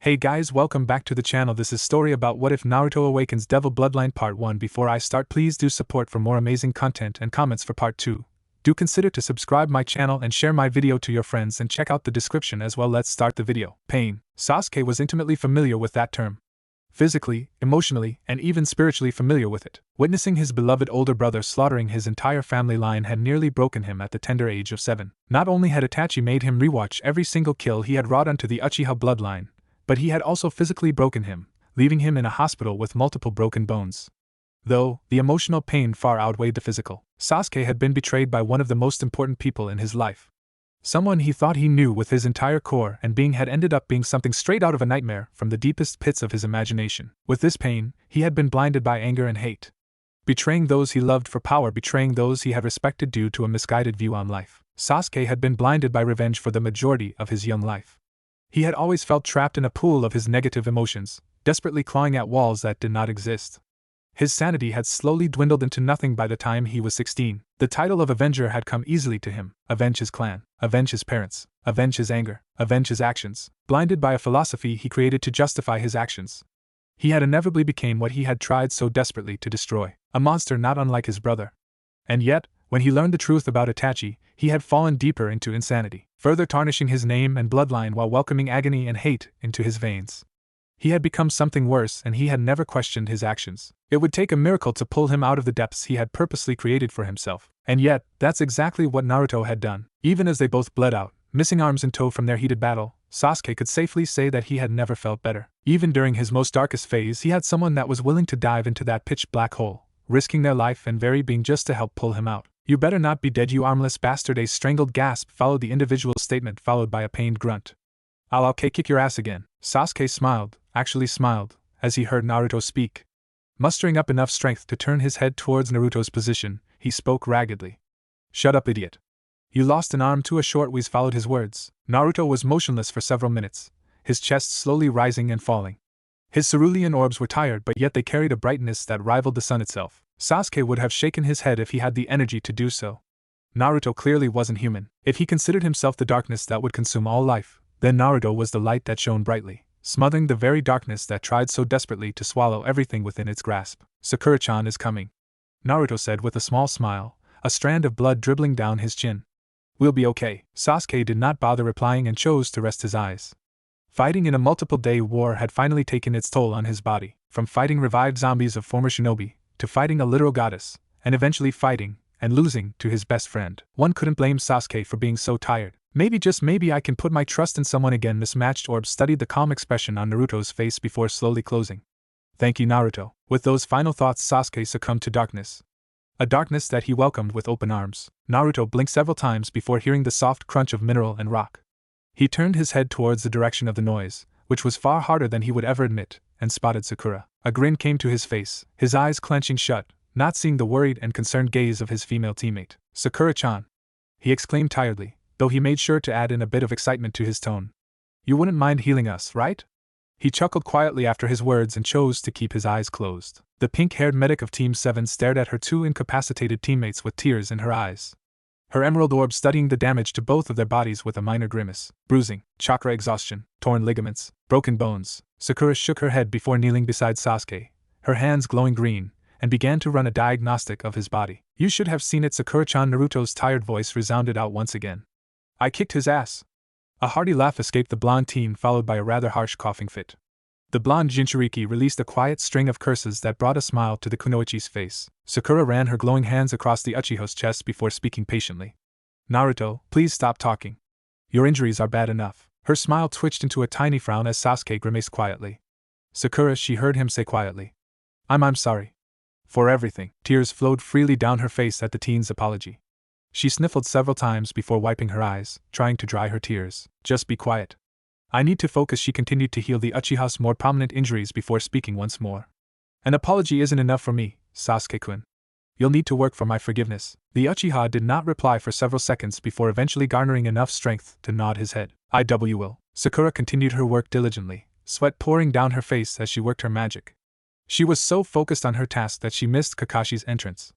Hey guys, welcome back to the channel. This is story about what if Naruto Awakens Devil Bloodline Part 1. Before I start, please do support for more amazing content and comments for Part 2. Do consider to subscribe my channel and share my video to your friends and check out the description as well. Let's start the video. Pain. Sasuke was intimately familiar with that term. Physically, emotionally, and even spiritually familiar with it. Witnessing his beloved older brother slaughtering his entire family line had nearly broken him at the tender age of 7. Not only had Itachi made him rewatch every single kill he had wrought onto the Uchiha bloodline, but he had also physically broken him, leaving him in a hospital with multiple broken bones. Though, the emotional pain far outweighed the physical. Sasuke had been betrayed by one of the most important people in his life. Someone he thought he knew with his entire core and being had ended up being something straight out of a nightmare from the deepest pits of his imagination. With this pain, he had been blinded by anger and hate. Betraying those he loved for power, betraying those he had respected due to a misguided view on life. Sasuke had been blinded by revenge for the majority of his young life. He had always felt trapped in a pool of his negative emotions, desperately clawing at walls that did not exist. His sanity had slowly dwindled into nothing by the time he was 16. The title of Avenger had come easily to him. Avenge his clan, avenge his parents, avenge his anger, avenge his actions. Blinded by a philosophy he created to justify his actions, he had inevitably become what he had tried so desperately to destroy. A monster not unlike his brother. And yet, when he learned the truth about Itachi, he had fallen deeper into insanity, further tarnishing his name and bloodline while welcoming agony and hate into his veins. He had become something worse, and he had never questioned his actions. It would take a miracle to pull him out of the depths he had purposely created for himself. And yet, that's exactly what Naruto had done. Even as they both bled out, missing arms in tow from their heated battle, Sasuke could safely say that he had never felt better. Even during his most darkest phase, he had someone that was willing to dive into that pitch black hole, risking their life and very being just to help pull him out. "You better not be dead, you armless bastard." A strangled gasp followed the individual statement, followed by a pained grunt. I'll kick your ass again." Sasuke smiled, actually smiled, as he heard Naruto speak. Mustering up enough strength to turn his head towards Naruto's position, he spoke raggedly. "Shut up, idiot. You lost an arm too." A short wheeze followed his words. Naruto was motionless for several minutes, his chest slowly rising and falling. His cerulean orbs were tired, but yet they carried a brightness that rivaled the sun itself. Sasuke would have shaken his head if he had the energy to do so. Naruto clearly wasn't human. If he considered himself the darkness that would consume all life, then Naruto was the light that shone brightly, smothering the very darkness that tried so desperately to swallow everything within its grasp. "Sakura-chan is coming," Naruto said with a small smile, a strand of blood dribbling down his chin. "We'll be okay." Sasuke did not bother replying and chose to rest his eyes. Fighting in a multiple-day war had finally taken its toll on his body. From fighting revived zombies of former shinobi, to fighting a literal goddess, and eventually fighting, and losing, to his best friend. One couldn't blame Sasuke for being so tired. "Maybe, just maybe, I can put my trust in someone again." Mismatched orbs studied the calm expression on Naruto's face before slowly closing. "Thank you, Naruto." With those final thoughts, Sasuke succumbed to darkness. A darkness that he welcomed with open arms. Naruto blinked several times before hearing the soft crunch of mineral and rock. He turned his head towards the direction of the noise, which was far harder than he would ever admit, and spotted Sakura. A grin came to his face, his eyes clenching shut, not seeing the worried and concerned gaze of his female teammate. "Sakura-chan," he exclaimed tiredly, though he made sure to add in a bit of excitement to his tone. "You wouldn't mind healing us, right?" He chuckled quietly after his words and chose to keep his eyes closed. The pink-haired medic of Team 7 stared at her two incapacitated teammates with tears in her eyes, her emerald orb studying the damage to both of their bodies with a minor grimace. "Bruising, chakra exhaustion, torn ligaments, broken bones." Sakura shook her head before kneeling beside Sasuke, her hands glowing green, and began to run a diagnostic of his body. "You should have seen it, Sakura-chan." Naruto's tired voice resounded out once again. "I kicked his ass." A hearty laugh escaped the blonde teen, followed by a rather harsh coughing fit. The blonde Jinchuriki released a quiet string of curses that brought a smile to the kunoichi's face. Sakura ran her glowing hands across the Uchiha's chest before speaking patiently. "Naruto, please stop talking. Your injuries are bad enough." Her smile twitched into a tiny frown as Sasuke grimaced quietly. "Sakura," she heard him say quietly. I'm sorry. For everything." Tears flowed freely down her face at the teen's apology. She sniffled several times before wiping her eyes, trying to dry her tears. "Just be quiet. I need to focus." She continued to heal the Uchiha's more prominent injuries before speaking once more. "An apology isn't enough for me, Sasuke-kun. You'll need to work for my forgiveness." The Uchiha did not reply for several seconds before eventually garnering enough strength to nod his head. "I will." Sakura continued her work diligently, sweat pouring down her face as she worked her magic. She was so focused on her task that she missed Kakashi's entrance.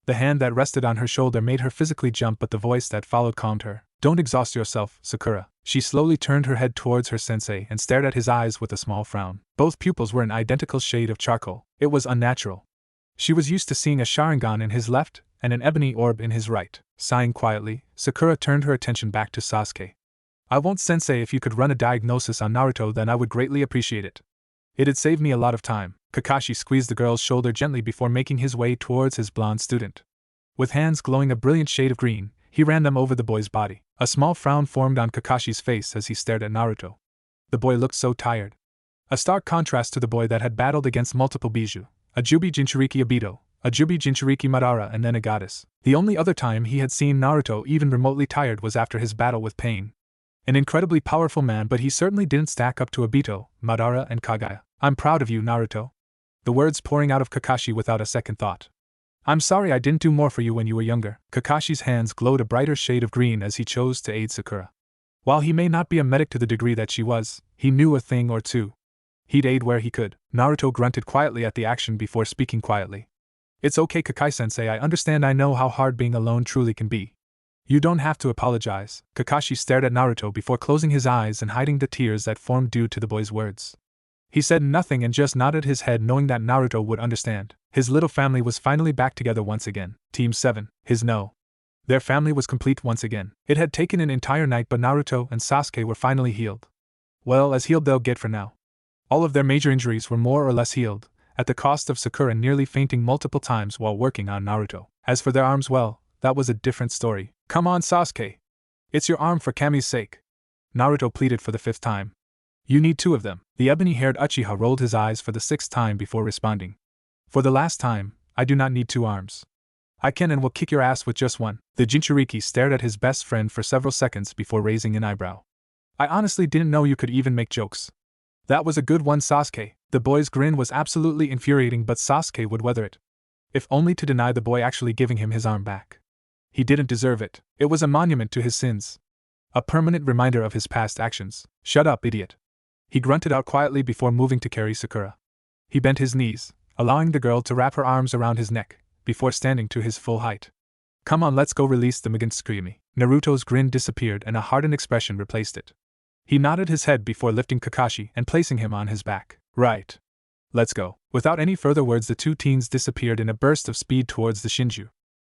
The hand that rested on her shoulder made her physically jump, but the voice that followed calmed her. "Don't exhaust yourself, Sakura." She slowly turned her head towards her sensei and stared at his eyes with a small frown. Both pupils were an identical shade of charcoal. It was unnatural. She was used to seeing a Sharingan in his left and an ebony orb in his right. Sighing quietly, Sakura turned her attention back to Sasuke. I won't, sensei. If you could run a diagnosis on Naruto, then I would greatly appreciate it. It'd save me a lot of time. Kakashi squeezed the girl's shoulder gently before making his way towards his blonde student. With hands glowing a brilliant shade of green, he ran them over the boy's body. A small frown formed on Kakashi's face as he stared at Naruto. The boy looked so tired. A stark contrast to the boy that had battled against multiple Biju, a Jubi Jinchuriki Obito, a Jubi Jinchuriki Madara, and then a goddess. The only other time he had seen Naruto even remotely tired was after his battle with Pain. An incredibly powerful man, but he certainly didn't stack up to Obito, Madara, and Kagaya. I'm proud of you, Naruto. The words pouring out of Kakashi without a second thought. I'm sorry I didn't do more for you when you were younger. Kakashi's hands glowed a brighter shade of green as he chose to aid Sakura. While he may not be a medic to the degree that she was, he knew a thing or two. He'd aid where he could. Naruto grunted quietly at the action before speaking quietly. It's okay, Kakai-sensei, I understand. I know how hard being alone truly can be. You don't have to apologize. Kakashi stared at Naruto before closing his eyes and hiding the tears that formed due to the boy's words. He said nothing and just nodded his head, knowing that Naruto would understand. His little family was finally back together once again. Team 7, their family was complete once again. It had taken an entire night, but Naruto and Sasuke were finally healed. Well, as healed they'll get for now. All of their major injuries were more or less healed, at the cost of Sakura nearly fainting multiple times while working on Naruto. As for their arms, well, that was a different story. Come on, Sasuke. It's your arm for Kami's sake. Naruto pleaded for the 5th time. You need 2 of them. The ebony-haired Uchiha rolled his eyes for the 6th time before responding. For the last time, I do not need 2 arms. I can and will kick your ass with just 1. The Jinchuriki stared at his best friend for several seconds before raising an eyebrow. I honestly didn't know you could even make jokes. That was a good one, Sasuke. The boy's grin was absolutely infuriating, but Sasuke would weather it. If only to deny the boy actually giving him his arm back. He didn't deserve it. It was a monument to his sins. A permanent reminder of his past actions. Shut up, idiot. He grunted out quietly before moving to carry Sakura. He bent his knees, allowing the girl to wrap her arms around his neck, before standing to his full height. Come on, let's go release the Mugen. Naruto's grin disappeared and a hardened expression replaced it. He nodded his head before lifting Kakashi and placing him on his back. Right. Let's go. Without any further words, the 2 teens disappeared in a burst of speed towards the Shinju.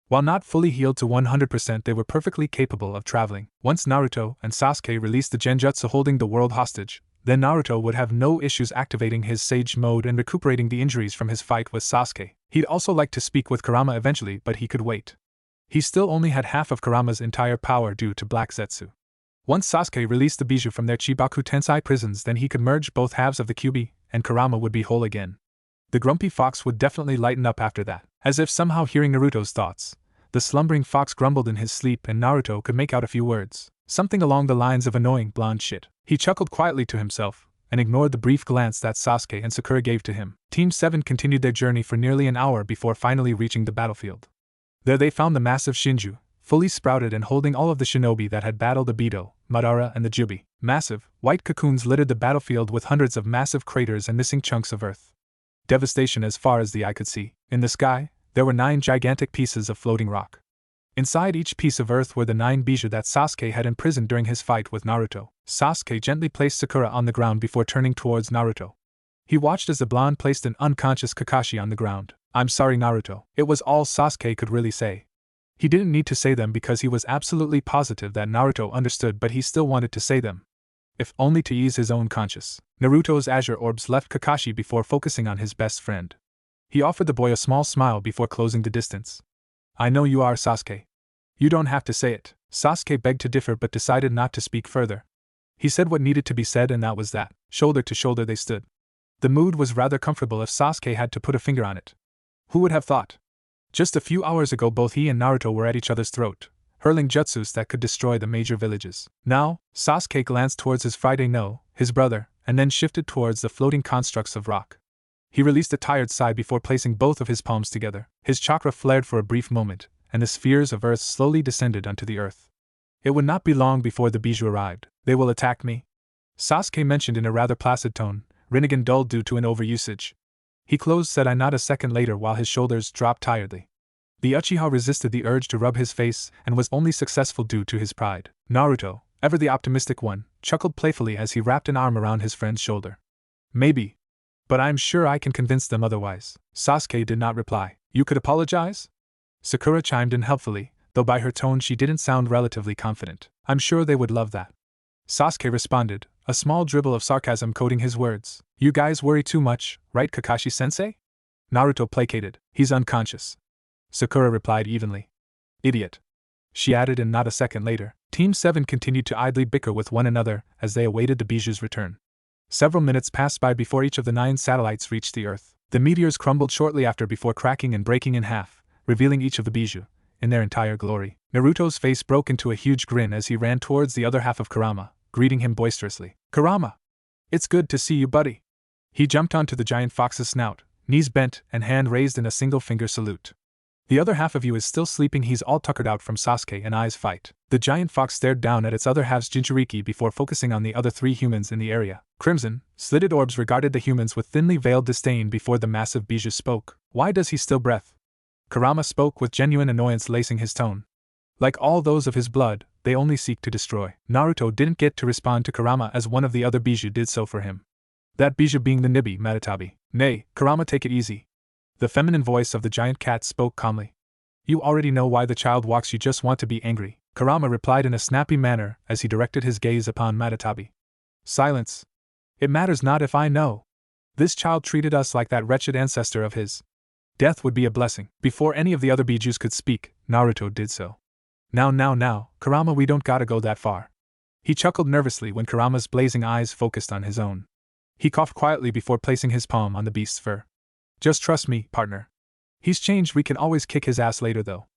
While not fully healed to 100%, they were perfectly capable of traveling. Once Naruto and Sasuke released the genjutsu holding the world hostage, then Naruto would have no issues activating his Sage mode and recuperating the injuries from his fight with Sasuke. He'd also like to speak with Kurama eventually, but he could wait. He still only had half of Kurama's entire power due to Black Zetsu. Once Sasuke released the Biju from their Chibaku Tensai prisons, then he could merge both halves of the Kyuubi, and Kurama would be whole again. The grumpy fox would definitely lighten up after that. As if somehow hearing Naruto's thoughts, the slumbering fox grumbled in his sleep and Naruto could make out a few words. Something along the lines of annoying blonde shit. He chuckled quietly to himself, and ignored the brief glance that Sasuke and Sakura gave to him. Team 7 continued their journey for nearly an hour before finally reaching the battlefield. There they found the massive Shinju, fully sprouted and holding all of the shinobi that had battled Obito, Madara, and the Jubi. Massive, white cocoons littered the battlefield with hundreds of massive craters and missing chunks of earth. Devastation as far as the eye could see. In the sky, there were 9 gigantic pieces of floating rock. Inside each piece of earth were the 9 Biju that Sasuke had imprisoned during his fight with Naruto. Sasuke gently placed Sakura on the ground before turning towards Naruto. He watched as the blonde placed an unconscious Kakashi on the ground. I'm sorry, Naruto. It was all Sasuke could really say. He didn't need to say them because he was absolutely positive that Naruto understood, but he still wanted to say them. If only to ease his own conscience. Naruto's azure orbs left Kakashi before focusing on his best friend. He offered the boy a small smile before closing the distance. I know you are, Sasuke. You don't have to say it. Sasuke begged to differ but decided not to speak further. He said what needed to be said and that was that. Shoulder to shoulder they stood. The mood was rather comfortable if Sasuke had to put a finger on it. Who would have thought? Just a few hours ago both he and Naruto were at each other's throat, hurling jutsus that could destroy the major villages. Now, Sasuke glanced towards his Friday no, his brother, and then shifted towards the floating constructs of rock. He released a tired sigh before placing both of his palms together. His chakra flared for a brief moment, and the spheres of earth slowly descended onto the earth. It would not be long before the Biju arrived. They will attack me? Sasuke mentioned in a rather placid tone, Rinnegan dulled due to an overusage. He closed said eye not a second later while his shoulders dropped tiredly. The Uchiha resisted the urge to rub his face and was only successful due to his pride. Naruto, ever the optimistic one, chuckled playfully as he wrapped an arm around his friend's shoulder. Maybe. But I'm sure I can convince them otherwise. Sasuke did not reply. You could apologize? Sakura chimed in helpfully, though by her tone she didn't sound relatively confident. I'm sure they would love that. Sasuke responded, a small dribble of sarcasm coating his words. You guys worry too much, right, Kakashi-sensei? Naruto placated. He's unconscious. Sakura replied evenly. Idiot. She added, and not a second later, Team 7 continued to idly bicker with one another as they awaited the Biju's return. Several minutes passed by before each of the 9 satellites reached the Earth. The meteors crumbled shortly after before cracking and breaking in half, revealing each of the Biju in their entire glory. Naruto's face broke into a huge grin as he ran towards the other half of Kurama, greeting him boisterously. Kurama! It's good to see you, buddy. He jumped onto the giant fox's snout, knees bent and hand raised in a single-finger salute. The other half of you is still sleeping. He's all tuckered out from Sasuke and Ai's fight. The giant fox stared down at its other half's Jinchuriki before focusing on the other 3 humans in the area. Crimson, slitted orbs regarded the humans with thinly veiled disdain before the massive Biju spoke. Why does he still breath? Kurama spoke with genuine annoyance lacing his tone. Like all those of his blood, they only seek to destroy. Naruto didn't get to respond to Kurama as one of the other Biju did so for him. That Biju being the Nibi Matatabi. Nay, Kurama, take it easy. The feminine voice of the giant cat spoke calmly. You already know why the child walks, you just want to be angry. Kurama replied in a snappy manner as he directed his gaze upon Matatabi. Silence. It matters not if I know. This child treated us like that wretched ancestor of his. Death would be a blessing. Before any of the other Bijus could speak, Naruto did so. Now, Kurama, we don't gotta go that far. He chuckled nervously when Kurama's blazing eyes focused on his own. He coughed quietly before placing his palm on the beast's fur. Just trust me, partner. He's changed, we can always kick his ass later though.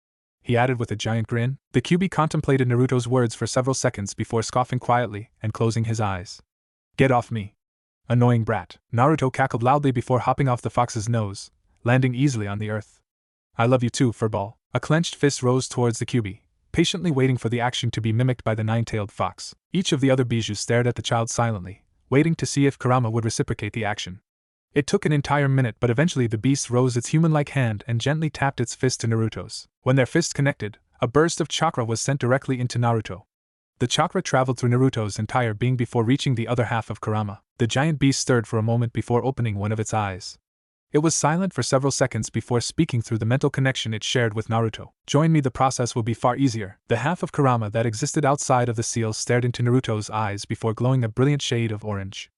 He added with a giant grin. The Kyuubi contemplated Naruto's words for several seconds before scoffing quietly and closing his eyes. Get off me. Annoying brat. Naruto cackled loudly before hopping off the fox's nose, landing easily on the earth. I love you too, furball. A clenched fist rose towards the Kyuubi, patiently waiting for the action to be mimicked by the 9-tailed fox. Each of the other Biju stared at the child silently, waiting to see if Kurama would reciprocate the action. It took an entire minute, but eventually the beast rose its human-like hand and gently tapped its fist to Naruto's. When their fists connected, a burst of chakra was sent directly into Naruto. The chakra traveled through Naruto's entire being before reaching the other half of Kurama. The giant beast stirred for a moment before opening one of its eyes. It was silent for several seconds before speaking through the mental connection it shared with Naruto. Join me, the process will be far easier. The half of Kurama that existed outside of the seal stared into Naruto's eyes before glowing a brilliant shade of orange.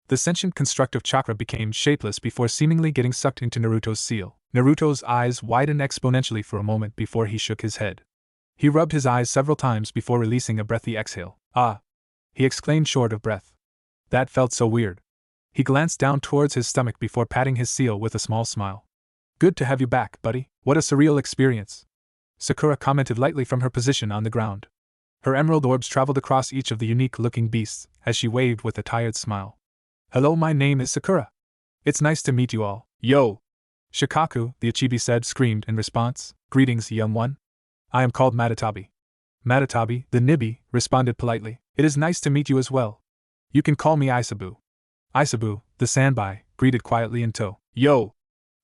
The sentient constructive chakra became shapeless before seemingly getting sucked into Naruto's seal. Naruto's eyes widened exponentially for a moment before he shook his head. He rubbed his eyes several times before releasing a breathy exhale. Ah! He exclaimed, short of breath. That felt so weird. He glanced down towards his stomach before patting his seal with a small smile. Good to have you back, buddy. What a surreal experience. Sakura commented lightly from her position on the ground. Her emerald orbs traveled across each of the unique-looking beasts as she waved with a tired smile. Hello, my name is Sakura. It's nice to meet you all. Yo! Shikaku, the Ichibi said, screamed in response. Greetings, young one. I am called Matatabi. Matatabi, the Nibi, responded politely. It is nice to meet you as well. You can call me Isabu. Isabu, the Sanbai, greeted quietly in tow. Yo!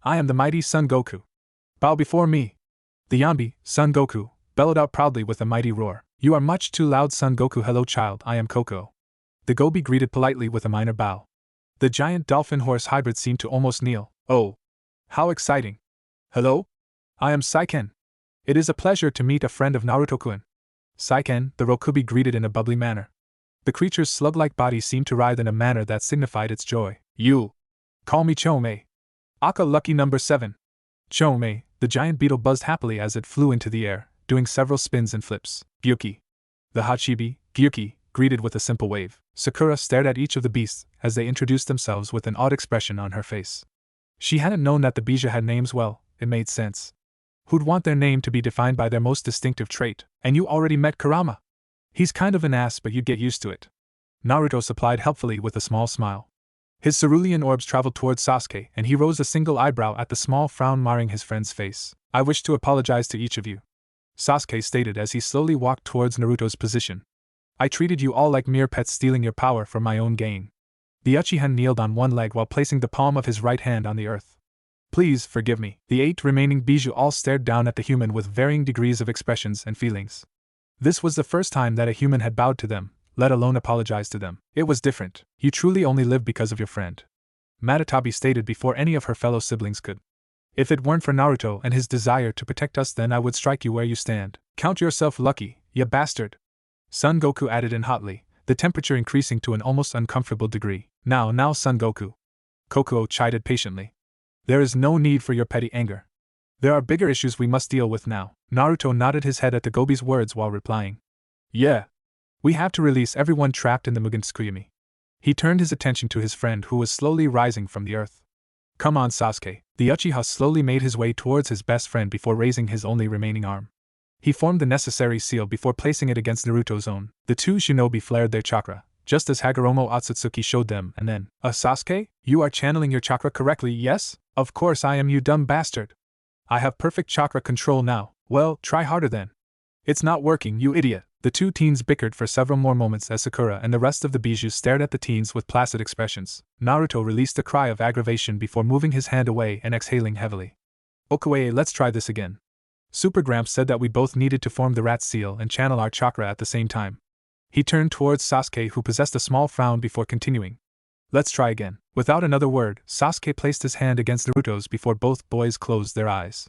I am the mighty Son Goku. Bow before me. The Yanbi, Son Goku, bellowed out proudly with a mighty roar. You are much too loud, Son Goku. Hello, child, I am Koko. The Gobi greeted politely with a minor bow. The giant dolphin-horse hybrid seemed to almost kneel. Oh! How exciting! Hello? I am Saiken. It is a pleasure to meet a friend of Naruto-kun. Saiken, the Rokubi greeted in a bubbly manner. The creature's slug-like body seemed to writhe in a manner that signified its joy. You! Call me Chomei. Aka lucky number 7. Chomei, the giant beetle buzzed happily as it flew into the air, doing several spins and flips. Gyuki. The Hachibi, Gyuki, greeted with a simple wave. Sakura stared at each of the beasts as they introduced themselves with an odd expression on her face. She hadn't known that the Biju had names. Well, it made sense. Who'd want their name to be defined by their most distinctive trait? And you already met Kurama. He's kind of an ass, but you'd get used to it. Naruto supplied helpfully with a small smile. His cerulean orbs traveled towards Sasuke, and he rose a single eyebrow at the small frown marring his friend's face. I wish to apologize to each of you, Sasuke stated as he slowly walked towards Naruto's position. I treated you all like mere pets, stealing your power for my own gain. The Uchiha kneeled on one leg while placing the palm of his right hand on the earth. Please forgive me. The 8 remaining Biju all stared down at the human with varying degrees of expressions and feelings. This was the first time that a human had bowed to them, let alone apologize to them. It was different. You truly only live because of your friend, Matatabi stated before any of her fellow siblings could. If it weren't for Naruto and his desire to protect us, then I would strike you where you stand. Count yourself lucky, ya bastard. Son Goku added in hotly, the temperature increasing to an almost uncomfortable degree. Now, Son Goku, Kokuo chided patiently. There is no need for your petty anger. There are bigger issues we must deal with now. Naruto nodded his head at the Gobi's words while replying. Yeah. We have to release everyone trapped in the Mugen Tsukuyomi. He turned his attention to his friend who was slowly rising from the earth. Come on, Sasuke. The Uchiha slowly made his way towards his best friend before raising his only remaining arm. He formed the necessary seal before placing it against Naruto's own. The two shinobi flared their chakra, just as Hagoromo Otsutsuki showed them, and then, Sasuke? You are channeling your chakra correctly, yes? Of course I am, you dumb bastard. I have perfect chakra control now. Well, try harder then. It's not working, you idiot. The two teens bickered for several more moments as Sakura and the rest of the Biju stared at the teens with placid expressions. Naruto released a cry of aggravation before moving his hand away and exhaling heavily. Okay, let's try this again. Super Gramps said that we both needed to form the rat seal and channel our chakra at the same time. He turned towards Sasuke, who possessed a small frown, before continuing. Let's try again. Without another word, Sasuke placed his hand against Naruto's before both boys closed their eyes.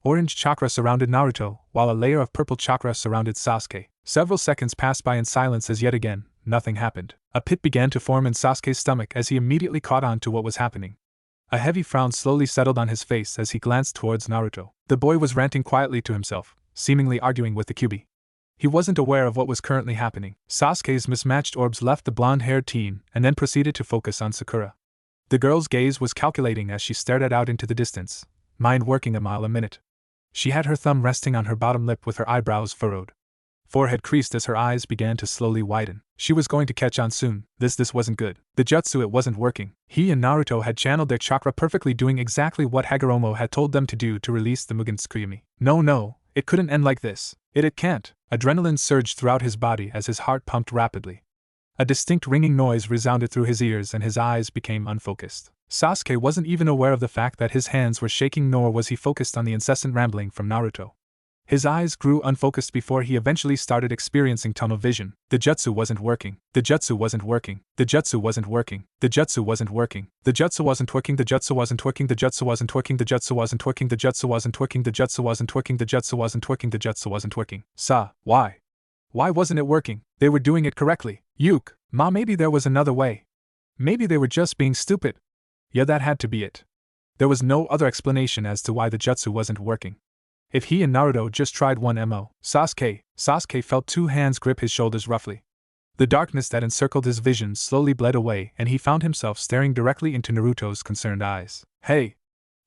Orange chakra surrounded Naruto, while a layer of purple chakra surrounded Sasuke. Several seconds passed by in silence as yet again, nothing happened. A pit began to form in Sasuke's stomach as he immediately caught on to what was happening. A heavy frown slowly settled on his face as he glanced towards Naruto. The boy was ranting quietly to himself, seemingly arguing with the Kyuubi. He wasn't aware of what was currently happening. Sasuke's mismatched orbs left the blonde-haired teen and then proceeded to focus on Sakura. The girl's gaze was calculating as she stared out into the distance, mind working a mile a minute. She had her thumb resting on her bottom lip with her eyebrows furrowed. Forehead creased as her eyes began to slowly widen. She was going to catch on soon. This wasn't good. The jutsu, it wasn't working. He and Naruto had channeled their chakra perfectly, doing exactly what Hagoromo had told them to do to release the Mugen Tsukuyomi. No, it couldn't end like this. It can't. Adrenaline surged throughout his body as his heart pumped rapidly. A distinct ringing noise resounded through his ears and his eyes became unfocused. Sasuke wasn't even aware of the fact that his hands were shaking, nor was he focused on the incessant rambling from Naruto. His eyes grew unfocused before he eventually started experiencing tunnel vision. The jutsu wasn't working. The jutsu wasn't working. The jutsu wasn't working. The jutsu wasn't working. The jutsu wasn't working. The jutsu wasn't working. The jutsu wasn't working. The jutsu wasn't working. The jutsu wasn't working. The jutsu wasn't working. The jutsu wasn't working. The jutsu wasn't working. Why? Why wasn't it working? They were doing it correctly. Ma, maybe there was another way. Maybe they were just being stupid. Yeah, that had to be it. There was no other explanation as to why the jutsu wasn't working. If he and Naruto just tried one mo. Sasuke felt two hands grip his shoulders roughly. The darkness that encircled his vision slowly bled away and he found himself staring directly into Naruto's concerned eyes. Hey!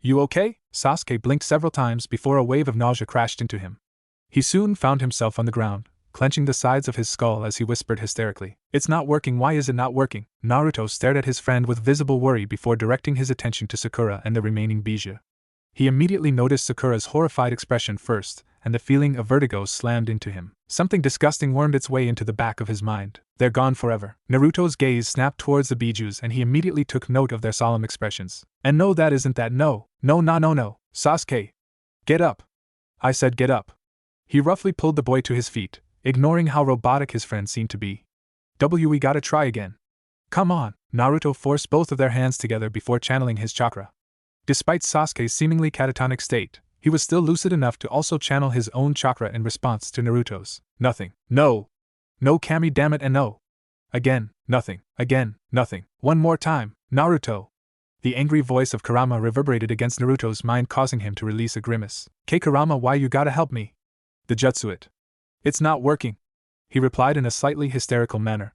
You okay? Sasuke blinked several times before a wave of nausea crashed into him. He soon found himself on the ground, clenching the sides of his skull as he whispered hysterically. It's not working, why is it not working? Naruto stared at his friend with visible worry before directing his attention to Sakura and the remaining Biju. He immediately noticed Sakura's horrified expression first, and the feeling of vertigo slammed into him. Something disgusting wormed its way into the back of his mind. They're gone forever. Naruto's gaze snapped towards the Bijus and he immediately took note of their solemn expressions. And no, that isn't that, no. Sasuke! Get up! I said get up. He roughly pulled the boy to his feet, ignoring how robotic his friend seemed to be. We gotta try again. Come on! Naruto forced both of their hands together before channeling his chakra. Despite Sasuke's seemingly catatonic state, he was still lucid enough to also channel his own chakra in response to Naruto's. Nothing. No, Kami, damn it, and no. Again, nothing. Again, nothing. One more time, Naruto. The angry voice of Kurama reverberated against Naruto's mind, causing him to release a grimace. Kurama, why you gotta help me? The jutsu, it's not working, he replied in a slightly hysterical manner.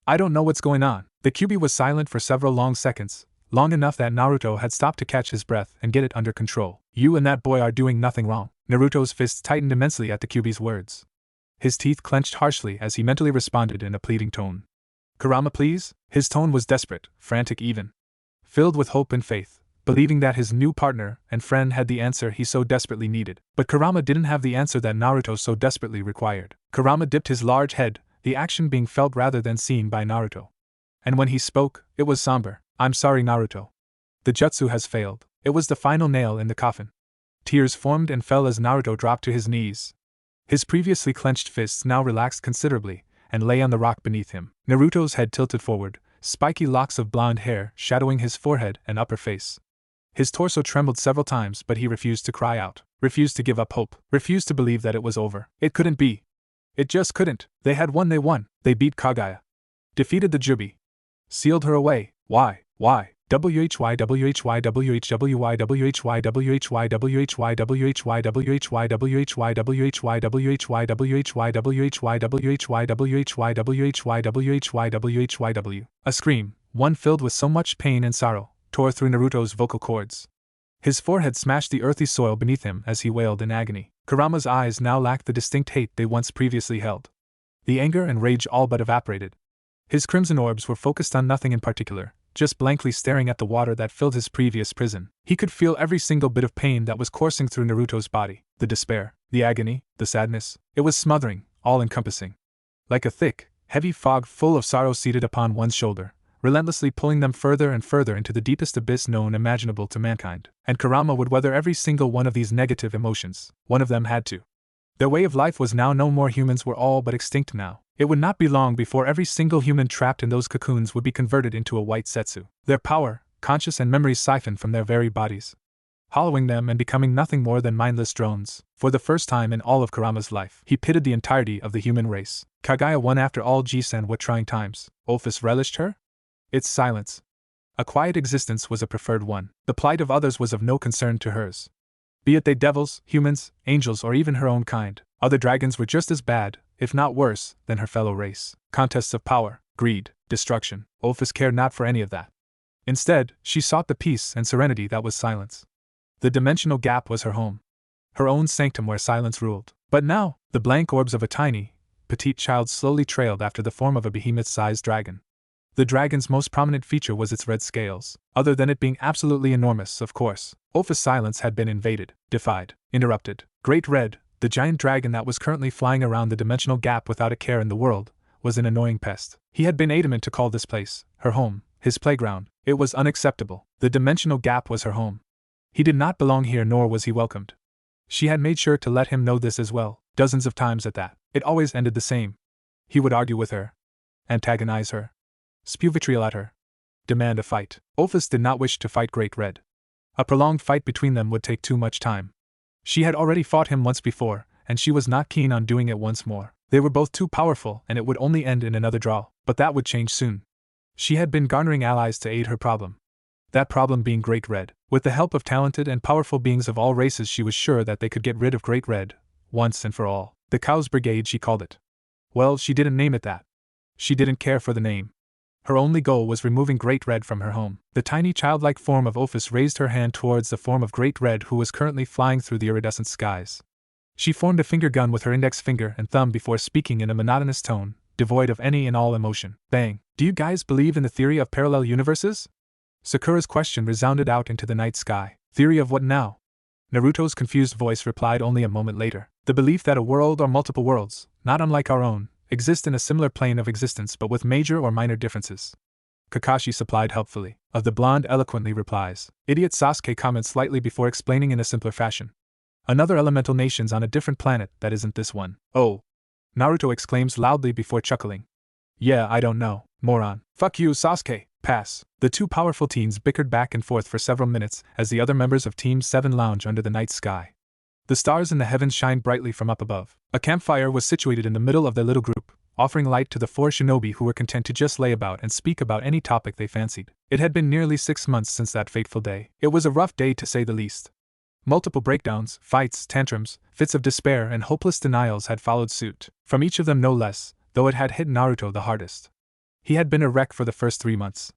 I don't know what's going on. The Kyuubi was silent for several long seconds. Long enough that Naruto had stopped to catch his breath and get it under control. You and that boy are doing nothing wrong. Naruto's fists tightened immensely at the Kyuubi's words. His teeth clenched harshly as he mentally responded in a pleading tone. Kurama, please? His tone was desperate, frantic even. Filled with hope and faith, believing that his new partner and friend had the answer he so desperately needed. But Kurama didn't have the answer that Naruto so desperately required. Kurama dipped his large head, the action being felt rather than seen by Naruto. And when he spoke, it was somber. I'm sorry, Naruto. The jutsu has failed. It was the final nail in the coffin. Tears formed and fell as Naruto dropped to his knees. His previously clenched fists now relaxed considerably, and lay on the rock beneath him. Naruto's head tilted forward, spiky locks of blonde hair shadowing his forehead and upper face. His torso trembled several times, but he refused to cry out, refused to give up hope, refused to believe that it was over. It couldn't be. It just couldn't. They had won, they won. They beat Kaguya. Defeated the Jubi. Sealed her away. Why? WHY WHY WHWY WHY WHY WHY WHY WHY WHY WHY WHY WHY WHY. A scream, one filled with so much pain and sorrow, tore through Naruto's vocal cords. His forehead smashed the earthy soil beneath him as he wailed in agony. Kurama's eyes now lacked the distinct hate they once previously held. The anger and rage all but evaporated. His crimson orbs were focused on nothing in particular, just blankly staring at the water that filled his previous prison. He could feel every single bit of pain that was coursing through Naruto's body, the despair, the agony, the sadness. It was smothering, all-encompassing. Like a thick, heavy fog full of sorrow seated upon one's shoulder, relentlessly pulling them further and further into the deepest abyss known imaginable to mankind. And Kurama would weather every single one of these negative emotions. One of them had to. Their way of life was now no more. Humans were all but extinct now. It would not be long before every single human trapped in those cocoons would be converted into a white setsu. Their power, conscious and memories siphoned from their very bodies, hollowing them and becoming nothing more than mindless drones. For the first time in all of Kurama's life, he pitted the entirety of the human race. Kaguya won after all. Geez, and what trying times. Ophis relished her? Its silence. A quiet existence was a preferred one. The plight of others was of no concern to hers. Be it they devils, humans, angels, or even her own kind, other dragons were just as bad, if not worse, than her fellow race. Contests of power, greed, destruction. Ophis cared not for any of that. Instead, she sought the peace and serenity that was silence. The dimensional gap was her home. Her own sanctum where silence ruled. But now, the blank orbs of a tiny, petite child slowly trailed after the form of a behemoth-sized dragon. The dragon's most prominent feature was its red scales. Other than it being absolutely enormous, of course, Ophis' silence had been invaded, defied, interrupted. Great Red, the giant dragon that was currently flying around the dimensional gap without a care in the world, was an annoying pest. He had been adamant to call this place her home, his playground. It was unacceptable. The dimensional gap was her home. He did not belong here, nor was he welcomed. She had made sure to let him know this as well, dozens of times at that. It always ended the same. He would argue with her, antagonize her, spew vitriol at her, demand a fight. Ophis did not wish to fight Great Red. A prolonged fight between them would take too much time. She had already fought him once before, and she was not keen on doing it once more. They were both too powerful, and it would only end in another draw. But that would change soon. She had been garnering allies to aid her problem. That problem being Great Red. With the help of talented and powerful beings of all races, she was sure that they could get rid of Great Red, once and for all. The Cow's Brigade, she called it. Well, she didn't name it that. She didn't care for the name. Her only goal was removing Great Red from her home. The tiny childlike form of Ophis raised her hand towards the form of Great Red, who was currently flying through the iridescent skies. She formed a finger gun with her index finger and thumb before speaking in a monotonous tone, devoid of any and all emotion. Bang! Do you guys believe in the theory of parallel universes? Sakura's question resounded out into the night sky. Theory of what now? Naruto's confused voice replied only a moment later. The belief that a world or multiple worlds, not unlike our own, exist in a similar plane of existence but with major or minor differences. Kakashi supplied helpfully. Of the blonde eloquently replies. Idiot Sasuke comments slightly before explaining in a simpler fashion. Another elemental nation's on a different planet that isn't this one. Oh! Naruto exclaims loudly before chuckling. Yeah, I don't know, moron. Fuck you, Sasuke. Pass. The two powerful teens bickered back and forth for several minutes as the other members of Team 7 lounged under the night sky. The stars in the heavens shined brightly from up above. A campfire was situated in the middle of their little group, offering light to the four shinobi who were content to just lay about and speak about any topic they fancied. It had been nearly 6 months since that fateful day. It was a rough day to say the least. Multiple breakdowns, fights, tantrums, fits of despair, and hopeless denials had followed suit. From each of them no less, though it had hit Naruto the hardest. He had been a wreck for the first 3 months,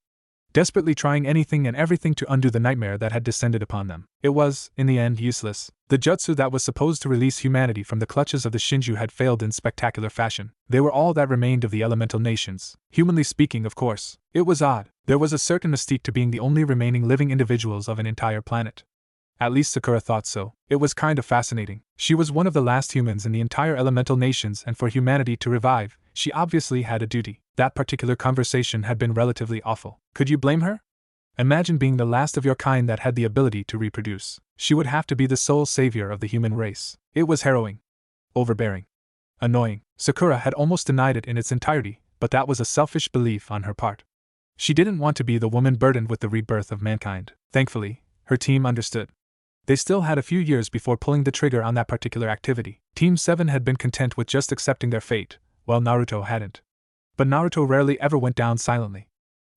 desperately trying anything and everything to undo the nightmare that had descended upon them. It was, in the end, useless. The jutsu that was supposed to release humanity from the clutches of the Shinju had failed in spectacular fashion. They were all that remained of the elemental nations. Humanly speaking, of course. It was odd. There was a certain mystique to being the only remaining living individuals of an entire planet. At least Sakura thought so. It was kind of fascinating. She was one of the last humans in the entire elemental nations, and for humanity to revive, she obviously had a duty. That particular conversation had been relatively awful. Could you blame her? Imagine being the last of your kind that had the ability to reproduce. She would have to be the sole savior of the human race. It was harrowing. Overbearing. Annoying. Sakura had almost denied it in its entirety, but that was a selfish belief on her part. She didn't want to be the woman burdened with the rebirth of mankind. Thankfully, her team understood. They still had a few years before pulling the trigger on that particular activity. Team 7 had been content with just accepting their fate, while Naruto hadn't. But Naruto rarely ever went down silently.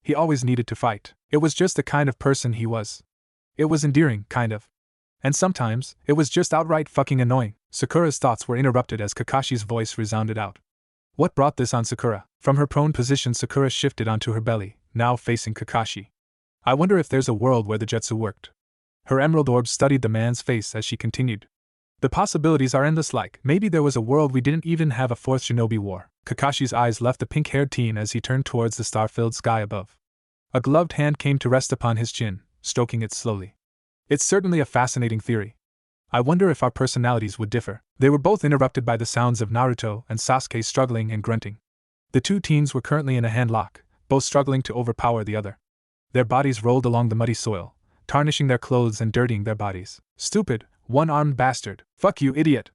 He always needed to fight. It was just the kind of person he was. It was endearing, kind of. And sometimes, it was just outright fucking annoying. Sakura's thoughts were interrupted as Kakashi's voice resounded out. What brought this on Sakura? From her prone position, Sakura shifted onto her belly, now facing Kakashi. I wonder if there's a world where the jutsu worked. Her emerald orb studied the man's face as she continued. The possibilities are endless, like maybe there was a world we didn't even have a fourth shinobi war. Kakashi's eyes left the pink-haired teen as he turned towards the star-filled sky above. A gloved hand came to rest upon his chin, stroking it slowly. It's certainly a fascinating theory. I wonder if our personalities would differ. They were both interrupted by the sounds of Naruto and Sasuke struggling and grunting. The two teens were currently in a handlock, both struggling to overpower the other. Their bodies rolled along the muddy soil, tarnishing their clothes and dirtying their bodies. Stupid, one-armed bastard. Fuck you, idiot.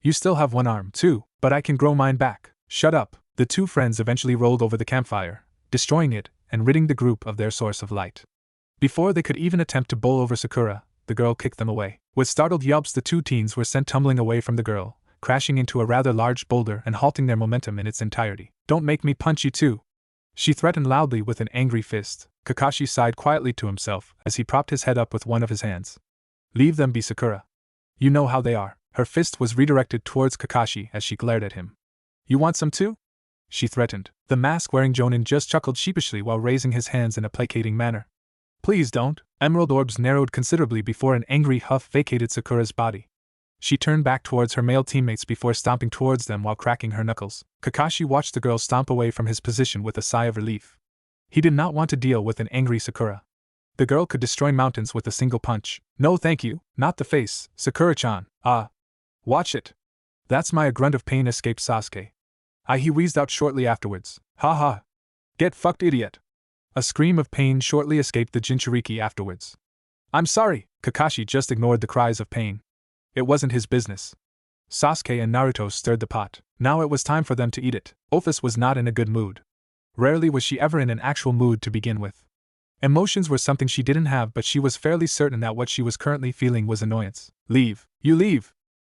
You still have one arm, too, but I can grow mine back. Shut up. The two friends eventually rolled over the campfire, destroying it and ridding the group of their source of light. Before they could even attempt to bowl over Sakura, the girl kicked them away. With startled yelps, the two teens were sent tumbling away from the girl, crashing into a rather large boulder and halting their momentum in its entirety. Don't make me punch you too, she threatened loudly with an angry fist. Kakashi sighed quietly to himself as he propped his head up with one of his hands. Leave them be, Sakura. You know how they are. Her fist was redirected towards Kakashi as she glared at him. You want some too? She threatened. The mask-wearing jonin just chuckled sheepishly while raising his hands in a placating manner. Please don't. Emerald orbs narrowed considerably before an angry huff vacated Sakura's body. She turned back towards her male teammates before stomping towards them while cracking her knuckles. Kakashi watched the girl stomp away from his position with a sigh of relief. He did not want to deal with an angry Sakura. The girl could destroy mountains with a single punch. No thank you, not the face, Sakura-chan. Watch it. That's my. A grunt of pain escaped Sasuke. He wheezed out shortly afterwards. Ha ha. Get fucked, idiot. A scream of pain shortly escaped the Jinchuriki afterwards. I'm sorry. Kakashi just ignored the cries of pain. It wasn't his business. Sasuke and Naruto stirred the pot. Now it was time for them to eat it. Ophis was not in a good mood. Rarely was she ever in an actual mood to begin with. Emotions were something she didn't have, but she was fairly certain that what she was currently feeling was annoyance. Leave. You leave.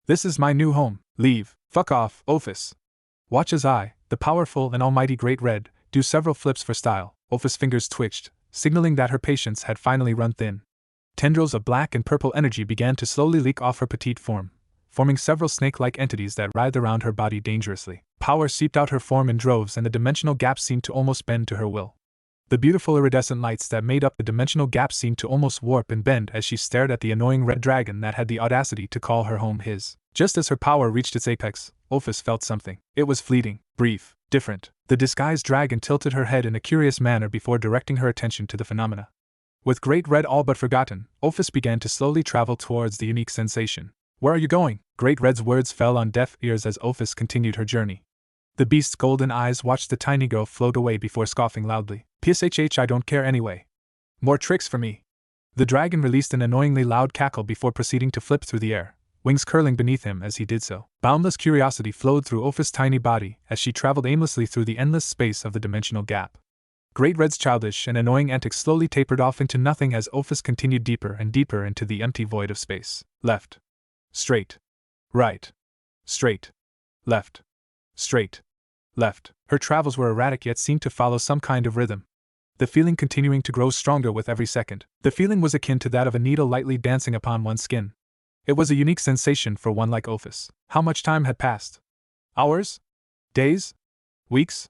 This is my new home. Leave. Fuck off, Ophis. Watch as I, the powerful and almighty Great Red, do several flips for style. Ophis' fingers twitched, signaling that her patience had finally run thin. Tendrils of black and purple energy began to slowly leak off her petite form, forming several snake-like entities that writhed around her body dangerously. Power seeped out her form in droves and the dimensional gap seemed to almost bend to her will. The beautiful iridescent lights that made up the dimensional gap seemed to almost warp and bend as she stared at the annoying red dragon that had the audacity to call her home his. Just as her power reached its apex, Ophis felt something. It was fleeting, brief, different. The disguised dragon tilted her head in a curious manner before directing her attention to the phenomena. With Great Red all but forgotten, Ophis began to slowly travel towards the unique sensation. Where are you going? Great Red's words fell on deaf ears as Ophis continued her journey. The beast's golden eyes watched the tiny girl float away before scoffing loudly. PSHH, I don't care anyway. More tricks for me. The dragon released an annoyingly loud cackle before proceeding to flip through the air, wings curling beneath him as he did so. Boundless curiosity flowed through Ophis' tiny body as she traveled aimlessly through the endless space of the dimensional gap. Great Red's childish and annoying antics slowly tapered off into nothing as Ophis continued deeper and deeper into the empty void of space. Left. Straight. Right. Straight. Left. Straight. Left. Her travels were erratic yet seemed to follow some kind of rhythm, the feeling continuing to grow stronger with every second. The feeling was akin to that of a needle lightly dancing upon one's skin. It was a unique sensation for one like Ophis. How much time had passed? Hours? Days? Weeks?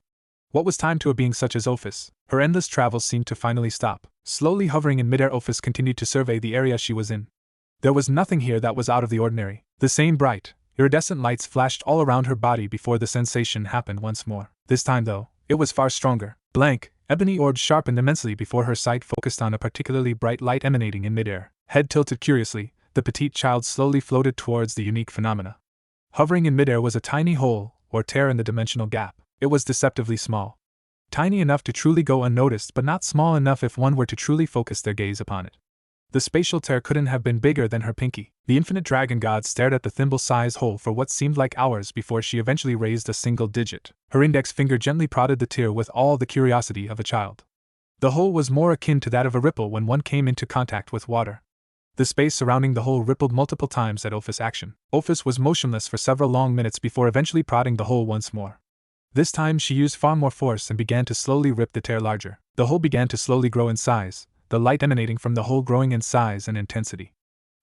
What was time to a being such as Ophis? Her endless travels seemed to finally stop. Slowly hovering in midair, Ophis continued to survey the area she was in. There was nothing here that was out of the ordinary. The same bright, iridescent lights flashed all around her body before the sensation happened once more. This time, though, it was far stronger. Blank, ebony orbs sharpened immensely before her sight focused on a particularly bright light emanating in midair. Head tilted curiously, the petite child slowly floated towards the unique phenomena. Hovering in midair was a tiny hole, or tear in the dimensional gap. It was deceptively small. Tiny enough to truly go unnoticed, but not small enough if one were to truly focus their gaze upon it. The spatial tear couldn't have been bigger than her pinky. The infinite dragon god stared at the thimble-sized hole for what seemed like hours before she eventually raised a single digit. Her index finger gently prodded the tear with all the curiosity of a child. The hole was more akin to that of a ripple when one came into contact with water. The space surrounding the hole rippled multiple times at Ophis' action. Ophis was motionless for several long minutes before eventually prodding the hole once more. This time she used far more force and began to slowly rip the tear larger. The hole began to slowly grow in size, the light emanating from the hole growing in size and intensity.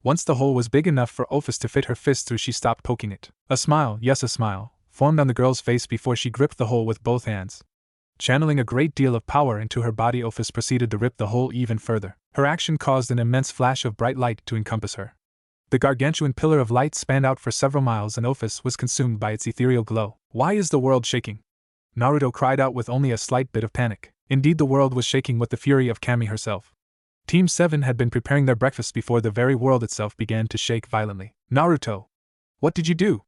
Once the hole was big enough for Ophis to fit her fist through, she stopped poking it. A smile, yes a smile, formed on the girl's face before she gripped the hole with both hands. Channeling a great deal of power into her body, Ophis proceeded to rip the hole even further. Her action caused an immense flash of bright light to encompass her. The gargantuan pillar of light spanned out for several miles and Ophis was consumed by its ethereal glow. Why is the world shaking? Naruto cried out with only a slight bit of panic. Indeed, the world was shaking with the fury of Kami herself. Team 7 had been preparing their breakfast before the very world itself began to shake violently. Naruto! What did you do?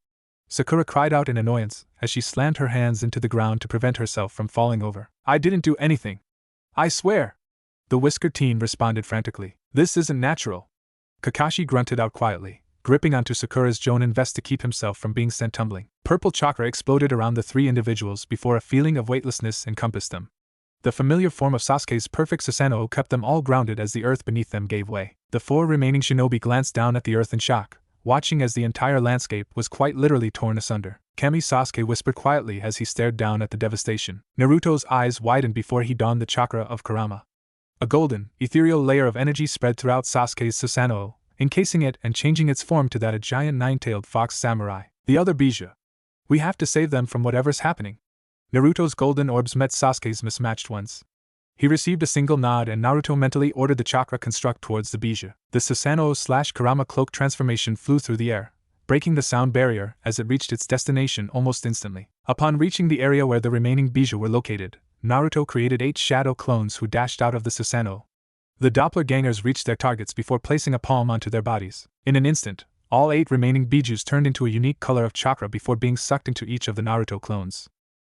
Sakura cried out in annoyance, as she slammed her hands into the ground to prevent herself from falling over. I didn't do anything. I swear! The whiskered teen responded frantically. This isn't natural. Kakashi grunted out quietly, gripping onto Sakura's jonin vest to keep himself from being sent tumbling. Purple chakra exploded around the three individuals before a feeling of weightlessness encompassed them. The familiar form of Sasuke's perfect Susanoo kept them all grounded as the earth beneath them gave way. The four remaining shinobi glanced down at the earth in shock, watching as the entire landscape was quite literally torn asunder. Kami Sasuke whispered quietly as he stared down at the devastation. Naruto's eyes widened before he donned the chakra of Kurama. A golden, ethereal layer of energy spread throughout Sasuke's Susanoo, encasing it and changing its form to that of a giant nine-tailed fox samurai. The other Biju. We have to save them from whatever's happening. Naruto's golden orbs met Sasuke's mismatched ones. He received a single nod and Naruto mentally ordered the chakra construct towards the Biju. The Susanoo/Kurama cloak transformation flew through the air, breaking the sound barrier as it reached its destination almost instantly. Upon reaching the area where the remaining Biju were located, Naruto created 8 shadow clones who dashed out of the Susanoo. The doppelgangers reached their targets before placing a palm onto their bodies. In an instant, all 8 remaining Bijus turned into a unique color of chakra before being sucked into each of the Naruto clones.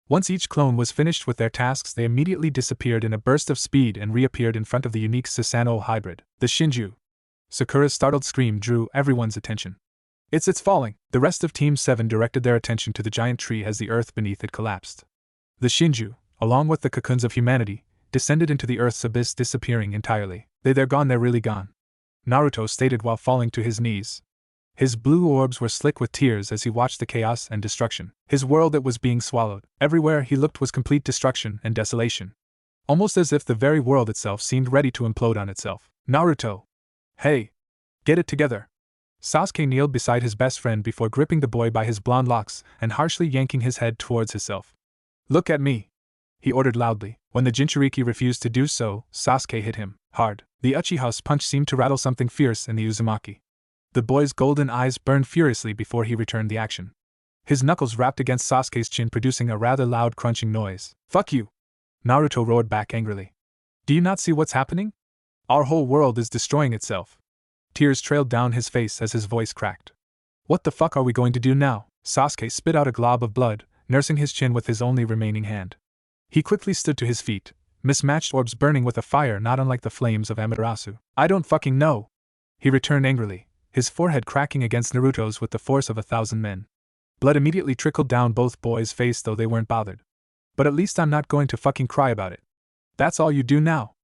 Once each clone was finished with their tasks, they immediately disappeared in a burst of speed and reappeared in front of the unique Susanoo hybrid. The Shinju. Sakura's startled scream drew everyone's attention. It's falling! The rest of Team 7 directed their attention to the giant tree as the earth beneath it collapsed. The Shinju, along with the cocoons of humanity, descended into the earth's abyss, disappearing entirely. They're gone, they're really gone, Naruto stated while falling to his knees. His blue orbs were slick with tears as he watched the chaos and destruction. His world, it was being swallowed. Everywhere he looked was complete destruction and desolation. Almost as if the very world itself seemed ready to implode on itself. Naruto! Hey! Get it together! Sasuke kneeled beside his best friend before gripping the boy by his blonde locks and harshly yanking his head towards himself. Look at me! He ordered loudly. When the Jinchuriki refused to do so, Sasuke hit him hard. The Uchiha's punch seemed to rattle something fierce in the Uzumaki. The boy's golden eyes burned furiously before he returned the action. His knuckles rapped against Sasuke's chin, producing a rather loud crunching noise. Fuck you! Naruto roared back angrily. Do you not see what's happening? Our whole world is destroying itself. Tears trailed down his face as his voice cracked. What the fuck are we going to do now? Sasuke spit out a glob of blood, nursing his chin with his only remaining hand. He quickly stood to his feet, mismatched orbs burning with a fire not unlike the flames of Amaterasu. I don't fucking know! He returned angrily, his forehead cracking against Naruto's with the force of 1,000 men. Blood immediately trickled down both boys' face, though they weren't bothered. But at least I'm not going to fucking cry about it. That's all you do now.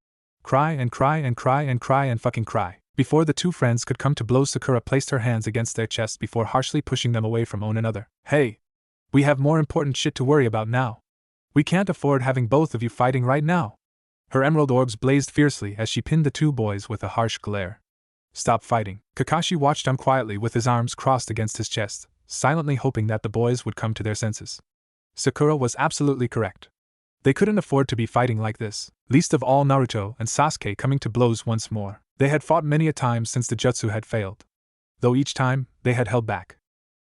Cry and cry and cry and cry and fucking cry. Before the two friends could come to blows, Sakura placed her hands against their chests before harshly pushing them away from one another. Hey! We have more important shit to worry about now. We can't afford having both of you fighting right now. Her emerald orbs blazed fiercely as she pinned the two boys with a harsh glare. Stop fighting. Kakashi watched him quietly with his arms crossed against his chest, silently hoping that the boys would come to their senses. Sakura was absolutely correct. They couldn't afford to be fighting like this, least of all Naruto and Sasuke coming to blows once more. They had fought many a time since the jutsu had failed, though each time they had held back,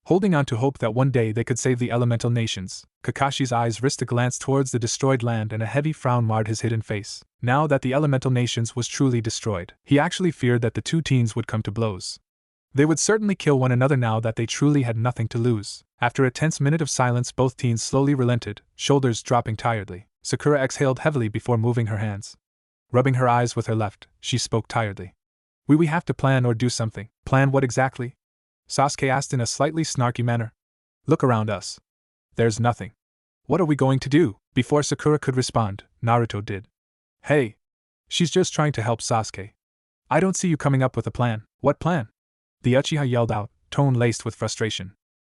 holding on to hope that one day they could save the elemental nations. Kakashi's eyes risked a glance towards the destroyed land and a heavy frown marred his hidden face. Now that the elemental nations was truly destroyed, he actually feared that the two teens would come to blows. They would certainly kill one another now that they truly had nothing to lose. After a tense minute of silence, both teens slowly relented, shoulders dropping tiredly. Sakura exhaled heavily before moving her hands. Rubbing her eyes with her left, she spoke tiredly. We have to plan or do something. Plan what exactly? Sasuke asked in a slightly snarky manner. Look around us. There's nothing. What are we going to do? Before Sakura could respond, Naruto did. Hey! She's just trying to help Sasuke. I don't see you coming up with a plan. What plan? The Uchiha yelled out, tone laced with frustration.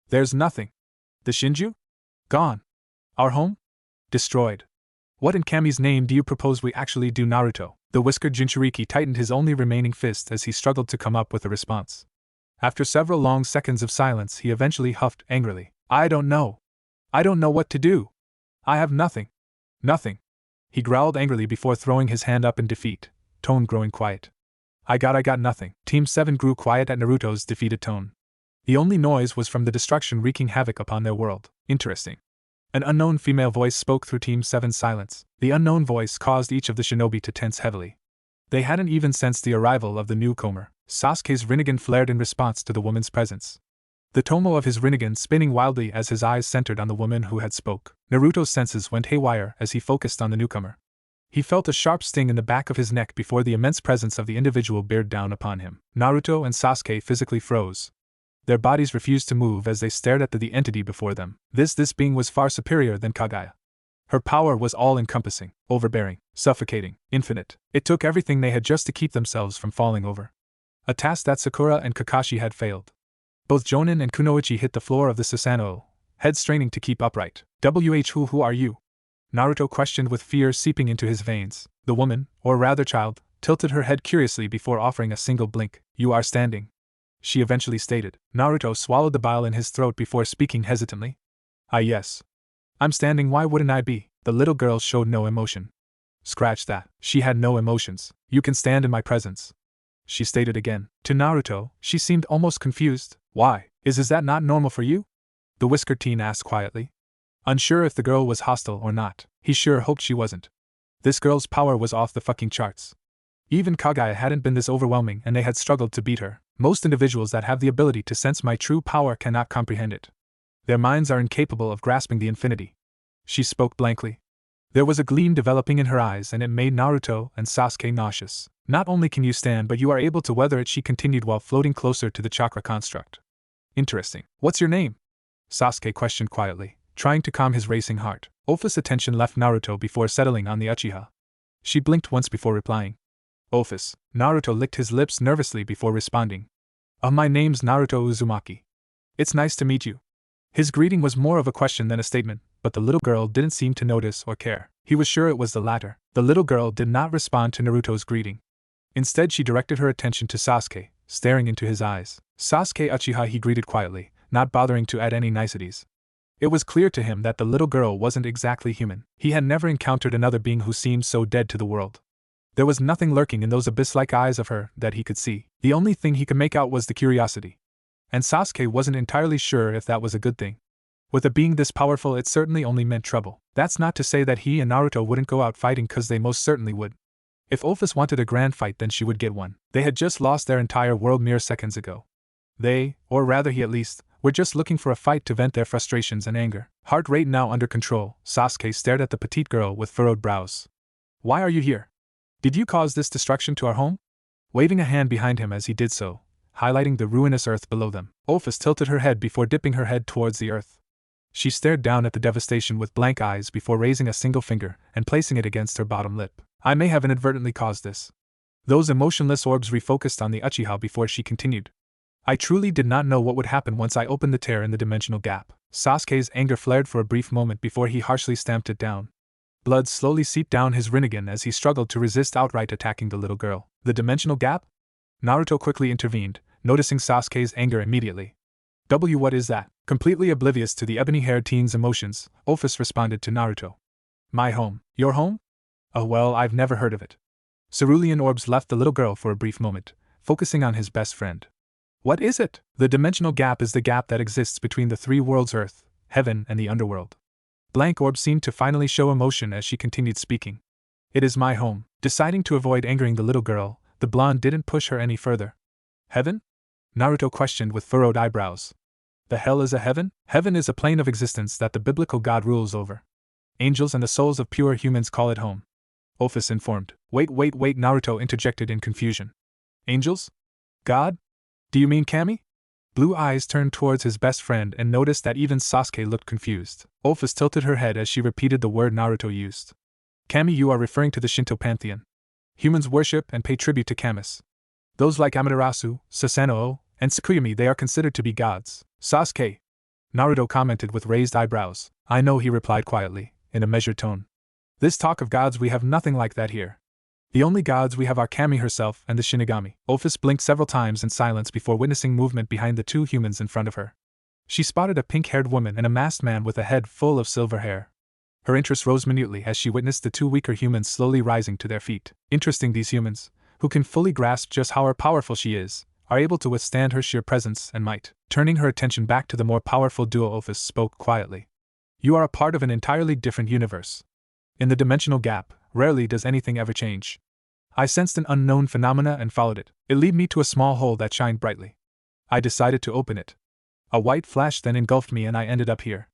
There's nothing. The Shinju? Gone. Our home? Destroyed. What in Kami's name do you propose we actually do, Naruto? The whiskered Jinchuriki tightened his only remaining fist as he struggled to come up with a response. After several long seconds of silence, he eventually huffed angrily. I don't know. I don't know what to do. I have nothing. Nothing. He growled angrily before throwing his hand up in defeat, tone growing quiet. I got nothing. Team 7 grew quiet at Naruto's defeated tone. The only noise was from the destruction wreaking havoc upon their world. Interesting. An unknown female voice spoke through Team 7's silence. The unknown voice caused each of the shinobi to tense heavily. They hadn't even sensed the arrival of the newcomer. Sasuke's Rinnegan flared in response to the woman's presence. The tomo of his Rinnegan spinning wildly as his eyes centered on the woman who had spoke. Naruto's senses went haywire as he focused on the newcomer. He felt a sharp sting in the back of his neck before the immense presence of the individual bared down upon him. Naruto and Sasuke physically froze. Their bodies refused to move as they stared at the entity before them. This being was far superior than Kagaya. Her power was all-encompassing, overbearing, suffocating, infinite. It took everything they had just to keep themselves from falling over. A task that Sakura and Kakashi had failed. Both Jonin and Kunoichi hit the floor of the Susanoo, head straining to keep upright. Who are you? Naruto questioned with fear seeping into his veins. The woman, or rather child, tilted her head curiously before offering a single blink. You are standing, she eventually stated. Naruto swallowed the bile in his throat before speaking hesitantly. Yes. I'm standing, why wouldn't I be? The little girl showed no emotion. Scratch that, she had no emotions. You can stand in my presence, she stated again. To Naruto, she seemed almost confused. Why? Is that not normal for you? The whiskered teen asked quietly. Unsure if the girl was hostile or not, he sure hoped she wasn't. This girl's power was off the fucking charts. Even Kagaya hadn't been this overwhelming and they had struggled to beat her. Most individuals that have the ability to sense my true power cannot comprehend it. Their minds are incapable of grasping the infinity. She spoke blankly. There was a gleam developing in her eyes and it made Naruto and Sasuke nauseous. Not only can you stand but you are able to weather it, she continued while floating closer to the chakra construct. Interesting. What's your name? Sasuke questioned quietly, trying to calm his racing heart. Ophis' attention left Naruto before settling on the Uchiha. She blinked once before replying. Ophis. Naruto licked his lips nervously before responding. My name's Naruto Uzumaki. It's nice to meet you. His greeting was more of a question than a statement, but the little girl didn't seem to notice or care. He was sure it was the latter. The little girl did not respond to Naruto's greeting. Instead, she directed her attention to Sasuke, staring into his eyes. Sasuke Uchiha, he greeted quietly, not bothering to add any niceties. It was clear to him that the little girl wasn't exactly human. He had never encountered another being who seemed so dead to the world. There was nothing lurking in those abyss-like eyes of her that he could see. The only thing he could make out was the curiosity. And Sasuke wasn't entirely sure if that was a good thing. With a being this powerful, it certainly only meant trouble. That's not to say that he and Naruto wouldn't go out fighting, cause they most certainly would. If Ophis wanted a grand fight, then she would get one. They had just lost their entire world mere seconds ago. They, or rather he at least, were just looking for a fight to vent their frustrations and anger. Heart rate now under control, Sasuke stared at the petite girl with furrowed brows. Why are you here? Did you cause this destruction to our home? Waving a hand behind him as he did so, highlighting the ruinous earth below them, Ophis tilted her head before dipping her head towards the earth. She stared down at the devastation with blank eyes before raising a single finger and placing it against her bottom lip. I may have inadvertently caused this. Those emotionless orbs refocused on the Uchiha before she continued. I truly did not know what would happen once I opened the tear in the dimensional gap. Sasuke's anger flared for a brief moment before he harshly stamped it down. Blood slowly seeped down his Rinnegan as he struggled to resist outright attacking the little girl. The dimensional gap? Naruto quickly intervened, noticing Sasuke's anger immediately. What is that? Completely oblivious to the ebony-haired teen's emotions, Ophis responded to Naruto. My home. Your home? Oh well, I've never heard of it. Cerulean orbs left the little girl for a brief moment, focusing on his best friend. What is it? The dimensional gap is the gap that exists between the three worlds, Earth, Heaven, and the Underworld. Blank orb seemed to finally show emotion as she continued speaking. It is my home. Deciding to avoid angering the little girl, the blonde didn't push her any further. Heaven? Naruto questioned with furrowed eyebrows. The hell is a heaven? Heaven is a plane of existence that the biblical God rules over. Angels and the souls of pure humans call it home. Ophis informed. Wait, Naruto interjected in confusion. Angels? God? Do you mean Kami? Blue eyes turned towards his best friend and noticed that even Sasuke looked confused. Ophis tilted her head as she repeated the word Naruto used. Kami, you are referring to the Shinto pantheon. Humans worship and pay tribute to Kamis. Those like Amaterasu, Susanoo, and Tsukuyomi, they are considered to be gods. Sasuke, Naruto commented with raised eyebrows. I know, he replied quietly, in a measured tone. This talk of gods, we have nothing like that here. The only gods we have are Kami herself and the Shinigami. Ophis blinked several times in silence before witnessing movement behind the two humans in front of her. She spotted a pink-haired woman and a masked man with a head full of silver hair. Her interest rose minutely as she witnessed the two weaker humans slowly rising to their feet. Interesting, these humans, who can fully grasp just how powerful she is, are able to withstand her sheer presence and might. Turning her attention back to the more powerful duo, Ophis spoke quietly. You are a part of an entirely different universe. In the dimensional gap, rarely does anything ever change. I sensed an unknown phenomena and followed it. It led me to a small hole that shined brightly. I decided to open it. A white flash then engulfed me and I ended up here.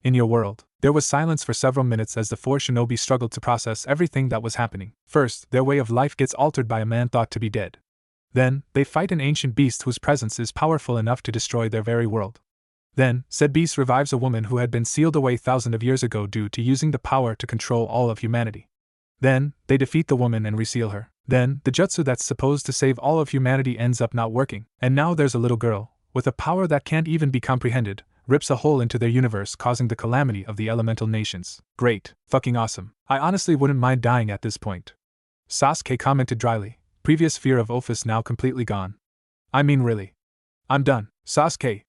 In your world. There was silence for several minutes as the four shinobi struggled to process everything that was happening. First, their way of life gets altered by a man thought to be dead. Then, they fight an ancient beast whose presence is powerful enough to destroy their very world. Then, said beast revives a woman who had been sealed away thousands of years ago due to using the power to control all of humanity. Then, they defeat the woman and reseal her. Then, the jutsu that's supposed to save all of humanity ends up not working. And now there's a little girl, with a power that can't even be comprehended, rips a hole into their universe, causing the calamity of the elemental nations. Great. Fucking awesome. I honestly wouldn't mind dying at this point. Sasuke commented dryly, previous fear of Ophis now completely gone. I mean, really. I'm done. Sasuke,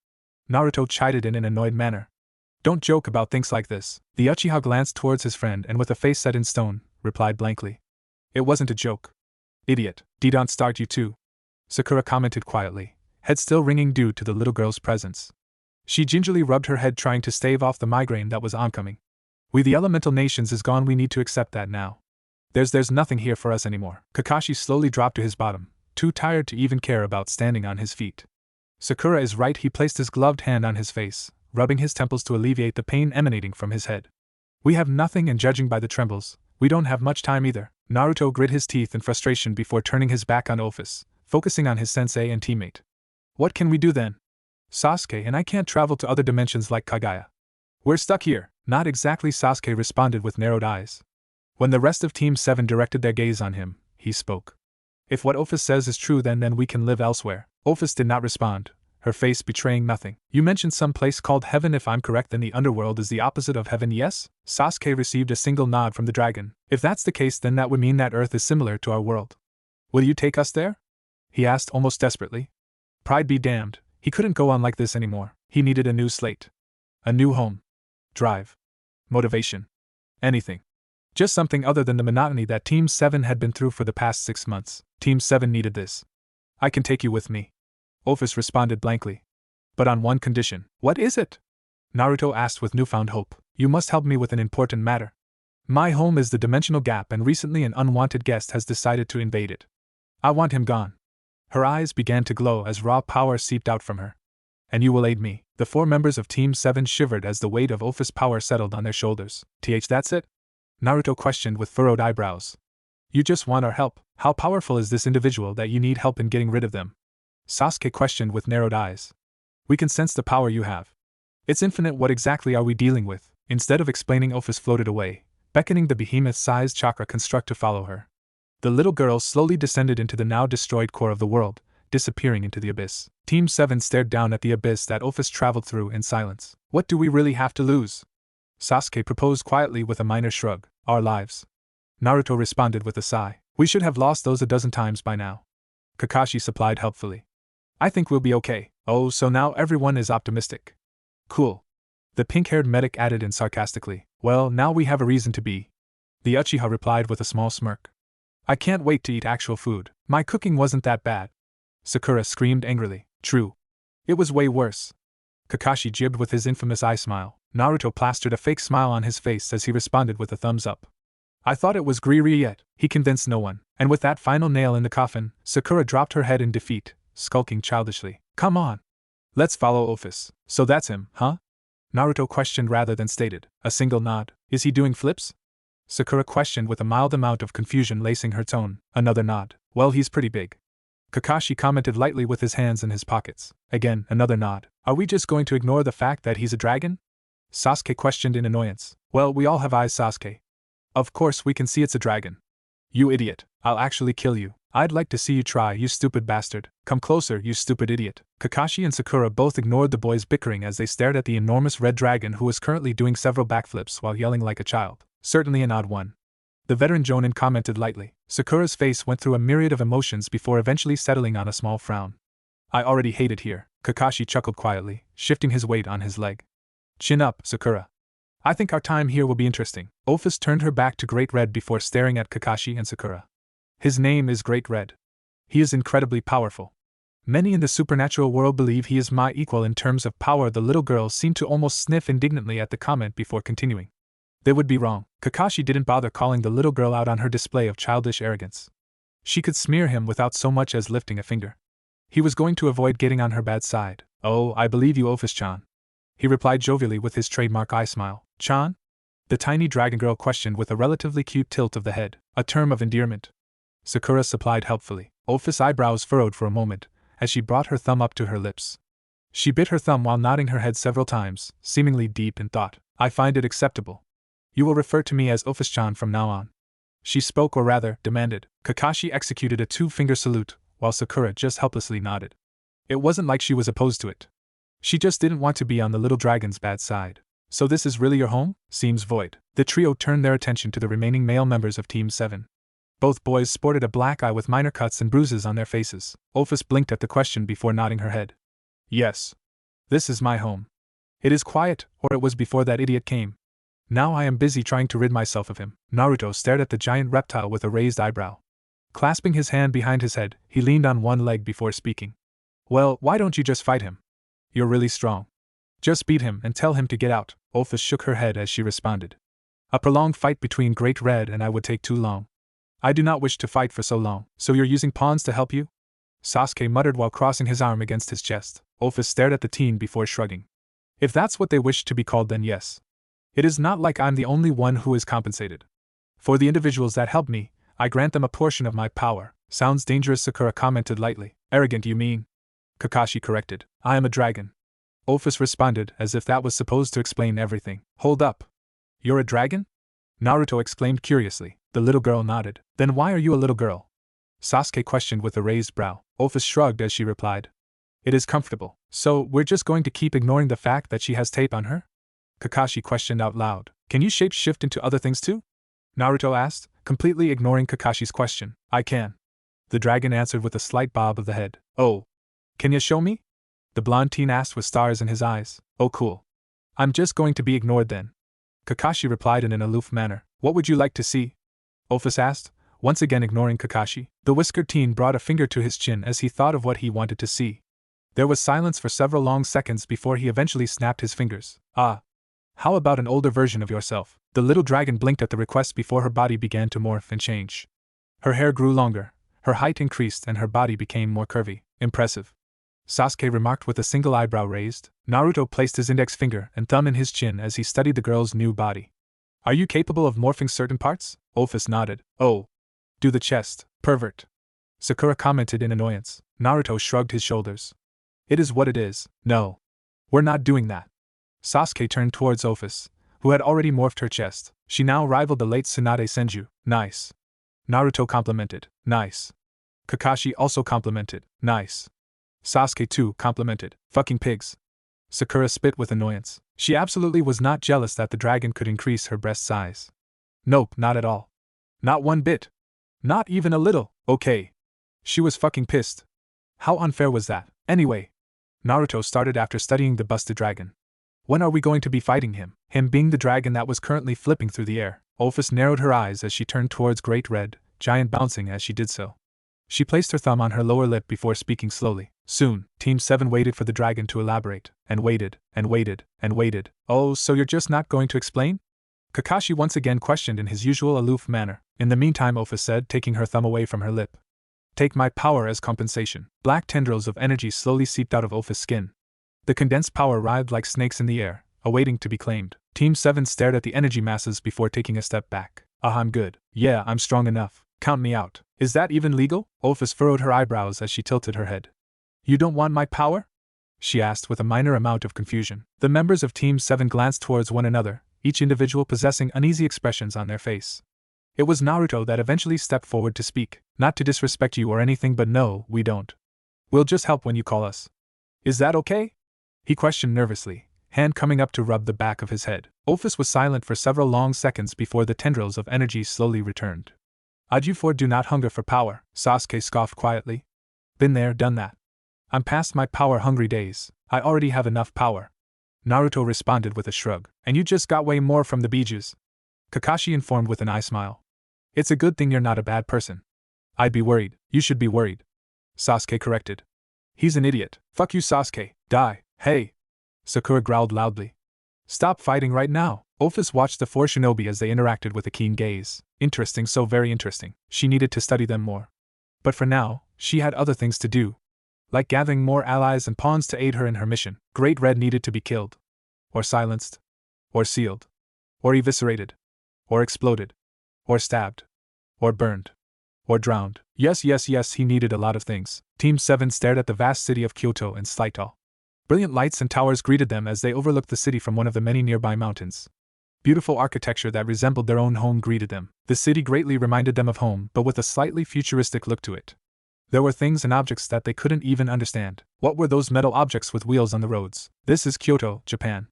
Naruto chided in an annoyed manner. Don't joke about things like this. The Uchiha glanced towards his friend and with a face set in stone, replied blankly. It wasn't a joke. Idiot. Don't start, you too. Sakura commented quietly, head still ringing due to the little girl's presence. She gingerly rubbed her head trying to stave off the migraine that was oncoming. The elemental nations is gone, we need to accept that now. There's nothing here for us anymore. Kakashi slowly dropped to his bottom, too tired to even care about standing on his feet. Sakura is right, he placed his gloved hand on his face, rubbing his temples to alleviate the pain emanating from his head. We have nothing, and judging by the trembles, we don't have much time either. Naruto grit his teeth in frustration before turning his back on Ophis, focusing on his sensei and teammate. What can we do then? Sasuke and I can't travel to other dimensions like Kagaya. We're stuck here. Not exactly, Sasuke responded with narrowed eyes. When the rest of Team 7 directed their gaze on him, he spoke. If what Ophis says is true, then we can live elsewhere. Ophis did not respond, her face betraying nothing. You mentioned some place called heaven. If I'm correct, then the underworld is the opposite of heaven, yes? Sasuke received a single nod from the dragon. If that's the case, then that would mean that Earth is similar to our world. Will you take us there? He asked almost desperately. Pride be damned, he couldn't go on like this anymore. He needed a new slate. A new home. Drive. Motivation. Anything. Just something other than the monotony that Team 7 had been through for the past 6 months. Team 7 needed this. I can take you with me. Ophis responded blankly. But on one condition. What is it? Naruto asked with newfound hope. You must help me with an important matter. My home is the dimensional gap, and recently an unwanted guest has decided to invade it. I want him gone. Her eyes began to glow as raw power seeped out from her. And you will aid me. The 4 members of Team 7 shivered as the weight of Ophis' power settled on their shoulders. That's it? Naruto questioned with furrowed eyebrows. You just want our help. How powerful is this individual that you need help in getting rid of them? Sasuke questioned with narrowed eyes. We can sense the power you have. It's infinite. What exactly are we dealing with? Instead of explaining, Ophis floated away, beckoning the behemoth-sized chakra construct to follow her. The little girl slowly descended into the now destroyed core of the world, disappearing into the abyss. Team 7 stared down at the abyss that Ophis traveled through in silence. What do we really have to lose? Sasuke proposed quietly with a minor shrug. Our lives. Naruto responded with a sigh. We should have lost those a dozen times by now. Kakashi supplied helpfully. I think we'll be okay. Oh, so now everyone is optimistic. Cool. The pink-haired medic added in sarcastically. Well, now we have a reason to be. The Uchiha replied with a small smirk. I can't wait to eat actual food. My cooking wasn't that bad. Sakura screamed angrily. True. It was way worse. Kakashi jibbed with his infamous eye smile. Naruto plastered a fake smile on his face as he responded with a thumbs up. I thought it was Graia yet. He convinced no one. And with that final nail in the coffin, Sakura dropped her head in defeat, skulking childishly. Come on. Let's follow Ophis. So that's him, huh? Naruto questioned rather than stated. A single nod. Is he doing flips? Sakura questioned with a mild amount of confusion lacing her tone. Another nod. Well, he's pretty big. Kakashi commented lightly with his hands in his pockets. Again, another nod. Are we just going to ignore the fact that he's a dragon? Sasuke questioned in annoyance. Well, we all have eyes, Sasuke. Of course we can see it's a dragon. You idiot, I'll actually kill you. I'd like to see you try, you stupid bastard. Come closer, you stupid idiot. Kakashi and Sakura both ignored the boys' bickering as they stared at the enormous red dragon who was currently doing several backflips while yelling like a child. Certainly an odd one. The veteran Jonin commented lightly. Sakura's face went through a myriad of emotions before eventually settling on a small frown. I already hate it here, Kakashi chuckled quietly, shifting his weight on his leg. Chin up, Sakura. I think our time here will be interesting. Ophis turned her back to Great Red before staring at Kakashi and Sakura. His name is Great Red. He is incredibly powerful. Many in the supernatural world believe he is my equal in terms of power. The little girl seemed to almost sniff indignantly at the comment before continuing. They would be wrong. Kakashi didn't bother calling the little girl out on her display of childish arrogance. She could smear him without so much as lifting a finger. He was going to avoid getting on her bad side. Oh, I believe you, Ophis-chan. He replied jovially with his trademark eye smile. Chan? The tiny dragon girl questioned with a relatively cute tilt of the head, a term of endearment. Sakura supplied helpfully. Ophis' eyebrows furrowed for a moment, as she brought her thumb up to her lips. She bit her thumb while nodding her head several times, seemingly deep in thought. I find it acceptable. You will refer to me as Ophis-chan from now on. She spoke, or rather, demanded. Kakashi executed a two-finger salute, while Sakura just helplessly nodded. It wasn't like she was opposed to it. She just didn't want to be on the little dragon's bad side. So this is really your home? Seems void. The trio turned their attention to the remaining male members of Team 7. Both boys sported a black eye with minor cuts and bruises on their faces. Ophis blinked at the question before nodding her head. Yes. This is my home. It is quiet, or it was before that idiot came. Now I am busy trying to rid myself of him. Naruto stared at the giant reptile with a raised eyebrow. Clasping his hand behind his head, he leaned on one leg before speaking. Well, why don't you just fight him? You're really strong. Just beat him and tell him to get out. Ophis shook her head as she responded. A prolonged fight between Great Red and I would take too long. I do not wish to fight for so long. So you're using pawns to help you? Sasuke muttered while crossing his arm against his chest. Ophis stared at the teen before shrugging. If that's what they wish to be called, then yes. It is not like I'm the only one who is compensated. For the individuals that help me, I grant them a portion of my power. Sounds dangerous, Sakura commented lightly. Arrogant, you mean? Kakashi corrected. I am a dragon. Ophis responded as if that was supposed to explain everything. Hold up. You're a dragon? Naruto exclaimed curiously. The little girl nodded. Then why are you a little girl? Sasuke questioned with a raised brow. Ophis shrugged as she replied. It is comfortable. So, we're just going to keep ignoring the fact that she has tape on her? Kakashi questioned out loud. Can you shape-shift into other things too? Naruto asked, completely ignoring Kakashi's question. I can. The dragon answered with a slight bob of the head. Oh. Can you show me? The blonde teen asked with stars in his eyes. Oh cool. I'm just going to be ignored then. Kakashi replied in an aloof manner. What would you like to see? Ophis asked, once again ignoring Kakashi. The whiskered teen brought a finger to his chin as he thought of what he wanted to see. There was silence for several long seconds before he eventually snapped his fingers. Ah. How about an older version of yourself? The little dragon blinked at the request before her body began to morph and change. Her hair grew longer, her height increased, and her body became more curvy. Impressive. Sasuke remarked with a single eyebrow raised. Naruto placed his index finger and thumb in his chin as he studied the girl's new body. Are you capable of morphing certain parts? Ophis nodded. Oh. Do the chest, pervert. Sakura commented in annoyance. Naruto shrugged his shoulders. It is what it is. No. We're not doing that. Sasuke turned towards Ophis, who had already morphed her chest. She now rivaled the late Tsunade Senju. Nice. Naruto complimented. Nice. Kakashi also complimented. Nice. Sasuke too complimented. Fucking pigs. Sakura spit with annoyance. She absolutely was not jealous that the dragon could increase her breast size. Nope, not at all. Not one bit. Not even a little. Okay. She was fucking pissed. How unfair was that? Anyway. Naruto started after studying the busted dragon. When are we going to be fighting him? Him being the dragon that was currently flipping through the air. Ophis narrowed her eyes as she turned towards Great Red, giant bouncing as she did so. She placed her thumb on her lower lip before speaking slowly. Soon, Team 7 waited for the dragon to elaborate, and waited, and waited, and waited. Oh, so you're just not going to explain? Kakashi once again questioned in his usual aloof manner. In the meantime, Ophis said, taking her thumb away from her lip. Take my power as compensation. Black tendrils of energy slowly seeped out of Ophis' skin. The condensed power writhed like snakes in the air, awaiting to be claimed. Team 7 stared at the energy masses before taking a step back. I'm good. Yeah, I'm strong enough. Count me out. Is that even legal? Ophis furrowed her eyebrows as she tilted her head. You don't want my power? She asked with a minor amount of confusion. The members of Team 7 glanced towards one another, each individual possessing uneasy expressions on their face. It was Naruto that eventually stepped forward to speak. Not to disrespect you or anything, but no, we don't. We'll just help when you call us. Is that okay? He questioned nervously, hand coming up to rub the back of his head. Ophis was silent for several long seconds before the tendrils of energy slowly returned. You four do not hunger for power, Sasuke scoffed quietly. Been there, done that. I'm past my power-hungry days. I already have enough power. Naruto responded with a shrug. And you just got way more from the Bijus. Kakashi informed with an eye smile. It's a good thing you're not a bad person. I'd be worried. You should be worried. Sasuke corrected. He's an idiot. Fuck you, Sasuke. Die. Hey. Sakura growled loudly. Stop fighting right now. Ophis watched the four shinobi as they interacted with a keen gaze. Interesting, so very interesting. She needed to study them more. But for now, she had other things to do. Like gathering more allies and pawns to aid her in her mission. Great Red needed to be killed. Or silenced. Or sealed. Or eviscerated. Or exploded. Or stabbed. Or burned. Or drowned. Yes, he needed a lot of things. Team 7 stared at the vast city of Kyoto in slight awe. Brilliant lights and towers greeted them as they overlooked the city from one of the many nearby mountains. Beautiful architecture that resembled their own home greeted them. The city greatly reminded them of home, but with a slightly futuristic look to it. There were things and objects that they couldn't even understand. What were those metal objects with wheels on the roads? This is Kyoto, Japan.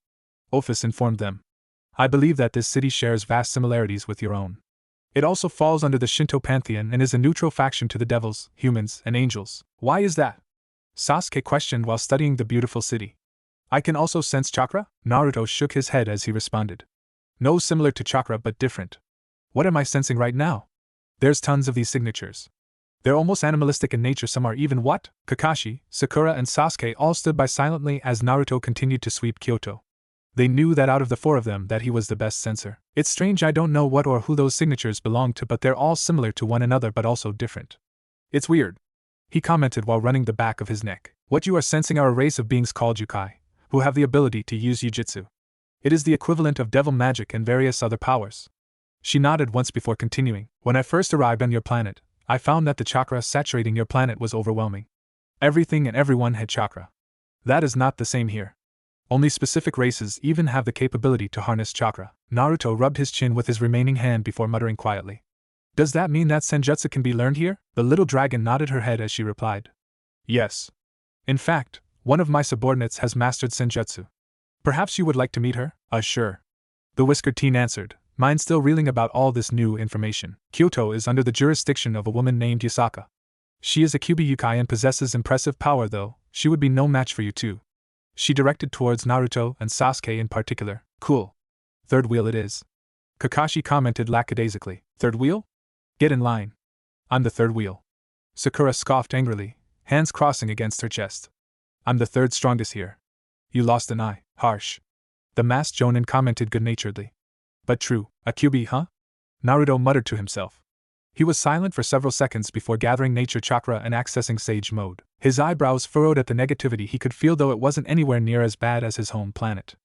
Ophis informed them. I believe that this city shares vast similarities with your own. It also falls under the Shinto pantheon and is a neutral faction to the devils, humans, and angels. Why is that? Sasuke questioned while studying the beautiful city. I can also sense chakra? Naruto shook his head as he responded. No, similar to chakra but different. What am I sensing right now? There's tons of these signatures. They're almost animalistic in nature, some are even what? Kakashi, Sakura and Sasuke all stood by silently as Naruto continued to sweep Kyoto. They knew that out of the four of them that he was the best sensor. It's strange, I don't know what or who those signatures belong to, but they're all similar to one another but also different. It's weird. He commented while running the back of his neck. What you are sensing are a race of beings called yokai, who have the ability to use jutsu. It is the equivalent of devil magic and various other powers. She nodded once before continuing. When I first arrived on your planet, I found that the chakra saturating your planet was overwhelming. Everything and everyone had chakra. That is not the same here. Only specific races even have the capability to harness chakra. Naruto rubbed his chin with his remaining hand before muttering quietly. Does that mean that senjutsu can be learned here? The little dragon nodded her head as she replied. Yes. In fact, one of my subordinates has mastered senjutsu. Perhaps you would like to meet her? Sure. The whiskered teen answered, mind still reeling about all this new information. Kyoto is under the jurisdiction of a woman named Yasaka. She is a Kyuubi yokai and possesses impressive power, though she would be no match for you too. She directed towards Naruto and Sasuke in particular. Cool. Third wheel it is. Kakashi commented lackadaisically. Third wheel? Get in line. I'm the third wheel. Sakura scoffed angrily, hands crossing against her chest. I'm the third strongest here. You lost an eye. Harsh. The masked Jonin commented good-naturedly. But true, a Kyuubi, huh? Naruto muttered to himself. He was silent for several seconds before gathering nature chakra and accessing sage mode. His eyebrows furrowed at the negativity he could feel, though it wasn't anywhere near as bad as his home planet.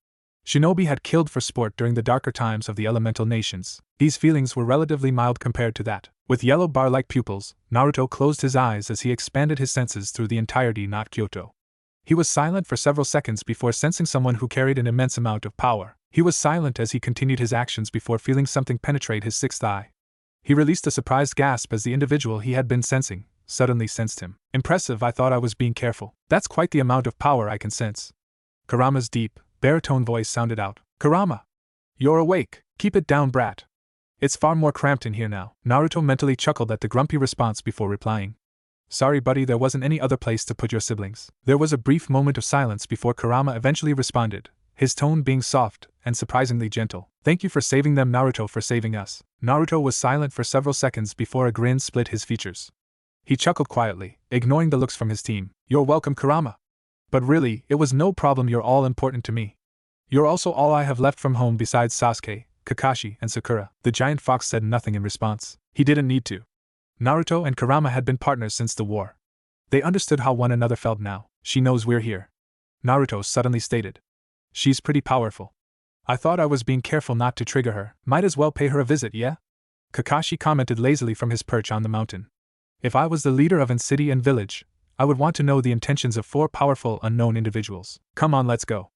Shinobi had killed for sport during the darker times of the elemental nations. These feelings were relatively mild compared to that. With yellow bar-like pupils, Naruto closed his eyes as he expanded his senses through the entirety, not Kyoto. He was silent for several seconds before sensing someone who carried an immense amount of power. He was silent as he continued his actions before feeling something penetrate his sixth eye. He released a surprised gasp as the individual he had been sensing suddenly sensed him. Impressive, I thought I was being careful. That's quite the amount of power I can sense. Kurama's deep, baritone voice sounded out. Kurama! You're awake. Keep it down, brat. It's far more cramped in here now. Naruto mentally chuckled at the grumpy response before replying. Sorry, buddy, there wasn't any other place to put your siblings. There was a brief moment of silence before Kurama eventually responded, his tone being soft and surprisingly gentle. Thank you for saving them, Naruto, for saving us. Naruto was silent for several seconds before a grin split his features. He chuckled quietly, ignoring the looks from his team. You're welcome, Kurama. But really, it was no problem, you're all important to me. You're also all I have left from home besides Sasuke, Kakashi, and Sakura. The giant fox said nothing in response. He didn't need to. Naruto and Kurama had been partners since the war. They understood how one another felt now. She knows we're here. Naruto suddenly stated. She's pretty powerful. I thought I was being careful not to trigger her. Might as well pay her a visit, yeah? Kakashi commented lazily from his perch on the mountain. If I was the leader of an city and village, I would want to know the intentions of 4 powerful unknown individuals. Come on, let's go.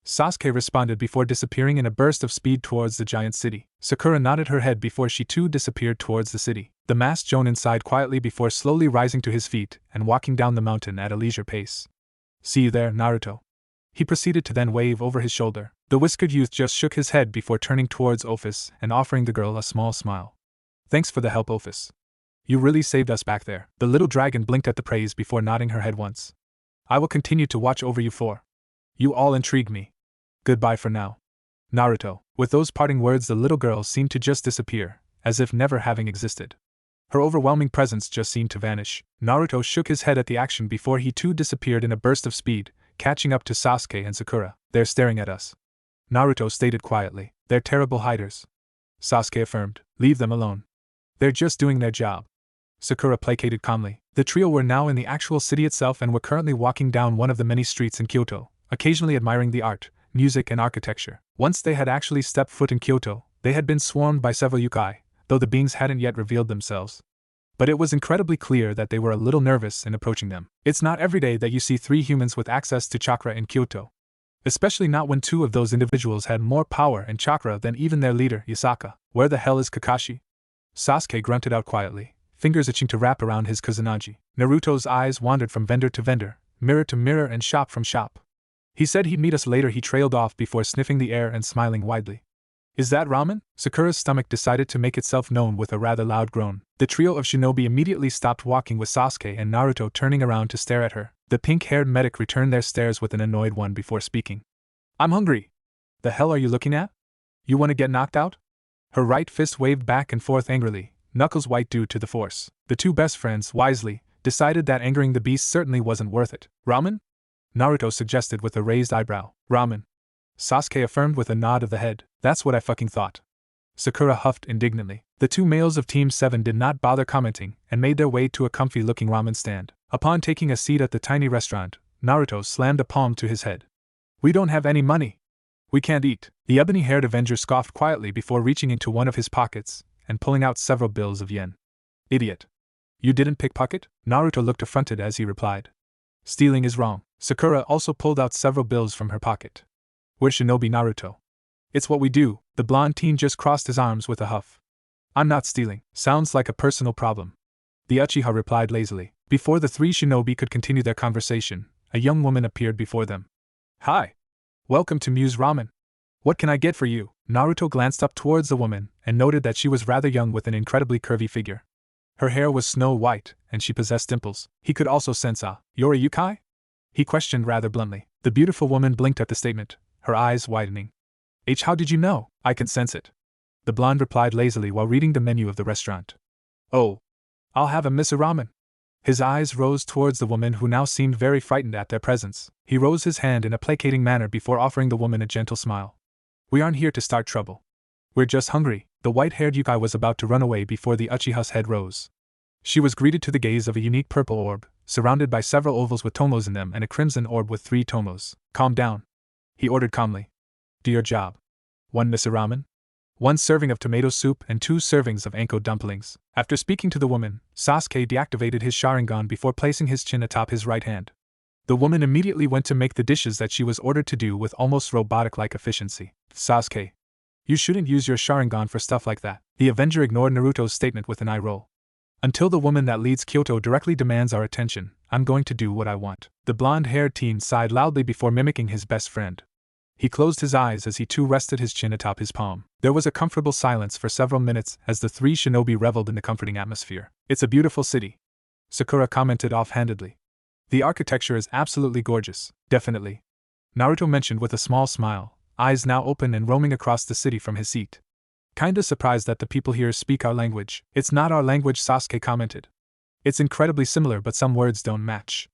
Sasuke responded before disappearing in a burst of speed towards the giant city. Sakura nodded her head before she too disappeared towards the city. The masked Jonin sighed quietly before slowly rising to his feet and walking down the mountain at a leisure pace. See you there, Naruto. He proceeded to then wave over his shoulder. The whiskered youth just shook his head before turning towards Ophis and offering the girl a small smile. Thanks for the help, Ophis. You really saved us back there. The little dragon blinked at the praise before nodding her head once. I will continue to watch over you for. You all intrigue me. Goodbye for now. Naruto. With those parting words, the little girl seemed to just disappear, as if never having existed. Her overwhelming presence just seemed to vanish. Naruto shook his head at the action before he too disappeared in a burst of speed, catching up to Sasuke and Sakura. They're staring at us. Naruto stated quietly. They're terrible hiders. Sasuke affirmed. Leave them alone. They're just doing their job. Sakura placated calmly. The trio were now in the actual city itself and were currently walking down one of the many streets in Kyoto, occasionally admiring the art, music and architecture. Once they had actually stepped foot in Kyoto, they had been swarmed by several yokai, though the beings hadn't yet revealed themselves. But it was incredibly clear that they were a little nervous in approaching them. It's not every day that you see 3 humans with access to chakra in Kyoto. Especially not when 2 of those individuals had more power and chakra than even their leader, Yasaka. Where the hell is Kakashi? Sasuke grunted out quietly, fingers itching to wrap around his kusanagi. Naruto's eyes wandered from vendor to vendor, mirror to mirror and shop from shop. He said he'd meet us later. He trailed off before sniffing the air and smiling widely. Is that ramen? Sakura's stomach decided to make itself known with a rather loud groan. The trio of shinobi immediately stopped walking with Sasuke and Naruto turning around to stare at her. The pink-haired medic returned their stares with an annoyed one before speaking. I'm hungry. The hell are you looking at? You want to get knocked out? Her right fist waved back and forth angrily, knuckles white due to the force. The 2 best friends, wisely, decided that angering the beast certainly wasn't worth it. Ramen? Naruto suggested with a raised eyebrow. Ramen. Sasuke affirmed with a nod of the head. That's what I fucking thought. Sakura huffed indignantly. The 2 males of Team 7 did not bother commenting and made their way to a comfy-looking ramen stand. Upon taking a seat at the tiny restaurant, Naruto slammed a palm to his head. We don't have any money. We can't eat. The ebony-haired Avenger scoffed quietly before reaching into one of his pockets and pulling out several bills of yen. Idiot. You didn't pickpocket? Naruto looked affronted as he replied. Stealing is wrong. Sakura also pulled out several bills from her pocket. We're shinobi, Naruto. It's what we do. The blonde teen just crossed his arms with a huff. I'm not stealing. Sounds like a personal problem. The Uchiha replied lazily. Before the 3 shinobi could continue their conversation, a young woman appeared before them. Hi. Welcome to Muse Ramen. What can I get for you? Naruto glanced up towards the woman and noted that she was rather young with an incredibly curvy figure. Her hair was snow white, and she possessed dimples. He could also sense you're a yokai? He questioned rather bluntly. The beautiful woman blinked at the statement, her eyes widening. How did you know? I can sense it. The blonde replied lazily while reading the menu of the restaurant. Oh. I'll have a miso ramen. His eyes rose towards the woman who now seemed very frightened at their presence. He rose his hand in a placating manner before offering the woman a gentle smile. We aren't here to start trouble. We're just hungry. The white-haired yokai was about to run away before the Uchiha's head rose. She was greeted to the gaze of a unique purple orb, surrounded by several ovals with tomos in them and a crimson orb with 3 tomos. Calm down. He ordered calmly. Do your job. 1 miso ramen. 1 serving of tomato soup and 2 servings of anko dumplings. After speaking to the woman, Sasuke deactivated his Sharingan before placing his chin atop his right hand. The woman immediately went to make the dishes that she was ordered to do with almost robotic-like efficiency. Sasuke. You shouldn't use your Sharingan for stuff like that. The Avenger ignored Naruto's statement with an eye roll. Until the woman that leads Kyoto directly demands our attention, I'm going to do what I want. The blonde-haired teen sighed loudly before mimicking his best friend. He closed his eyes as he too rested his chin atop his palm. There was a comfortable silence for several minutes as the 3 shinobi reveled in the comforting atmosphere. It's a beautiful city. Sakura commented offhandedly. The architecture is absolutely gorgeous. Definitely. Naruto mentioned with a small smile, eyes now open and roaming across the city from his seat. Kinda surprised that the people here speak our language. It's not our language, Sasuke commented. It's incredibly similar, but some words don't match.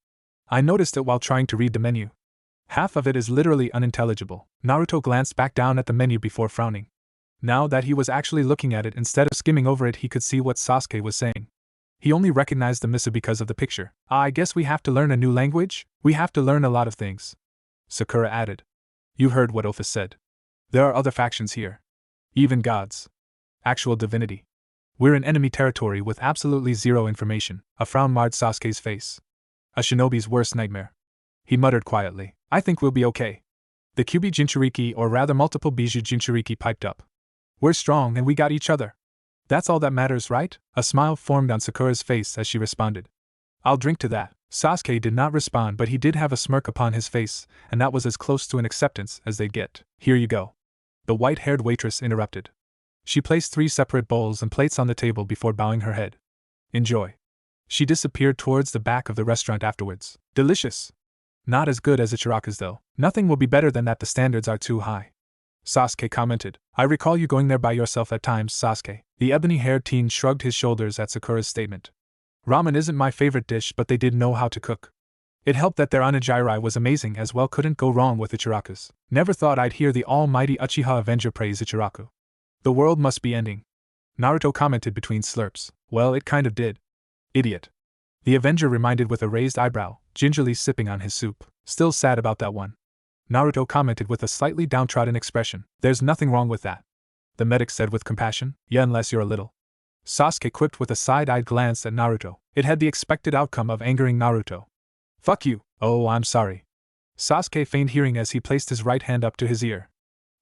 I noticed it while trying to read the menu. Half of it is literally unintelligible. Naruto glanced back down at the menu before frowning. Now that he was actually looking at it instead of skimming over it, he could see what Sasuke was saying. He only recognized the miso because of the picture. I guess we have to learn a new language? We have to learn a lot of things. Sakura added. You heard what Ophis said. There are other factions here. Even gods. Actual divinity. We're in enemy territory with absolutely zero information. A frown marred Sasuke's face. A shinobi's worst nightmare. He muttered quietly. I think we'll be okay. The Kyuubi Jinchuriki, or rather multiple Biju Jinchuriki, piped up. We're strong and we got each other. That's all that matters, right? A smile formed on Sakura's face as she responded. I'll drink to that. Sasuke did not respond, but he did have a smirk upon his face, and that was as close to an acceptance as they'd get. Here you go. The white-haired waitress interrupted. She placed 3 separate bowls and plates on the table before bowing her head. Enjoy. She disappeared towards the back of the restaurant afterwards. Delicious. Not as good as Ichiraku's though. Nothing will be better than that, the standards are too high. Sasuke commented. I recall you going there by yourself at times, Sasuke. The ebony-haired teen shrugged his shoulders at Sakura's statement. Ramen isn't my favorite dish, but they did know how to cook. It helped that their onigiri was amazing as well, couldn't go wrong with Ichiraku's. Never thought I'd hear the almighty Uchiha Avenger praise Ichiraku. The world must be ending. Naruto commented between slurps. Well, it kind of did. Idiot. The Avenger reminded with a raised eyebrow, gingerly sipping on his soup. Still sad about that one. Naruto commented with a slightly downtrodden expression. There's nothing wrong with that. The medic said with compassion. Yeah, unless you're a little. Sasuke quipped with a side-eyed glance at Naruto. It had the expected outcome of angering Naruto. Fuck you. Oh, I'm sorry. Sasuke feigned hearing as he placed his right hand up to his ear.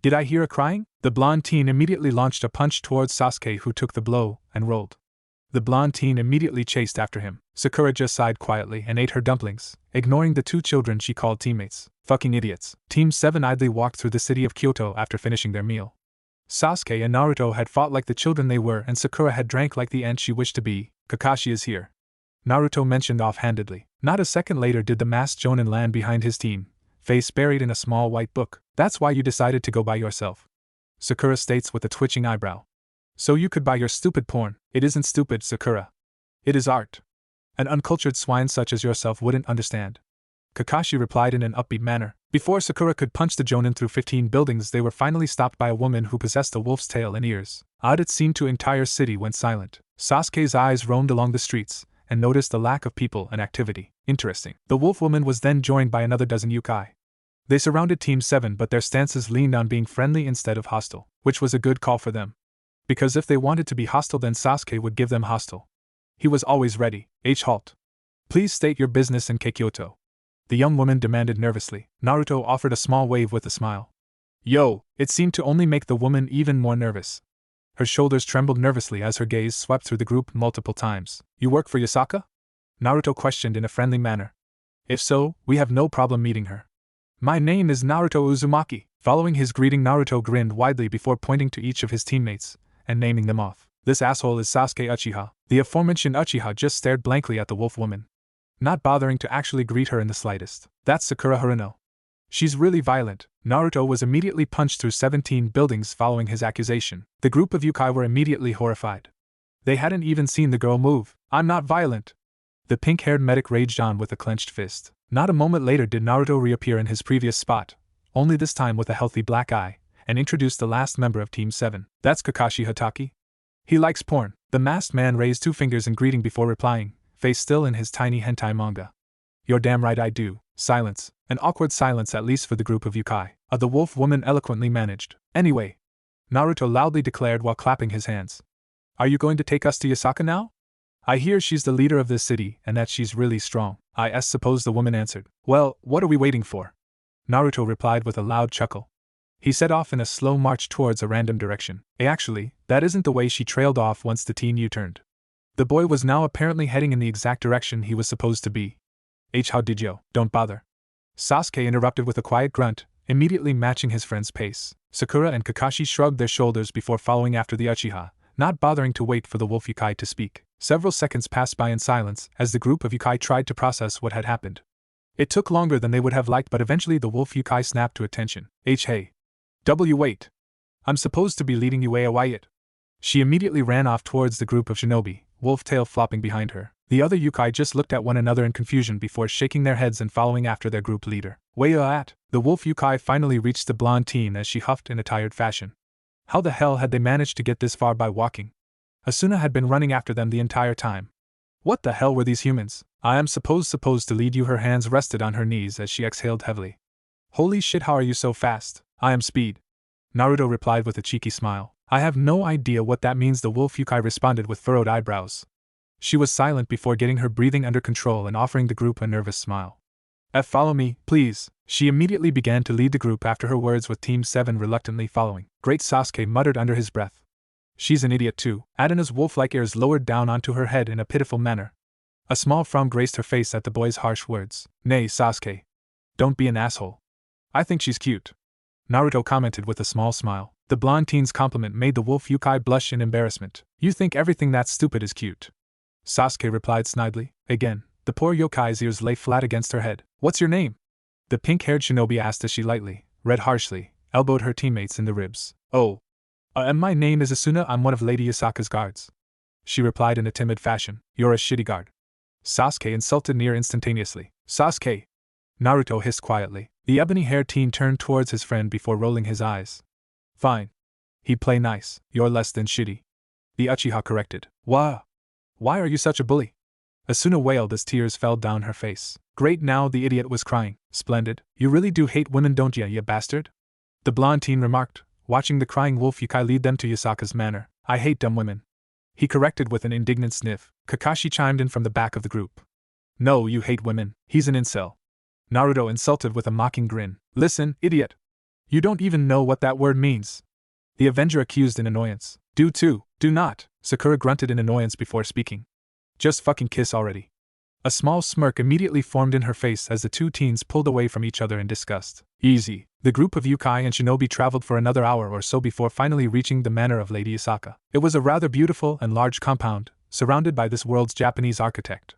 Did I hear a crying? The blonde teen immediately launched a punch towards Sasuke, who took the blow and rolled. The blonde teen immediately chased after him. Sakura just sighed quietly and ate her dumplings, ignoring the 2 children she called teammates. Fucking idiots. Team 7 idly walked through the city of Kyoto after finishing their meal. Sasuke and Naruto had fought like the children they were, and Sakura had drank like the ant she wished to be. Kakashi is here. Naruto mentioned offhandedly. Not a second later did the masked jonin land behind his team, face buried in a small white book. That's why you decided to go by yourself. Sakura states with a twitching eyebrow. So you could buy your stupid porn. It isn't stupid, Sakura. It is art. An uncultured swine such as yourself wouldn't understand. Kakashi replied in an upbeat manner. Before Sakura could punch the jonin through 15 buildings, they were finally stopped by a woman who possessed a wolf's tail and ears. Odd it seemed to entire city went silent. Sasuke's eyes roamed along the streets, and noticed the lack of people and activity. Interesting. The wolf woman was then joined by another dozen yokai. They surrounded Team 7, but their stances leaned on being friendly instead of hostile, which was a good call for them. Because if they wanted to be hostile, then Sasuke would give them hostile. He was always ready. Halt. Please state your business in Kyoto. The young woman demanded nervously. Naruto offered a small wave with a smile. Yo, it seemed to only make the woman even more nervous. Her shoulders trembled nervously as her gaze swept through the group multiple times. You work for Yasaka? Naruto questioned in a friendly manner. If so, we have no problem meeting her. My name is Naruto Uzumaki. Following his greeting, Naruto grinned widely before pointing to each of his teammates and naming them off. This asshole is Sasuke Uchiha. The aforementioned Uchiha just stared blankly at the wolf woman, not bothering to actually greet her in the slightest. That's Sakura Haruno. She's really violent. Naruto was immediately punched through 17 buildings following his accusation. The group of yokai were immediately horrified. They hadn't even seen the girl move. I'm not violent. The pink-haired medic raged on with a clenched fist. Not a moment later did Naruto reappear in his previous spot, only this time with a healthy black eye, and introduced the last member of Team 7. That's Kakashi Hatake. He likes porn. The masked man raised 2 fingers in greeting before replying, face still in his tiny hentai manga. You're damn right I do. Silence. An awkward silence, at least for the group of yokai. The wolf woman eloquently managed. Anyway, Naruto loudly declared while clapping his hands. Are you going to take us to Yasaka now? I hear she's the leader of this city and that she's really strong. I suppose the woman answered. Well, what are we waiting for? Naruto replied with a loud chuckle. He set off in a slow march towards a random direction. Actually, that isn't the way. She trailed off once the teen U-turned. The boy was now apparently heading in the exact direction he was supposed to be. How did you? Don't bother. Sasuke interrupted with a quiet grunt, immediately matching his friend's pace. Sakura and Kakashi shrugged their shoulders before following after the Uchiha, not bothering to wait for the wolf yokai to speak. Several seconds passed by in silence as the group of yokai tried to process what had happened. It took longer than they would have liked, but eventually the wolf yokai snapped to attention. Hey. Wait. I'm supposed to be leading you away. She immediately ran off towards the group of shinobi, wolf tail flopping behind her. The other yokai just looked at one another in confusion before shaking their heads and following after their group leader. Where at? The wolf yokai finally reached the blonde teen as she huffed in a tired fashion. How the hell had they managed to get this far by walking? Asuna had been running after them the entire time. What the hell were these humans? I am supposed to lead you. Her hands rested on her knees as she exhaled heavily. Holy shit, how are you so fast? I am Speed. Naruto replied with a cheeky smile. I have no idea what that means, the wolf Yukai responded with furrowed eyebrows. She was silent before getting her breathing under control and offering the group a nervous smile. Follow me, please. She immediately began to lead the group after her words, with Team 7 reluctantly following. Great, Sasuke muttered under his breath. She's an idiot too. Adana's wolf-like ears lowered down onto her head in a pitiful manner. A small frown graced her face at the boy's harsh words. Nay, Sasuke. Don't be an asshole. I think she's cute. Naruto commented with a small smile. The blonde teen's compliment made the wolf Yukai blush in embarrassment. You think everything that's stupid is cute? Sasuke replied snidely. Again, the poor yokai's ears lay flat against her head. What's your name? The pink-haired shinobi asked as she lightly, read harshly, elbowed her teammates in the ribs. Oh. My name is Asuna, I'm one of Lady Yasaka's guards. She replied in a timid fashion. You're a shitty guard. Sasuke insulted near instantaneously. Sasuke! Naruto hissed quietly. The ebony-haired teen turned towards his friend before rolling his eyes. Fine. He'd play nice. You're less than shitty. The Uchiha corrected. Why are you such a bully? Asuna wailed as tears fell down her face. Great, now the idiot was crying. Splendid. You really do hate women, don't ya bastard? The blonde teen remarked, watching the crying wolf Yukai lead them to Yasaka's manor. I hate dumb women. He corrected with an indignant sniff. Kakashi chimed in from the back of the group. No, you hate women. He's an incel. Naruto insulted with a mocking grin. Listen, idiot. You don't even know what that word means. The Avenger accused in annoyance. Do not. Sakura grunted in annoyance before speaking. Just fucking kiss already. A small smirk immediately formed in her face as the two teens pulled away from each other in disgust. Easy. The group of Yukai and shinobi traveled for another hour or so before finally reaching the manor of Lady Yasaka. It was a rather beautiful and large compound, surrounded by this world's Japanese architect.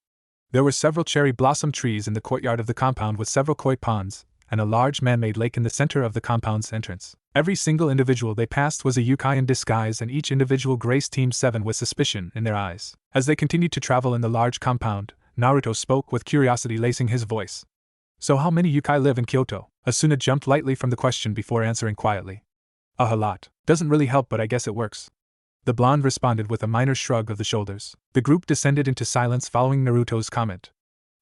There were several cherry blossom trees in the courtyard of the compound with several koi ponds, and a large man-made lake in the center of the compound's entrance. Every single individual they passed was a Yukai in disguise, and each individual graced Team 7 with suspicion in their eyes. As they continued to travel in the large compound, Naruto spoke with curiosity lacing his voice. So how many Yukai live in Kyoto? Asuna jumped lightly from the question before answering quietly. A lot. Doesn't really help, but I guess it works. The blonde responded with a minor shrug of the shoulders. The group descended into silence following Naruto's comment.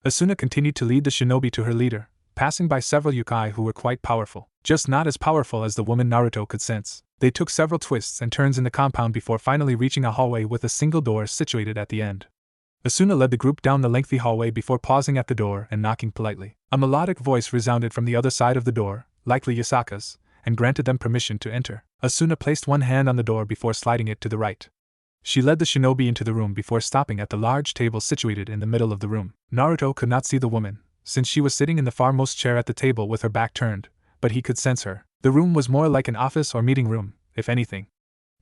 Asuna continued to lead the shinobi to her leader, passing by several Yukai who were quite powerful, just not as powerful as the woman Naruto could sense. They took several twists and turns in the compound before finally reaching a hallway with a single door situated at the end. Asuna led the group down the lengthy hallway before pausing at the door and knocking politely. A melodic voice resounded from the other side of the door, likely Yasaka's, and granted them permission to enter. Asuna placed one hand on the door before sliding it to the right. She led the shinobi into the room before stopping at the large table situated in the middle of the room. Naruto could not see the woman, since she was sitting in the farmost chair at the table with her back turned, but he could sense her. The room was more like an office or meeting room, if anything.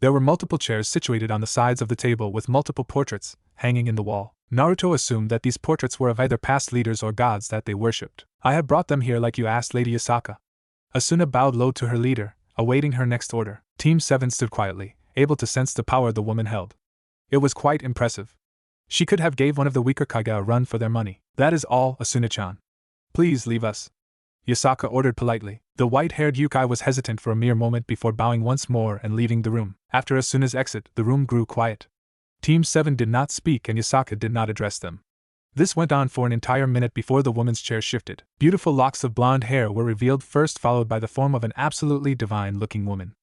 There were multiple chairs situated on the sides of the table with multiple portraits hanging in the wall. Naruto assumed that these portraits were of either past leaders or gods that they worshipped. I have brought them here like you asked, Lady Yasaka. Asuna bowed low to her leader, awaiting her next order. Team 7 stood quietly, able to sense the power the woman held. It was quite impressive. She could have gave one of the weaker Kage a run for their money. That is all, Asuna-chan. Please leave us. Yasaka ordered politely. The white-haired Yukai was hesitant for a mere moment before bowing once more and leaving the room. After Asuna's exit, the room grew quiet. Team 7 did not speak and Yasaka did not address them. This went on for an entire minute before the woman's chair shifted. Beautiful locks of blonde hair were revealed first, followed by the form of an absolutely divine-looking woman.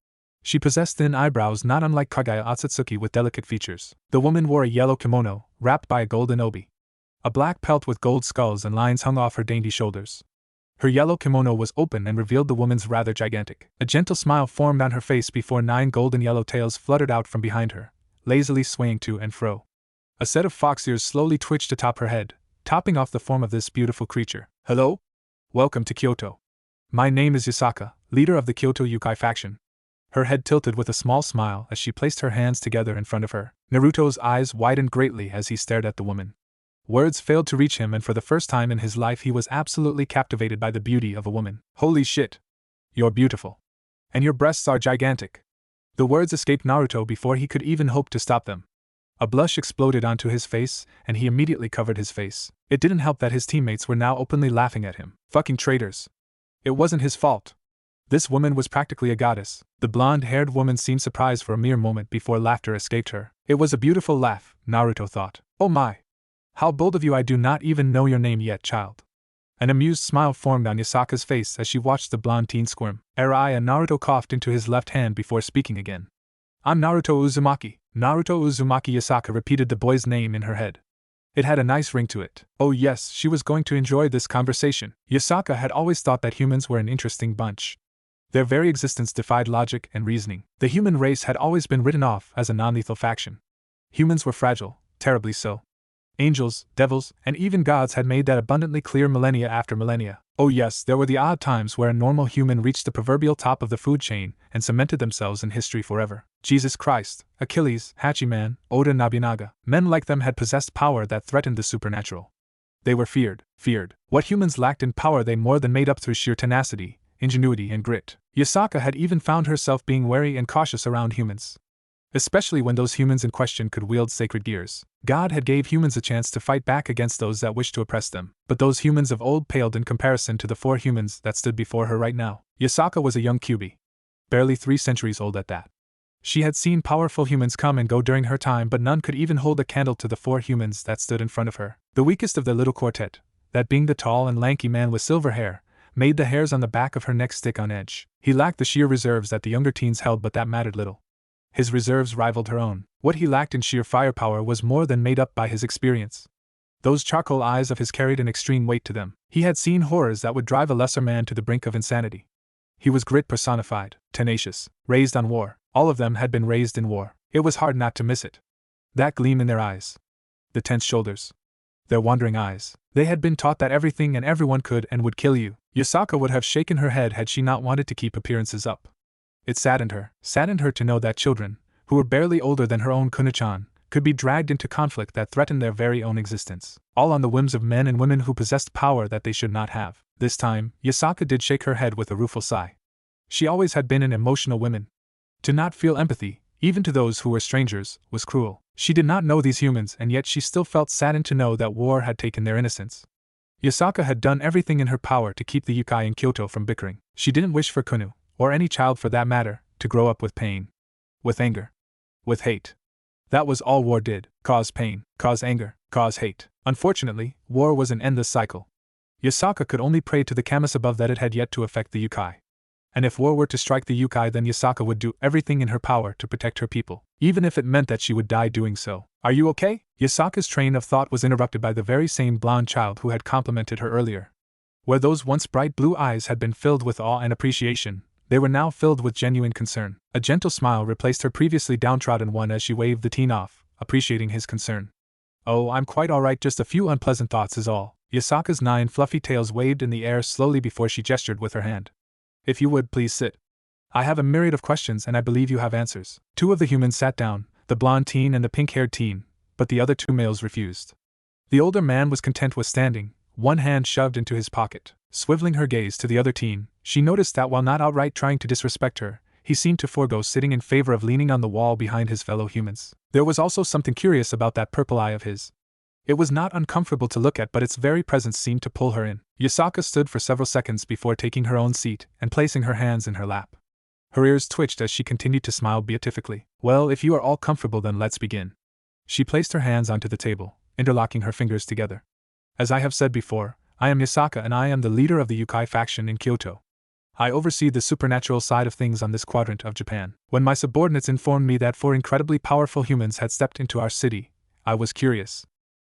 She possessed thin eyebrows not unlike Kaguya Otsutsuki with delicate features. The woman wore a yellow kimono, wrapped by a golden obi. A black pelt with gold skulls and lines hung off her dainty shoulders. Her yellow kimono was open and revealed the woman's rather gigantic. A gentle smile formed on her face before 9 golden yellow tails fluttered out from behind her, lazily swaying to and fro. A set of fox ears slowly twitched atop her head, topping off the form of this beautiful creature. Hello? Welcome to Kyoto. My name is Yasaka, leader of the Kyoto Yukai faction. Her head tilted with a small smile as she placed her hands together in front of her. Naruto's eyes widened greatly as he stared at the woman. Words failed to reach him, and for the first time in his life he was absolutely captivated by the beauty of a woman. Holy shit! You're beautiful. And your breasts are gigantic. The words escaped Naruto before he could even hope to stop them. A blush exploded onto his face, and he immediately covered his face. It didn't help that his teammates were now openly laughing at him. Fucking traitors. It wasn't his fault. This woman was practically a goddess. The blonde-haired woman seemed surprised for a mere moment before laughter escaped her. It was a beautiful laugh, Naruto thought. Oh my! How bold of you, I do not even know your name yet, child. An amused smile formed on Yasaka's face as she watched the blonde teen squirm. Rai and Naruto coughed into his left hand before speaking again. I'm Naruto Uzumaki. Naruto Uzumaki. Yasaka repeated the boy's name in her head. It had a nice ring to it. Oh yes, she was going to enjoy this conversation. Yasaka had always thought that humans were an interesting bunch. Their very existence defied logic and reasoning. The human race had always been written off as a non-lethal faction. Humans were fragile, terribly so. Angels, devils, and even gods had made that abundantly clear millennia after millennia. Oh yes, there were the odd times where a normal human reached the proverbial top of the food chain and cemented themselves in history forever. Jesus Christ, Achilles, Hachiman, Oda Nobunaga, men like them had possessed power that threatened the supernatural. They were feared. What humans lacked in power they more than made up through sheer tenacity, ingenuity, and grit. Yasaka had even found herself being wary and cautious around humans. Especially when those humans in question could wield sacred gears. God had gave humans a chance to fight back against those that wished to oppress them, but those humans of old paled in comparison to the 4 humans that stood before her right now. Yasaka was a young Kyuubi. Barely 3 centuries old at that. She had seen powerful humans come and go during her time, but none could even hold a candle to the 4 humans that stood in front of her. The weakest of the little quartet, that being the tall and lanky man with silver hair, made the hairs on the back of her neck stick on edge. He lacked the sheer reserves that the younger teens held, but that mattered little. His reserves rivaled her own. What he lacked in sheer firepower was more than made up by his experience. Those charcoal eyes of his carried an extreme weight to them. He had seen horrors that would drive a lesser man to the brink of insanity. He was grit personified, tenacious, raised on war. All of them had been raised in war. It was hard not to miss it. That gleam in their eyes. The tense shoulders. Their wandering eyes. They had been taught that everything and everyone could and would kill you. Yasaka would have shaken her head had she not wanted to keep appearances up. It saddened her to know that children, who were barely older than her own Kunichan, could be dragged into conflict that threatened their very own existence, all on the whims of men and women who possessed power that they should not have. This time, Yasaka did shake her head with a rueful sigh. She always had been an emotional woman. To not feel empathy, even to those who were strangers, was cruel. She did not know these humans, and yet she still felt saddened to know that war had taken their innocence. Yasaka had done everything in her power to keep the yokai in Kyoto from bickering. She didn't wish for Kunu, or any child for that matter, to grow up with pain. With anger. With hate. That was all war did, cause pain, cause anger, cause hate. Unfortunately, war was an endless cycle. Yasaka could only pray to the Kamas above that it had yet to affect the yokai. And if war were to strike the yokai, then Yasaka would do everything in her power to protect her people, even if it meant that she would die doing so. Are you okay? Yasaka's train of thought was interrupted by the very same blonde child who had complimented her earlier. Where those once bright blue eyes had been filled with awe and appreciation, they were now filled with genuine concern. A gentle smile replaced her previously downtrodden one as she waved the teen off, appreciating his concern. Oh, I'm quite alright, just a few unpleasant thoughts is all. Yasaka's 9 fluffy tails waved in the air slowly before she gestured with her hand. If you would, please sit. I have a myriad of questions and I believe you have answers. 2 of the humans sat down, the blonde teen and the pink-haired teen, but the other 2 males refused. The older man was content with standing, one hand shoved into his pocket. Swiveling her gaze to the other teen, she noticed that while not outright trying to disrespect her, he seemed to forego sitting in favor of leaning on the wall behind his fellow humans. There was also something curious about that purple eye of his. It was not uncomfortable to look at, but its very presence seemed to pull her in. Yasaka stood for several seconds before taking her own seat and placing her hands in her lap. Her ears twitched as she continued to smile beatifically. Well, if you are all comfortable, then let's begin. She placed her hands onto the table, interlocking her fingers together. As I have said before, I am Yasaka and I am the leader of the yokai faction in Kyoto. I oversee the supernatural side of things on this quadrant of Japan. When my subordinates informed me that 4 incredibly powerful humans had stepped into our city, I was curious.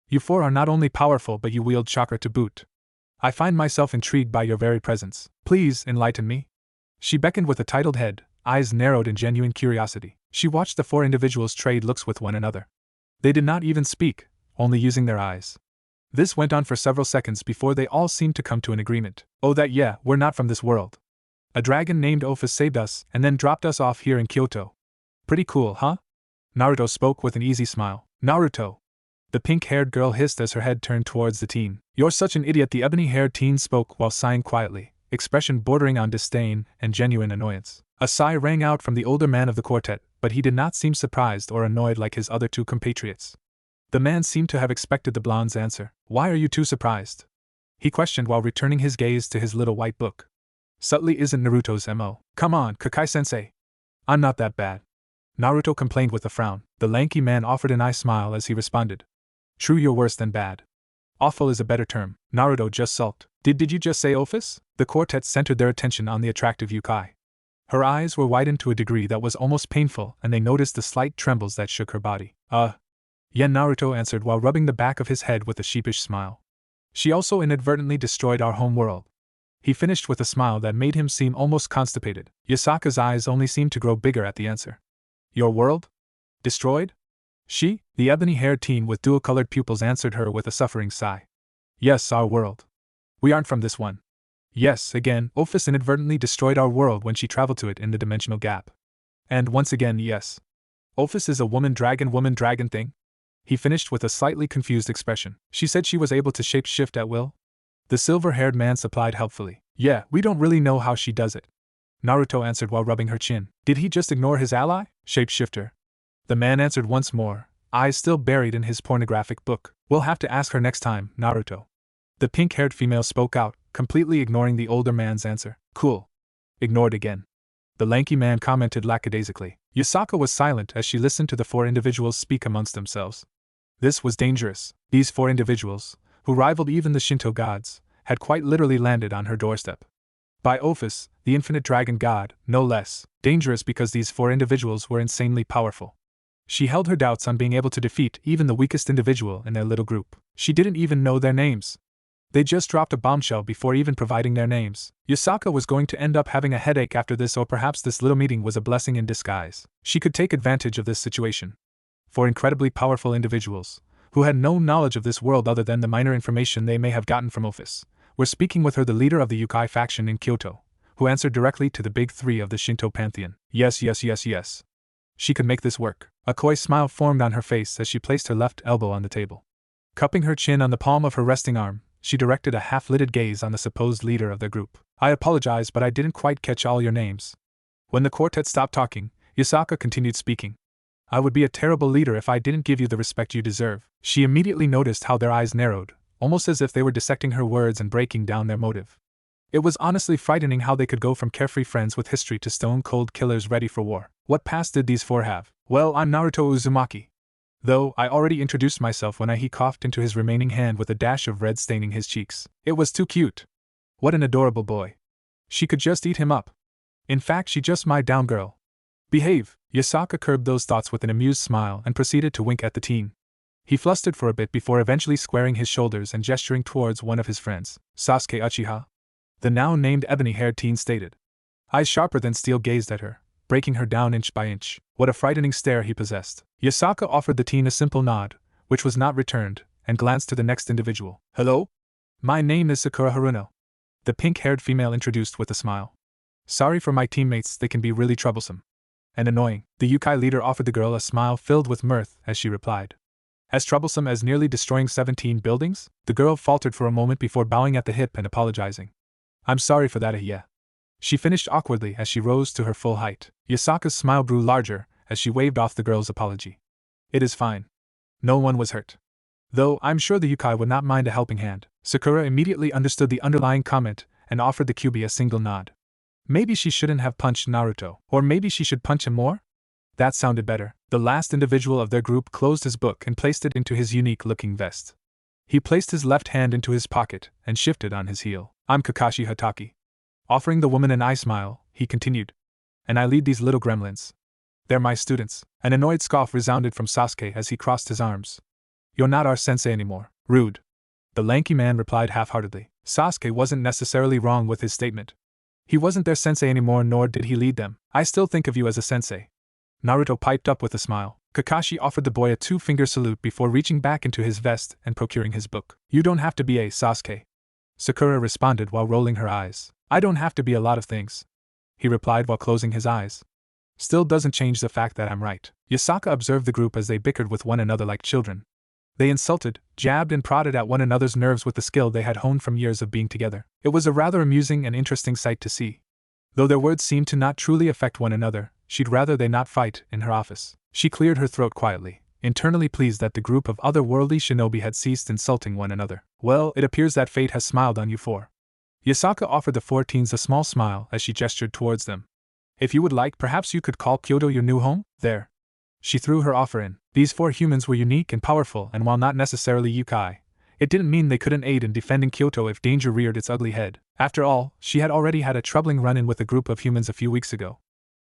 You 4 are not only powerful but you wield chakra to boot. I find myself intrigued by your very presence. Please enlighten me. She beckoned with a titled head, eyes narrowed in genuine curiosity. She watched the 4 individuals trade looks with one another. They did not even speak, only using their eyes. This went on for several seconds before they all seemed to come to an agreement. Oh, that yeah, we're not from this world. A dragon named Ophis saved us and then dropped us off here in Kyoto. Pretty cool, huh? Naruto spoke with an easy smile. Naruto. The pink-haired girl hissed as her head turned towards the teen. You're such an idiot, the ebony-haired teen spoke while sighing quietly, expression bordering on disdain and genuine annoyance. A sigh rang out from the older man of the quartet, but he did not seem surprised or annoyed like his other 2 compatriots. The man seemed to have expected the blonde's answer. Why are you too surprised? He questioned while returning his gaze to his little white book. Subtly isn't Naruto's MO. Come on, Kakai-sensei. I'm not that bad. Naruto complained with a frown. The lanky man offered an eye smile as he responded. True, you're worse than bad. Awful is a better term. Naruto just sulked. Did you just say Ophis? The quartet centered their attention on the attractive yokai. Her eyes were widened to a degree that was almost painful, and they noticed the slight trembles that shook her body. Yeah, Naruto answered while rubbing the back of his head with a sheepish smile. She also inadvertently destroyed our home world. He finished with a smile that made him seem almost constipated. Yasaka's eyes only seemed to grow bigger at the answer. Your world? Destroyed? She, the ebony-haired teen with dual-colored pupils, answered her with a suffering sigh. Yes, our world. We aren't from this one. Yes, again, Ophis inadvertently destroyed our world when she traveled to it in the dimensional gap. And once again, yes. Ophis is a woman-dragon thing? He finished with a slightly confused expression. She said she was able to shape-shift at will? The silver-haired man supplied helpfully. Yeah, we don't really know how she does it. Naruto answered while rubbing her chin. Did he just ignore his ally, shapeshifter? The man answered once more, eyes still buried in his pornographic book. We'll have to ask her next time, Naruto. The pink-haired female spoke out, completely ignoring the older man's answer. Cool. Ignored again. The lanky man commented lackadaisically. Yasaka was silent as she listened to the four individuals speak amongst themselves. This was dangerous. These four individuals, who rivaled even the Shinto gods, had quite literally landed on her doorstep. By Ophis, the infinite dragon god, no less. Dangerous because these four individuals were insanely powerful. She held her doubts on being able to defeat even the weakest individual in their little group. She didn't even know their names. They just dropped a bombshell before even providing their names. Yasaka was going to end up having a headache after this, or perhaps this little meeting was a blessing in disguise. She could take advantage of this situation. For incredibly powerful individuals, who had no knowledge of this world other than the minor information they may have gotten from Ophis, were speaking with her, the leader of the Yukai faction in Kyoto, who answered directly to the big three of the Shinto pantheon. Yes. She could make this work. A coy smile formed on her face as she placed her left elbow on the table. Cupping her chin on the palm of her resting arm, she directed a half-lidded gaze on the supposed leader of their group. I apologize, but I didn't quite catch all your names. When the quartet stopped talking, Yasaka continued speaking. I would be a terrible leader if I didn't give you the respect you deserve. She immediately noticed how their eyes narrowed, almost as if they were dissecting her words and breaking down their motive. It was honestly frightening how they could go from carefree friends with history to stone-cold killers ready for war. What past did these four have? Well, I'm Naruto Uzumaki. Though I already introduced myself when he coughed into his remaining hand with a dash of red staining his cheeks. It was too cute. What an adorable boy. She could just eat him up. In fact, she just my down girl. Behave. Yasaka curbed those thoughts with an amused smile and proceeded to wink at the teen. He flustered for a bit before eventually squaring his shoulders and gesturing towards one of his friends. Sasuke Uchiha? The now named ebony-haired teen stated. Eyes sharper than steel gazed at her, breaking her down inch by inch. What a frightening stare he possessed. Yasaka offered the teen a simple nod, which was not returned, and glanced to the next individual. Hello? My name is Sakura Haruno. The pink-haired female introduced with a smile. Sorry for my teammates, they can be really troublesome. And annoying. The Yukai leader offered the girl a smile filled with mirth as she replied. As troublesome as nearly destroying 17 buildings? The girl faltered for a moment before bowing at the hip and apologizing. I'm sorry for that, yeah. She finished awkwardly as she rose to her full height. Yasaka's smile grew larger as she waved off the girl's apology. It is fine. No one was hurt. Though I'm sure the Yukai would not mind a helping hand. Sakura immediately understood the underlying comment and offered the Kyuubi a single nod. Maybe she shouldn't have punched Naruto, or maybe she should punch him more? That sounded better. The last individual of their group closed his book and placed it into his unique-looking vest. He placed his left hand into his pocket and shifted on his heel. I'm Kakashi Hatake. Offering the woman an eye smile, he continued. And I lead these little gremlins. They're my students. An annoyed scoff resounded from Sasuke as he crossed his arms. You're not our sensei anymore. Rude. The lanky man replied half-heartedly. Sasuke wasn't necessarily wrong with his statement. He wasn't their sensei anymore, nor did he lead them. I still think of you as a sensei. Naruto piped up with a smile. Kakashi offered the boy a two-finger salute before reaching back into his vest and procuring his book. You don't have to be a Sasuke. Sakura responded while rolling her eyes. I don't have to be a lot of things. He replied while closing his eyes. Still doesn't change the fact that I'm right. Yasaka observed the group as they bickered with one another like children. They insulted, jabbed and prodded at one another's nerves with the skill they had honed from years of being together. It was a rather amusing and interesting sight to see. Though their words seemed to not truly affect one another, she'd rather they not fight in her office. She cleared her throat quietly, internally pleased that the group of otherworldly shinobi had ceased insulting one another. Well, it appears that fate has smiled on you four. Yasaka offered the four teens a small smile as she gestured towards them. If you would like, perhaps you could call Kyoto your new home? There. She threw her offer in. These four humans were unique and powerful, and while not necessarily Yukai, It didn't mean they couldn't aid in defending Kyoto if danger reared its ugly head. After all, she had already had a troubling run-in with a group of humans a few weeks ago.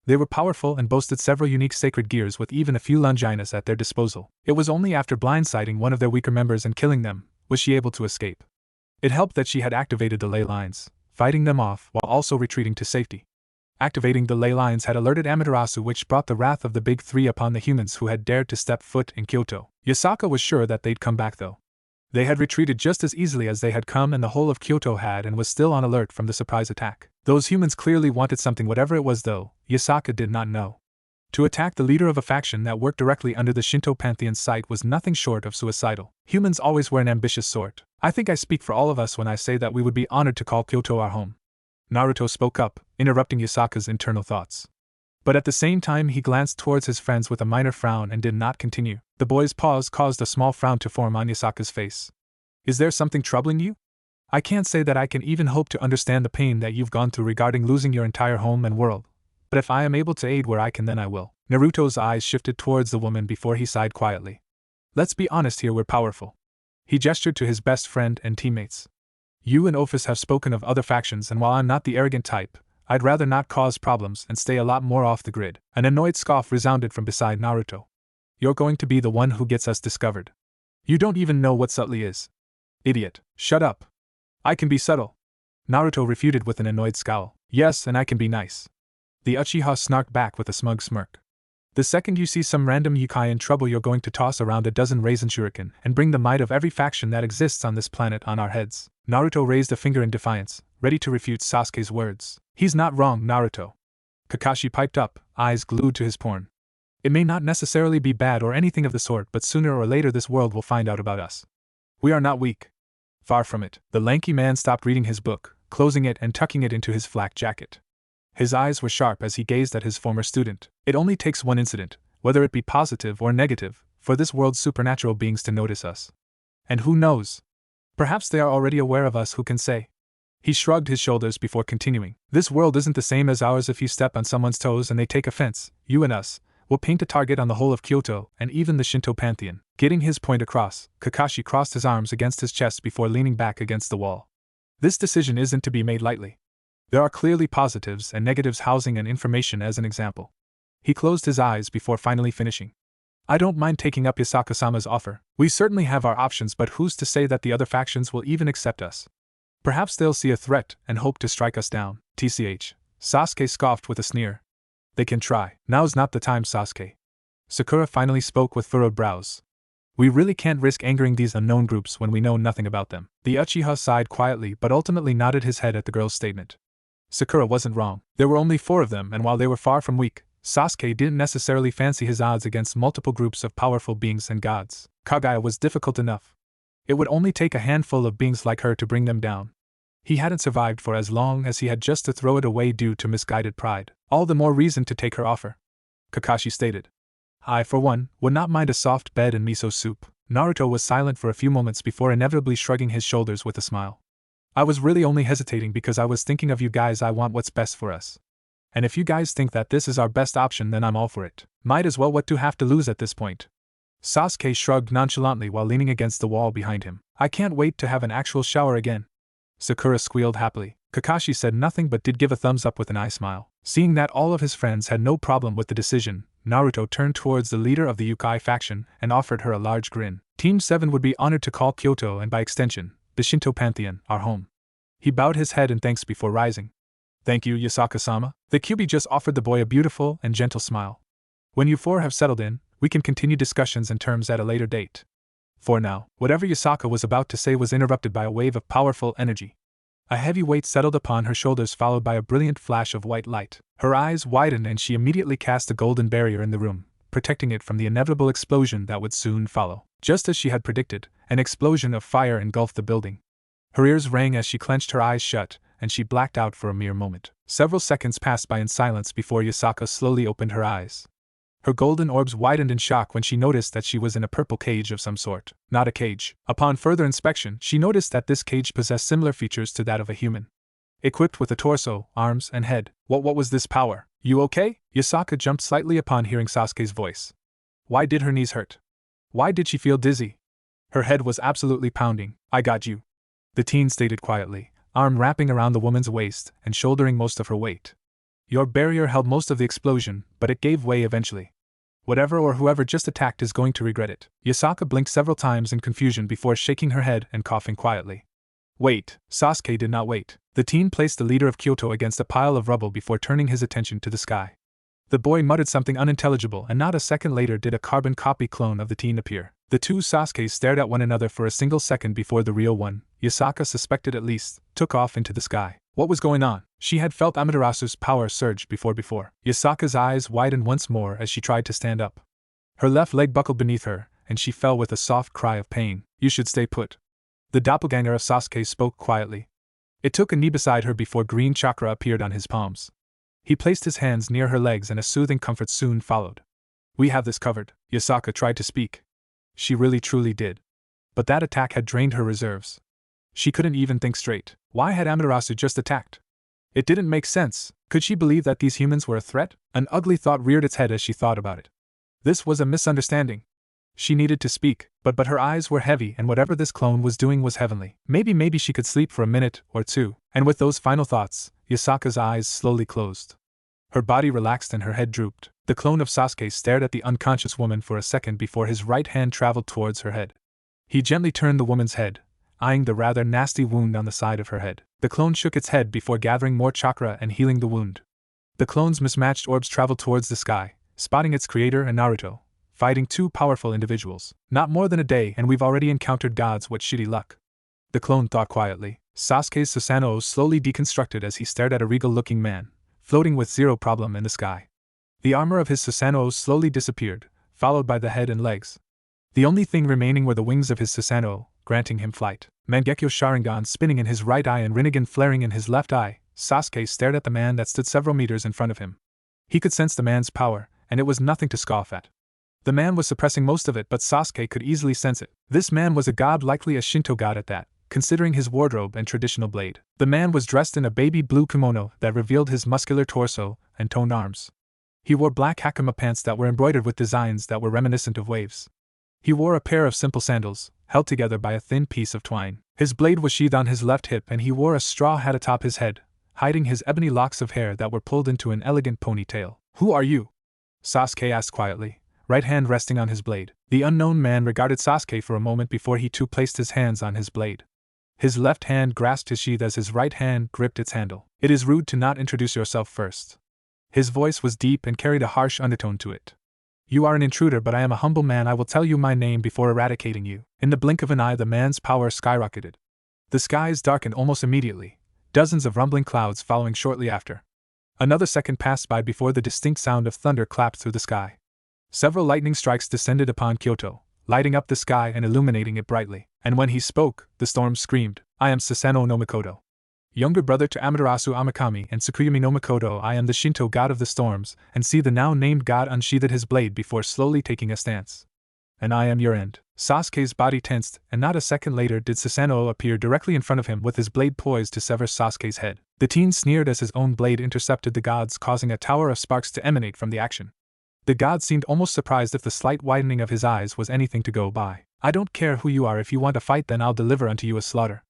They were powerful and boasted several unique sacred gears with even a few Longinus at their disposal. It was only after blindsiding one of their weaker members and killing them was she able to escape. It helped that she had activated the ley lines, fighting them off while also retreating to safety. Activating the ley lines had alerted Amaterasu, which brought the wrath of the Big Three upon the humans who had dared to step foot in Kyoto. Yasaka was sure that they'd come back though. They had retreated just as easily as they had come, and the whole of Kyoto had and was still on alert from the surprise attack. Those humans clearly wanted something, whatever it was though, Yasaka did not know. To attack the leader of a faction that worked directly under the Shinto pantheon's sight was nothing short of suicidal. Humans always were an ambitious sort. I think I speak for all of us when I say that we would be honored to call Kyoto our home. Naruto spoke up, interrupting Yasaka's internal thoughts. But at the same time he glanced towards his friends with a minor frown and did not continue. The boy's pause caused a small frown to form on Yasaka's face. Is there something troubling you? I can't say that I can even hope to understand the pain that you've gone through regarding losing your entire home and world. But if I am able to aid where I can, then I will. Naruto's eyes shifted towards the woman before he sighed quietly. Let's be honest here, we're powerful. He gestured to his best friend and teammates. You and Ophis have spoken of other factions, and while I'm not the arrogant type, I'd rather not cause problems and stay a lot more off the grid. An annoyed scoff resounded from beside Naruto. You're going to be the one who gets us discovered. You don't even know what subtly is. Idiot. Shut up. I can be subtle. Naruto refuted with an annoyed scowl. Yes, and I can be nice. The Uchiha snarked back with a smug smirk. The second you see some random yokai in trouble, you're going to toss around a dozen raisin shuriken and bring the might of every faction that exists on this planet on our heads. Naruto raised a finger in defiance, ready to refute Sasuke's words. He's not wrong, Naruto. Kakashi piped up, eyes glued to his porn. It may not necessarily be bad or anything of the sort, but sooner or later this world will find out about us. We are not weak. Far from it. The lanky man stopped reading his book, closing it and tucking it into his flak jacket. His eyes were sharp as he gazed at his former student. It only takes one incident, whether it be positive or negative, for this world's supernatural beings to notice us. And who knows? Perhaps they are already aware of us, who can say? He shrugged his shoulders before continuing. This world isn't the same as ours. If you step on someone's toes and they take offense, you and us will paint a target on the whole of Kyoto and even the Shinto pantheon. Getting his point across, Kakashi crossed his arms against his chest before leaning back against the wall. This decision isn't to be made lightly. There are clearly positives and negatives, housing and information as an example. He closed his eyes before finally finishing. I don't mind taking up Yasaka-sama's offer. We certainly have our options, but who's to say that the other factions will even accept us? Perhaps they'll see a threat and hope to strike us down. TCH. Sasuke scoffed with a sneer. They can try. Now's not the time, Sasuke. Sakura finally spoke with furrowed brows. We really can't risk angering these unknown groups when we know nothing about them. The Uchiha sighed quietly but ultimately nodded his head at the girl's statement. Sakura wasn't wrong. There were only 4 of them, and while they were far from weak, Sasuke didn't necessarily fancy his odds against multiple groups of powerful beings and gods. Graia was difficult enough. It would only take a handful of beings like her to bring them down. He hadn't survived for as long as he had just to throw it away due to misguided pride. All the more reason to take her offer. Kakashi stated. I, for one, would not mind a soft bed and miso soup. Naruto was silent for a few moments before inevitably shrugging his shoulders with a smile. I was really only hesitating because I was thinking of you guys. I want what's best for us. And if you guys think that this is our best option, then I'm all for it. Might as well. What do have to lose at this point? Sasuke shrugged nonchalantly while leaning against the wall behind him. I can't wait to have an actual shower again. Sakura squealed happily. Kakashi said nothing but did give a thumbs up with an eye smile. Seeing that all of his friends had no problem with the decision, Naruto turned towards the leader of the Yukai faction and offered her a large grin. Team 7 would be honored to call Kyoto and by extension, the Shinto pantheon, our home. He bowed his head in thanks before rising. Thank you, Yasaka-sama. The Kyuubi just offered the boy a beautiful and gentle smile. When you 4 have settled in, we can continue discussions and terms at a later date. For now, whatever Yasaka was about to say was interrupted by a wave of powerful energy. A heavy weight settled upon her shoulders, followed by a brilliant flash of white light. Her eyes widened and she immediately cast a golden barrier in the room, protecting it from the inevitable explosion that would soon follow. Just as she had predicted, an explosion of fire engulfed the building. Her ears rang as she clenched her eyes shut, and she blacked out for a mere moment. Several seconds passed by in silence before Yasaka slowly opened her eyes. Her golden orbs widened in shock when she noticed that she was in a purple cage of some sort. Not a cage. Upon further inspection, she noticed that this cage possessed similar features to that of a human. Equipped with a torso, arms, and head. What was this power? You okay? Yasaka jumped slightly upon hearing Sasuke's voice. Why did her knees hurt? Why did she feel dizzy? Her head was absolutely pounding. "I got you," the teen stated quietly, arm wrapping around the woman's waist and shouldering most of her weight. "Your barrier held most of the explosion, but it gave way eventually. Whatever or whoever just attacked is going to regret it." Yasaka blinked several times in confusion before shaking her head and coughing quietly. "Wait." Sasuke did not wait. The teen placed the leader of Kyoto against a pile of rubble before turning his attention to the sky. The boy muttered something unintelligible, and not a second later did a carbon copy clone of the teen appear. The two Sasukes stared at one another for a single second before the real one, Yasaka suspected at least, took off into the sky. What was going on? She had felt Amaterasu's power surge before. Yasaka's eyes widened once more as she tried to stand up. Her left leg buckled beneath her, and she fell with a soft cry of pain. "You should stay put." The doppelganger of Sasuke spoke quietly. It took a knee beside her before green chakra appeared on his palms. He placed his hands near her legs and a soothing comfort soon followed. "We have this covered." Yasaka tried to speak. She really truly did. But that attack had drained her reserves. She couldn't even think straight. Why had Amaterasu just attacked? It didn't make sense. Could she believe that these humans were a threat? An ugly thought reared its head as she thought about it. This was a misunderstanding. She needed to speak, but her eyes were heavy, and whatever this clone was doing was heavenly. Maybe she could sleep for a minute or two. And with those final thoughts, Yasaka's eyes slowly closed. Her body relaxed and her head drooped. The clone of Sasuke stared at the unconscious woman for a second before his right hand traveled towards her head. He gently turned the woman's head, eyeing the rather nasty wound on the side of her head. The clone shook its head before gathering more chakra and healing the wound. The clone's mismatched orbs traveled towards the sky, spotting its creator and Naruto, fighting two powerful individuals. "Not more than a day and we've already encountered gods, what shitty luck," the clone thought quietly. Sasuke's Susanoo slowly deconstructed as he stared at a regal-looking man, floating with zero problem in the sky. The armor of his Susanoo slowly disappeared, followed by the head and legs. The only thing remaining were the wings of his Susanoo, granting him flight. Mangekyo Sharingan spinning in his right eye and Rinnegan flaring in his left eye, Sasuke stared at the man that stood several meters in front of him. He could sense the man's power, and it was nothing to scoff at. The man was suppressing most of it, but Sasuke could easily sense it. This man was a god, likely a Shinto god at that, considering his wardrobe and traditional blade. The man was dressed in a baby blue kimono that revealed his muscular torso and toned arms. He wore black hakama pants that were embroidered with designs that were reminiscent of waves. He wore a pair of simple sandals, held together by a thin piece of twine. His blade was sheathed on his left hip and he wore a straw hat atop his head, hiding his ebony locks of hair that were pulled into an elegant ponytail. "Who are you?" Sasuke asked quietly, right hand resting on his blade. The unknown man regarded Sasuke for a moment before he too placed his hands on his blade. His left hand grasped his sheath as his right hand gripped its handle. "It is rude to not introduce yourself first." His voice was deep and carried a harsh undertone to it. "You are an intruder, but I am a humble man. I will tell you my name before eradicating you." In the blink of an eye, the man's power skyrocketed. The skies darkened almost immediately, dozens of rumbling clouds following shortly after. Another second passed by before the distinct sound of thunder clapped through the sky. Several lightning strikes descended upon Kyoto, lighting up the sky and illuminating it brightly. And when he spoke, the storm screamed, "I am Susanoo no Mikoto, younger brother to Amaterasu Amakami and Tsukuyumi no Mikoto. I am the Shinto god of the storms," and see the now-named god unsheathed his blade before slowly taking a stance. "And I am your end." Sasuke's body tensed, and not a second later did Susanoo appear directly in front of him with his blade poised to sever Sasuke's head. The teen sneered as his own blade intercepted the god's, causing a tower of sparks to emanate from the action. The god seemed almost surprised if the slight widening of his eyes was anything to go by. "I don't care who you are. If you want to fight, then I'll deliver unto you a slaughter."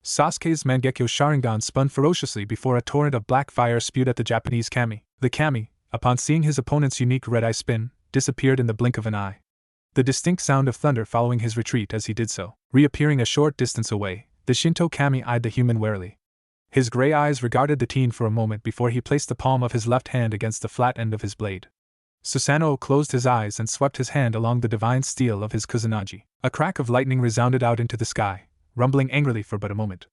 Sasuke's Mangekyo Sharingan spun ferociously before a torrent of black fire spewed at the Japanese kami. The kami, upon seeing his opponent's unique red-eye spin, disappeared in the blink of an eye. The distinct sound of thunder following his retreat as he did so. Reappearing a short distance away, the Shinto kami eyed the human warily. His gray eyes regarded the teen for a moment before he placed the palm of his left hand against the flat end of his blade. Susanoo closed his eyes and swept his hand along the divine steel of his Kusanagi. A crack of lightning resounded out into the sky, rumbling angrily for but a moment.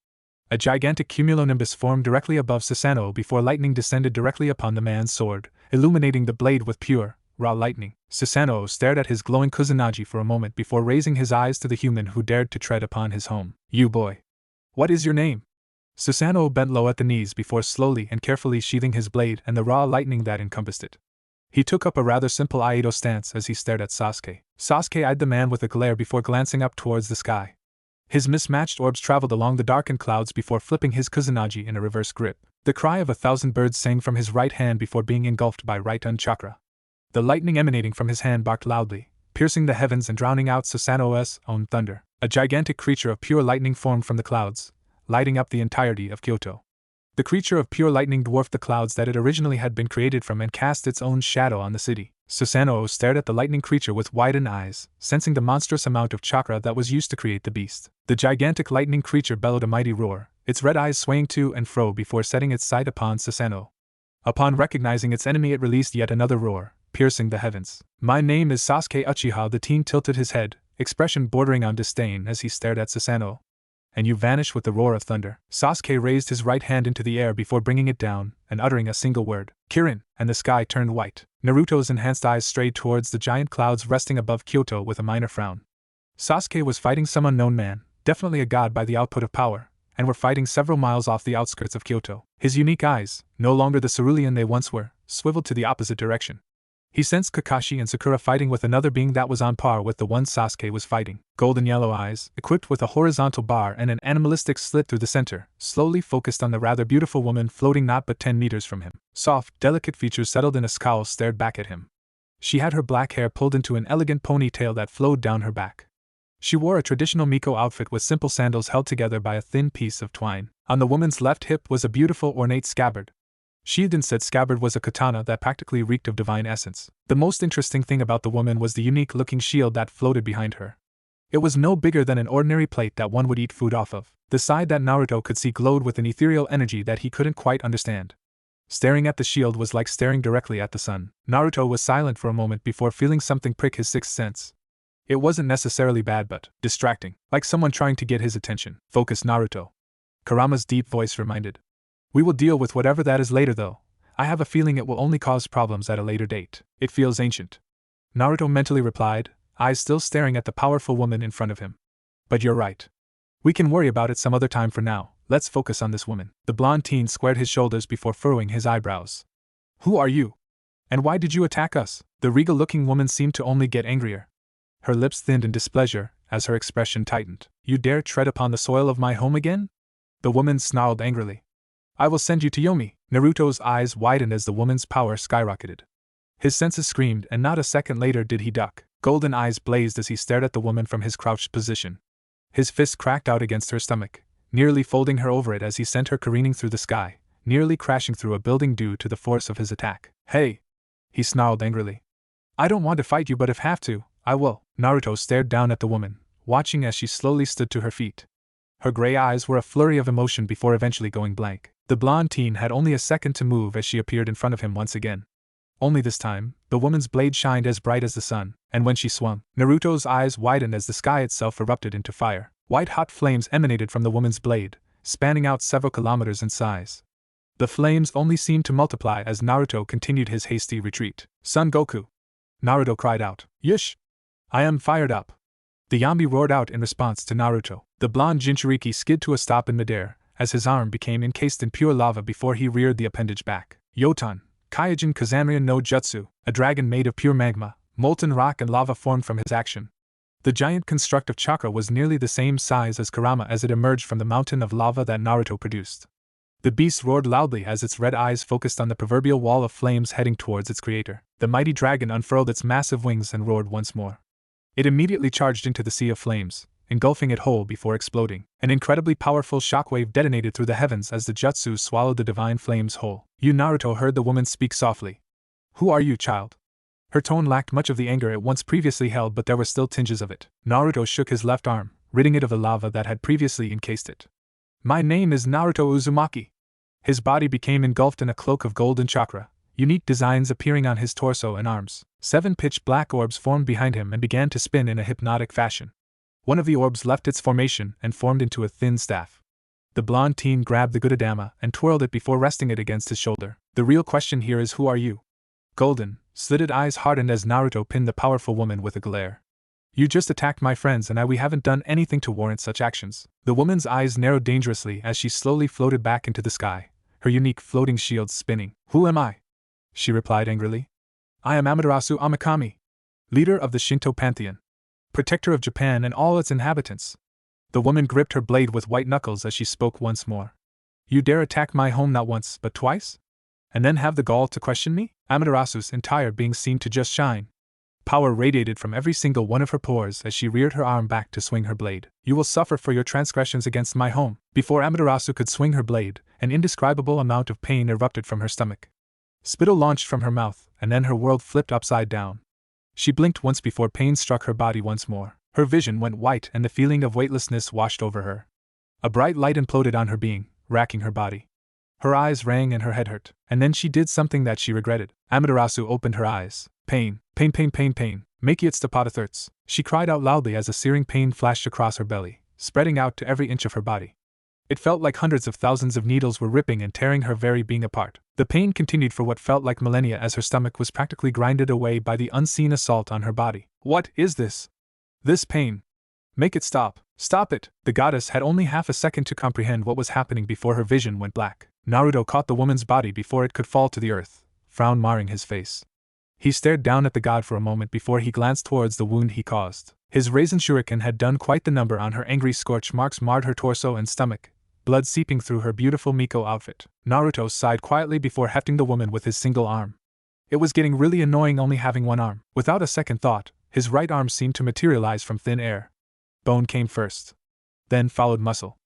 A gigantic cumulonimbus formed directly above Susanoo before lightning descended directly upon the man's sword, illuminating the blade with pure, raw lightning. Susanoo stared at his glowing Kusanagi for a moment before raising his eyes to the human who dared to tread upon his home. "You boy. What is your name?" Susanoo bent low at the knees before slowly and carefully sheathing his blade and the raw lightning that encompassed it. He took up a rather simple Aido stance as he stared at Sasuke. Sasuke eyed the man with a glare before glancing up towards the sky. His mismatched orbs traveled along the darkened clouds before flipping his Kusanagi in a reverse grip. The cry of 1,000 birds sang from his right hand before being engulfed by right-hand chakra. The lightning emanating from his hand barked loudly, piercing the heavens and drowning out Susanoo's own thunder. A gigantic creature of pure lightning formed from the clouds, lighting up the entirety of Kyoto. The creature of pure lightning dwarfed the clouds that it originally had been created from and cast its own shadow on the city. Susanoo stared at the lightning creature with widened eyes, sensing the monstrous amount of chakra that was used to create the beast. The gigantic lightning creature bellowed a mighty roar, its red eyes swaying to and fro before setting its sight upon Susanoo. Upon recognizing its enemy, it released yet another roar, piercing the heavens. My name is Sasuke Uchiha. The teen tilted his head, expression bordering on disdain as he stared at Susanoo. And you vanish with the roar of thunder. Sasuke raised his right hand into the air before bringing it down and uttering a single word, Kirin, and the sky turned white. Naruto's enhanced eyes strayed towards the giant clouds resting above Kyoto with a minor frown. Sasuke was fighting some unknown man, definitely a god by the output of power, and were fighting several miles off the outskirts of Kyoto. His unique eyes, no longer the cerulean they once were, swiveled to the opposite direction. He sensed Kakashi and Sakura fighting with another being that was on par with the one Sasuke was fighting. Golden yellow eyes, equipped with a horizontal bar and an animalistic slit through the center, slowly focused on the rather beautiful woman floating not but 10 meters from him. Soft, delicate features settled in a scowl stared back at him. She had her black hair pulled into an elegant ponytail that flowed down her back. She wore a traditional Miko outfit with simple sandals held together by a thin piece of twine. On the woman's left hip was a beautiful ornate scabbard. Sheathed in said scabbard was a katana that practically reeked of divine essence. The most interesting thing about the woman was the unique-looking shield that floated behind her. It was no bigger than an ordinary plate that one would eat food off of. The side that Naruto could see glowed with an ethereal energy that he couldn't quite understand. Staring at the shield was like staring directly at the sun. Naruto was silent for a moment before feeling something prick his sixth sense. It wasn't necessarily bad but distracting, like someone trying to get his attention. Focus, Naruto. Kurama's deep voice reminded. We will deal with whatever that is later though. I have a feeling it will only cause problems at a later date. It feels ancient. Naruto mentally replied, eyes still staring at the powerful woman in front of him. But you're right. We can worry about it some other time. For now, let's focus on this woman. The blonde teen squared his shoulders before furrowing his eyebrows. Who are you? And why did you attack us? The regal-looking woman seemed to only get angrier. Her lips thinned in displeasure as her expression tightened. You dare tread upon the soil of my home again? The woman snarled angrily. I will send you to Yomi. Naruto's eyes widened as the woman's power skyrocketed. His senses screamed, and not a second later did he duck. Golden eyes blazed as he stared at the woman from his crouched position. His fist cracked out against her stomach, nearly folding her over it as he sent her careening through the sky, nearly crashing through a building due to the force of his attack. Hey! He snarled angrily. I don't want to fight you, but if have to, I will. Naruto stared down at the woman, watching as she slowly stood to her feet. Her gray eyes were a flurry of emotion before eventually going blank. The blonde teen had only a second to move as she appeared in front of him once again. Only this time, the woman's blade shined as bright as the sun, and when she swung, Naruto's eyes widened as the sky itself erupted into fire. White-hot flames emanated from the woman's blade, spanning out several kilometers in size. The flames only seemed to multiply as Naruto continued his hasty retreat. Son Goku! Naruto cried out. Yish! I am fired up! The Yambi roared out in response to Naruto. The blonde Jinchuriki skid to a stop in midair, as his arm became encased in pure lava before he reared the appendage back. Yotan, Kaijin Kazanryu no Jutsu, a dragon made of pure magma, molten rock and lava formed from his action. The giant construct of chakra was nearly the same size as Kurama as it emerged from the mountain of lava that Naruto produced. The beast roared loudly as its red eyes focused on the proverbial wall of flames heading towards its creator. The mighty dragon unfurled its massive wings and roared once more. It immediately charged into the sea of flames, engulfing it whole before exploding. An incredibly powerful shockwave detonated through the heavens as the jutsu swallowed the divine flames whole. You Naruto heard the woman speak softly. Who are you, child? Her tone lacked much of the anger it once previously held, but there were still tinges of it. Naruto shook his left arm, ridding it of the lava that had previously encased it. My name is Naruto Uzumaki. His body became engulfed in a cloak of golden chakra, unique designs appearing on his torso and arms. 7 pitch black orbs formed behind him and began to spin in a hypnotic fashion. One of the orbs left its formation and formed into a thin staff. The blonde teen grabbed the Gudadama and twirled it before resting it against his shoulder. The real question here is, who are you? Golden, slitted eyes hardened as Naruto pinned the powerful woman with a glare. You just attacked my friends and we haven't done anything to warrant such actions. The woman's eyes narrowed dangerously as she slowly floated back into the sky, her unique floating shields spinning. Who am I? She replied angrily. I am Amaterasu Amakami, leader of the Shinto pantheon, protector of Japan and all its inhabitants. The woman gripped her blade with white knuckles as she spoke once more. You dare attack my home not once, but twice? And then have the gall to question me? Amaterasu's entire being seemed to just shine. Power radiated from every single one of her pores as she reared her arm back to swing her blade. You will suffer for your transgressions against my home. Before Amaterasu could swing her blade, an indescribable amount of pain erupted from her stomach. Spittle launched from her mouth, and then her world flipped upside down. She blinked once before pain struck her body once more. Her vision went white and the feeling of weightlessness washed over her. A bright light imploded on her being, racking her body. Her eyes rang and her head hurt, and then she did something that she regretted. Amaterasu opened her eyes. Pain, pain, pain, pain, pain. Make it stop thirts. She cried out loudly as a searing pain flashed across her belly, spreading out to every inch of her body. It felt like hundreds of thousands of needles were ripping and tearing her very being apart. The pain continued for what felt like millennia as her stomach was practically grinded away by the unseen assault on her body. What is this? This pain. Make it stop. Stop it. The goddess had only half a second to comprehend what was happening before her vision went black. Naruto caught the woman's body before it could fall to the earth, frown marring his face. He stared down at the god for a moment before he glanced towards the wound he caused. His raisin shuriken had done quite the number on her. Angry scorch marks marred her torso and stomach, blood seeping through her beautiful Miko outfit. Naruto sighed quietly before hefting the woman with his single arm. It was getting really annoying only having one arm. Without a second thought, his right arm seemed to materialize from thin air. Bone came first. Then followed muscle.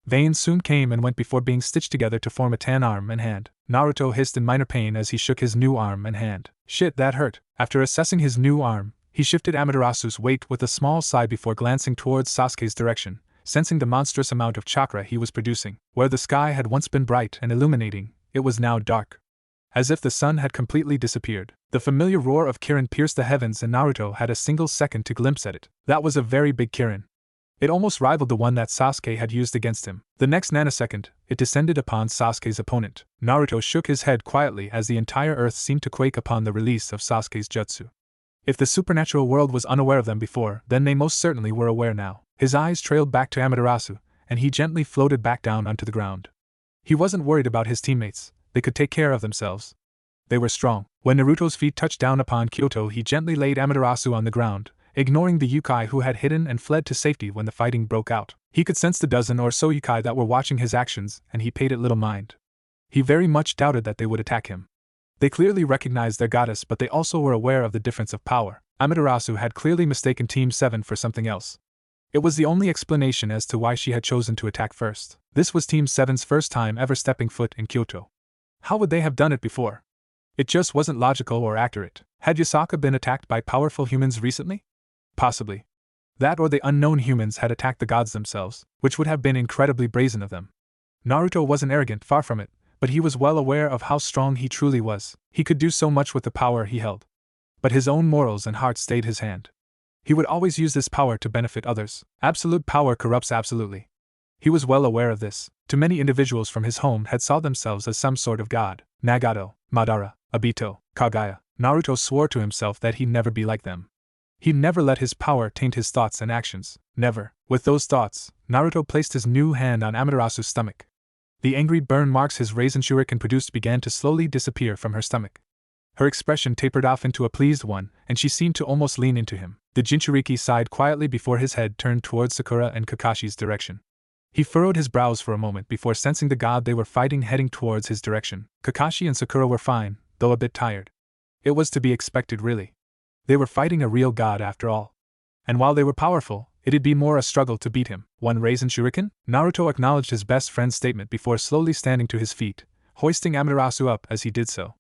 Veins soon came and went before being stitched together to form a tan arm and hand. Naruto hissed in minor pain as he shook his new arm and hand. Shit, that hurt. After assessing his new arm, he shifted Amaterasu's weight with a small sigh before glancing towards Sasuke's direction, sensing the monstrous amount of chakra he was producing. Where the sky had once been bright and illuminating, it was now dark. As if the sun had completely disappeared. The familiar roar of Kirin pierced the heavens and Naruto had a single second to glimpse at it. That was a very big Kirin. It almost rivaled the one that Sasuke had used against him. The next nanosecond, it descended upon Sasuke's opponent. Naruto shook his head quietly as the entire earth seemed to quake upon the release of Sasuke's jutsu. If the supernatural world was unaware of them before, then they most certainly were aware now. His eyes trailed back to Amaterasu, and he gently floated back down onto the ground. He wasn't worried about his teammates, they could take care of themselves. They were strong. When Naruto's feet touched down upon Kyoto, he gently laid Amaterasu on the ground, ignoring the yokai who had hidden and fled to safety when the fighting broke out. He could sense the dozen or so yokai that were watching his actions, and he paid it little mind. He very much doubted that they would attack him. They clearly recognized their goddess, but they also were aware of the difference of power. Amaterasu had clearly mistaken Team 7 for something else. It was the only explanation as to why she had chosen to attack first. This was Team 7's first time ever stepping foot in Kyoto. How would they have done it before? It just wasn't logical or accurate. Had Yasaka been attacked by powerful humans recently? Possibly. That or the unknown humans had attacked the gods themselves, which would have been incredibly brazen of them. Naruto wasn't arrogant, far from it, but he was well aware of how strong he truly was. He could do so much with the power he held. But his own morals and heart stayed his hand. He would always use this power to benefit others. Absolute power corrupts absolutely. He was well aware of this. Too many individuals from his home had saw themselves as some sort of god. Nagato, Madara, Obito, Kaguya. Naruto swore to himself that he'd never be like them. He'd never let his power taint his thoughts and actions. Never. With those thoughts, Naruto placed his new hand on Amaterasu's stomach. The angry burn marks his raisin shuriken produced began to slowly disappear from her stomach. Her expression tapered off into a pleased one, and she seemed to almost lean into him. The Jinchuriki sighed quietly before his head turned towards Sakura and Kakashi's direction. He furrowed his brows for a moment before sensing the god they were fighting heading towards his direction. Kakashi and Sakura were fine, though a bit tired. It was to be expected, really. They were fighting a real god after all. And while they were powerful, it'd be more a struggle to beat him. One raisin shuriken? Naruto acknowledged his best friend's statement before slowly standing to his feet, hoisting Amaterasu up as he did so.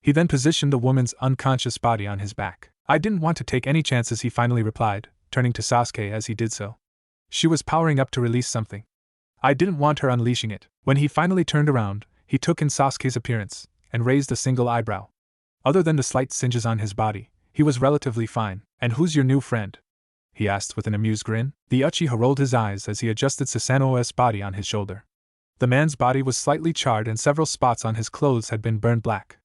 He then positioned the woman's unconscious body on his back. I didn't want to take any chances, he finally replied, turning to Sasuke as he did so. She was powering up to release something. I didn't want her unleashing it. When he finally turned around, he took in Sasuke's appearance, and raised a single eyebrow. Other than the slight singes on his body, he was relatively fine. And who's your new friend? He asked with an amused grin. The Uchiha rolled his eyes as he adjusted Susanoo's body on his shoulder. The man's body was slightly charred and several spots on his clothes had been burned black.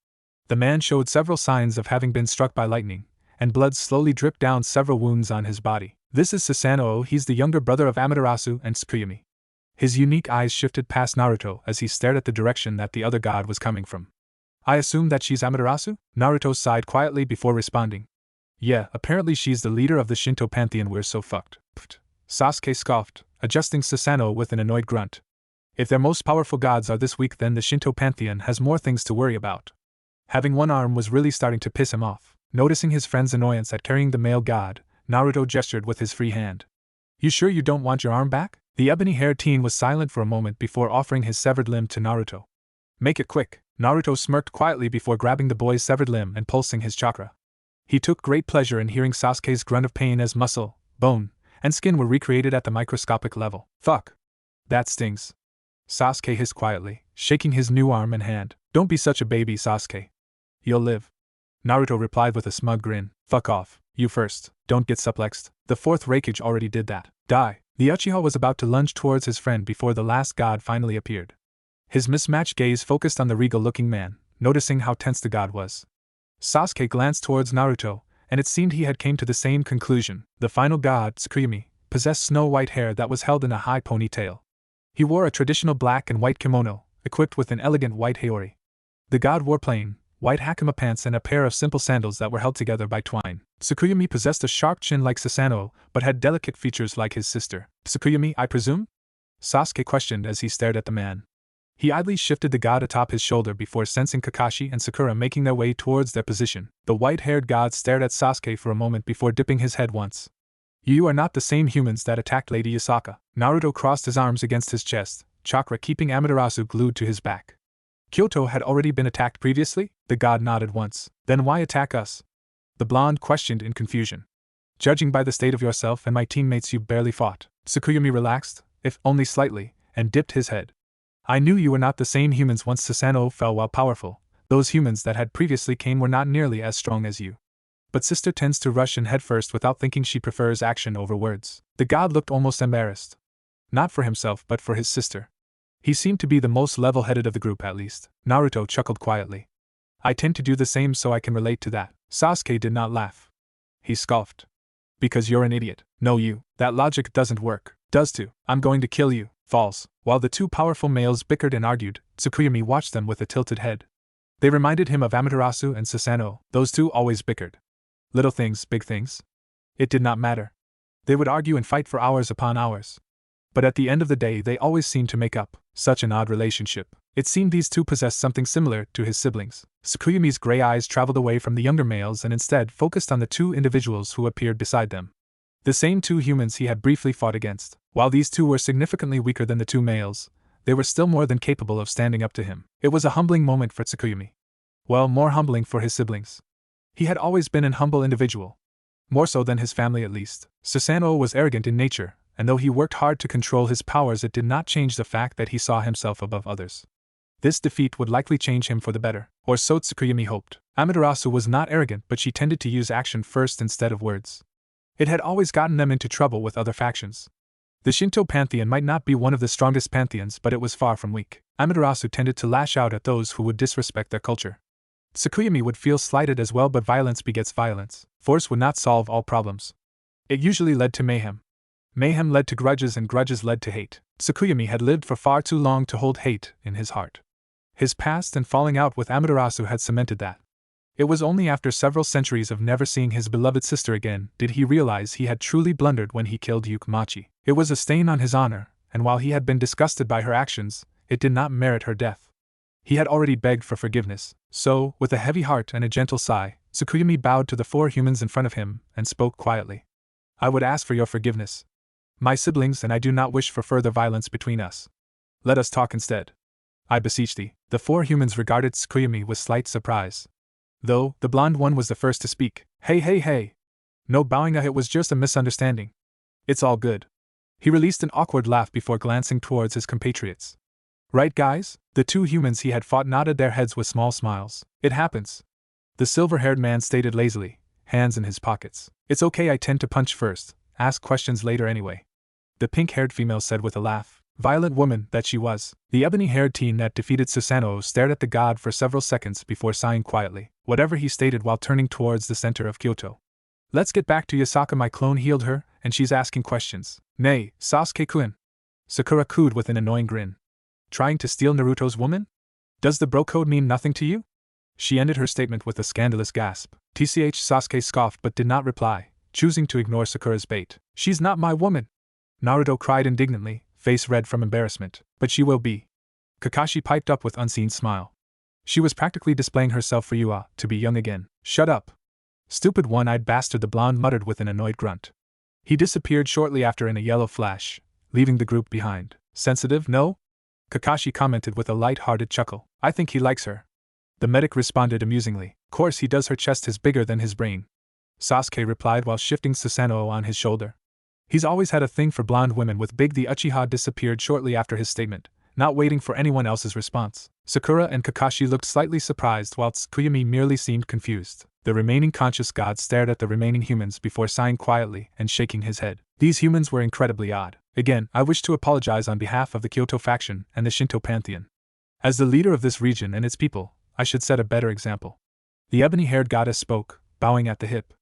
The man showed several signs of having been struck by lightning, and blood slowly dripped down several wounds on his body. This is Susanoo, he's the younger brother of Amaterasu and Tsukuyumi. His unique eyes shifted past Naruto as he stared at the direction that the other god was coming from. I assume that she's Amaterasu? Naruto sighed quietly before responding. Yeah, apparently she's the leader of the Shinto pantheon, we're so fucked. Pfft. Sasuke scoffed, adjusting Susanoo with an annoyed grunt. If their most powerful gods are this weak, then the Shinto pantheon has more things to worry about. Having one arm was really starting to piss him off. Noticing his friend's annoyance at carrying the male god, Naruto gestured with his free hand. You sure you don't want your arm back? The ebony-haired teen was silent for a moment before offering his severed limb to Naruto. Make it quick. Naruto smirked quietly before grabbing the boy's severed limb and pulsing his chakra. He took great pleasure in hearing Sasuke's grunt of pain as muscle, bone, and skin were recreated at the microscopic level. Fuck. That stings. Sasuke hissed quietly, shaking his new arm and hand. Don't be such a baby, Sasuke. You'll live. Naruto replied with a smug grin. Fuck off. You first. Don't get suplexed. The fourth Raikage already did that. Die. The Uchiha was about to lunge towards his friend before the last god finally appeared. His mismatched gaze focused on the regal-looking man, noticing how tense the god was. Sasuke glanced towards Naruto, and it seemed he had came to the same conclusion. The final god, Tsukuyomi, possessed snow-white hair that was held in a high ponytail. He wore a traditional black and white kimono, equipped with an elegant white haori. The god wore plain, white hakama pants and a pair of simple sandals that were held together by twine. Tsukuyomi possessed a sharp chin like Susanoo, but had delicate features like his sister. Tsukuyomi, I presume? Sasuke questioned as he stared at the man. He idly shifted the god atop his shoulder before sensing Kakashi and Sakura making their way towards their position. The white-haired god stared at Sasuke for a moment before dipping his head once. You are not the same humans that attacked Lady Yasaka. Naruto crossed his arms against his chest, chakra keeping Amaterasu glued to his back. Kyoto had already been attacked previously? The god nodded once. Then why attack us? The blonde questioned in confusion. Judging by the state of yourself and my teammates, you barely fought. Tsukuyomi relaxed, if only slightly, and dipped his head. I knew you were not the same humans once Susanoo fell. While powerful, those humans that had previously came were not nearly as strong as you. But sister tends to rush in headfirst without thinking. She prefers action over words. The god looked almost embarrassed. Not for himself but for his sister. He seemed to be the most level-headed of the group at least. Naruto chuckled quietly. I tend to do the same so I can relate to that. Sasuke did not laugh. He scoffed. Because you're an idiot. No you. That logic doesn't work. Does too. I'm going to kill you. False. While the two powerful males bickered and argued, Tsukuyomi watched them with a tilted head. They reminded him of Amaterasu and Susanoo. Those two always bickered. Little things, big things. It did not matter. They would argue and fight for hours upon hours. But at the end of the day they always seemed to make up. Such an odd relationship. It seemed these two possessed something similar to his siblings. Tsukuyomi's gray eyes traveled away from the younger males and instead focused on the two individuals who appeared beside them. The same two humans he had briefly fought against. While these two were significantly weaker than the two males, they were still more than capable of standing up to him. It was a humbling moment for Tsukuyomi. Well, more humbling for his siblings. He had always been an humble individual. More so than his family at least. Susanoo was arrogant in nature, and though he worked hard to control his powers, it did not change the fact that he saw himself above others. This defeat would likely change him for the better, or so Tsukuyomi hoped. Amaterasu was not arrogant, but she tended to use action first instead of words. It had always gotten them into trouble with other factions. The Shinto pantheon might not be one of the strongest pantheons, but it was far from weak. Amaterasu tended to lash out at those who would disrespect their culture. Tsukuyomi would feel slighted as well, but violence begets violence. Force would not solve all problems. It usually led to mayhem. Mayhem led to grudges, and grudges led to hate. Tsukuyomi had lived for far too long to hold hate in his heart. His past and falling out with Amaterasu had cemented that. It was only after several centuries of never seeing his beloved sister again did he realize he had truly blundered when he killed Yukmachi. It was a stain on his honor, and while he had been disgusted by her actions, it did not merit her death. He had already begged for forgiveness, so, with a heavy heart and a gentle sigh, Tsukuyomi bowed to the four humans in front of him and spoke quietly. I would ask for your forgiveness. My siblings and I do not wish for further violence between us. Let us talk instead. I beseech thee. The four humans regarded Tsukuyomi with slight surprise. Though, the blonde one was the first to speak. Hey. No bowing, it was just a misunderstanding. It's all good. He released an awkward laugh before glancing towards his compatriots. Right guys? The two humans he had fought nodded their heads with small smiles. It happens. The silver-haired man stated lazily, hands in his pockets. It's okay, I tend to punch first, ask questions later anyway. The pink-haired female said with a laugh. Violent woman that she was. The ebony-haired teen that defeated Susanoo stared at the god for several seconds before sighing quietly, whatever he stated while turning towards the center of Kyoto. Let's get back to Yasaka. My clone healed her, and she's asking questions. Nay, Sasuke-kun. Sakura cooed with an annoying grin. Trying to steal Naruto's woman? Does the bro code mean nothing to you? She ended her statement with a scandalous gasp. Sasuke scoffed but did not reply, choosing to ignore Sakura's bait. She's not my woman! Naruto cried indignantly, face red from embarrassment. But she will be. Kakashi piped up with unseen smile. She was practically displaying herself for you to be young again. Shut up. Stupid one-eyed bastard, the blonde muttered with an annoyed grunt. He disappeared shortly after in a yellow flash, leaving the group behind. Sensitive, no? Kakashi commented with a light-hearted chuckle. I think he likes her. The medic responded amusingly. Course he does, her chest is bigger than his brain. Sasuke replied while shifting Susanoo on his shoulder. He's always had a thing for blonde women with big. The Uchiha disappeared shortly after his statement, not waiting for anyone else's response. Sakura and Kakashi looked slightly surprised while Tsukuyumi merely seemed confused. The remaining conscious god stared at the remaining humans before sighing quietly and shaking his head. These humans were incredibly odd. Again, I wish to apologize on behalf of the Kyoto faction and the Shinto pantheon. As the leader of this region and its people, I should set a better example. The ebony-haired goddess spoke, bowing at the hip.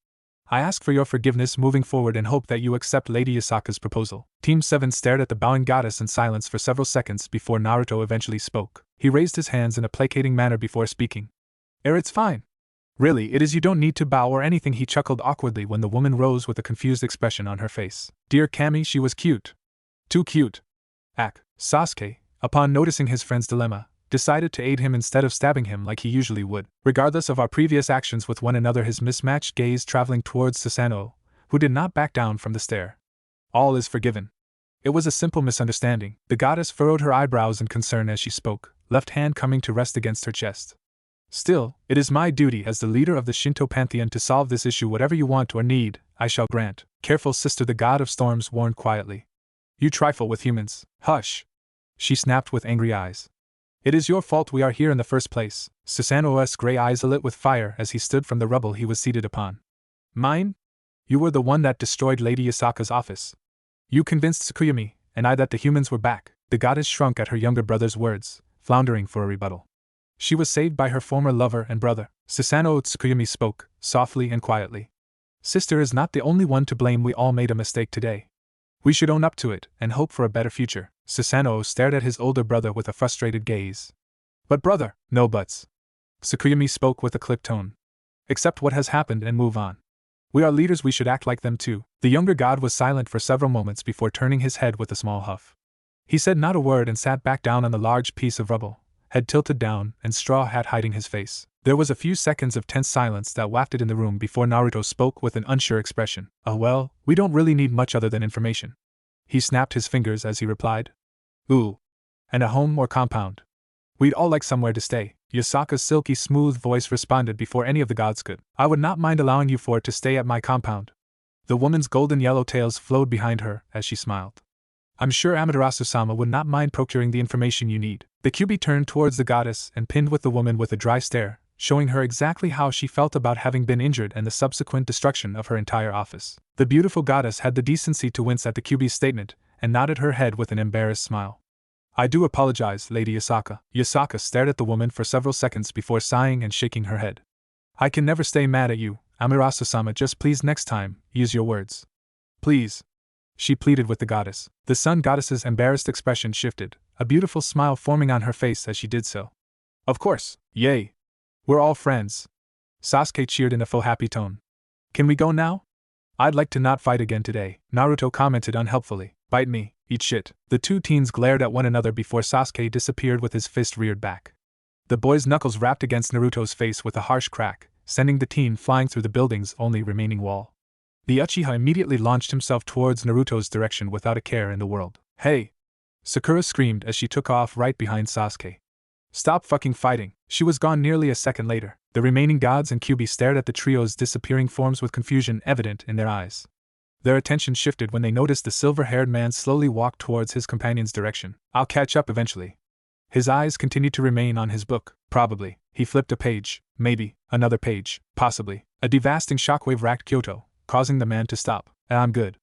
I ask for your forgiveness moving forward and hope that you accept Lady Yasaka's proposal. Team 7 stared at the bowing goddess in silence for several seconds before Naruto eventually spoke. He raised his hands in a placating manner before speaking. It's fine. Really, it is, you don't need to bow or anything. He chuckled awkwardly when the woman rose with a confused expression on her face. Dear Kami, she was cute. Too cute. Sasuke, upon noticing his friend's dilemma, decided to aid him instead of stabbing him like he usually would. Regardless of our previous actions with one another, his mismatched gaze traveling towards Susanoo, who did not back down from the stare. All is forgiven. It was a simple misunderstanding. The goddess furrowed her eyebrows in concern as she spoke, left hand coming to rest against her chest. Still, it is my duty as the leader of the Shinto pantheon to solve this issue. Whatever you want or need, I shall grant. Careful, sister, the god of storms warned quietly. You trifle with humans. Hush! She snapped with angry eyes. It is your fault we are here in the first place. Susanoo's gray eyes alit with fire as he stood from the rubble he was seated upon. Mine? You were the one that destroyed Lady Yasaka's office. You convinced Tsukuyumi and I that the humans were back. The goddess shrunk at her younger brother's words, floundering for a rebuttal. She was saved by her former lover and brother. Susanoo. Tsukuyumi spoke, softly and quietly. Sister is not the only one to blame. We all made a mistake today. We should own up to it and hope for a better future. Susanoo stared at his older brother with a frustrated gaze. But brother, no buts. Tsukuyumi spoke with a clipped tone. Accept what has happened and move on. We are leaders, we should act like them too. The younger god was silent for several moments before turning his head with a small huff. He said not a word and sat back down on the large piece of rubble, head tilted down and straw hat hiding his face. There was a few seconds of tense silence that wafted in the room before Naruto spoke with an unsure expression. Well, we don't really need much other than information. He snapped his fingers as he replied. Ooh. And a home or compound. We'd all like somewhere to stay. Yasaka's silky smooth voice responded before any of the gods could. I would not mind allowing you four to stay at my compound. The woman's golden yellow tails flowed behind her as she smiled. I'm sure Amaterasu-sama would not mind procuring the information you need. The QB turned towards the goddess and pinned with the woman with a dry stare, showing her exactly how she felt about having been injured and the subsequent destruction of her entire office. The beautiful goddess had the decency to wince at the QB's statement and nodded her head with an embarrassed smile. I do apologize, Lady Yasaka. Yasaka stared at the woman for several seconds before sighing and shaking her head. I can never stay mad at you, Amaterasu-sama, just please next time, use your words. Please. She pleaded with the goddess. The sun goddess's embarrassed expression shifted, a beautiful smile forming on her face as she did so. Of course, yay. We're all friends. Sasuke cheered in a full happy tone. Can we go now? I'd like to not fight again today, Naruto commented unhelpfully. Bite me, eat shit. The two teens glared at one another before Sasuke disappeared with his fist reared back. The boy's knuckles rapped against Naruto's face with a harsh crack, sending the teen flying through the building's only remaining wall. The Uchiha immediately launched himself towards Naruto's direction without a care in the world. Hey! Sakura screamed as she took off right behind Sasuke. Stop fucking fighting. She was gone nearly a second later. The remaining gods and QB stared at the trio's disappearing forms with confusion evident in their eyes. Their attention shifted when they noticed the silver-haired man slowly walk towards his companion's direction. I'll catch up eventually. His eyes continued to remain on his book. Probably. He flipped a page. Maybe. Another page. Possibly. A devastating shockwave racked Kyoto, causing the man to stop. I'm good.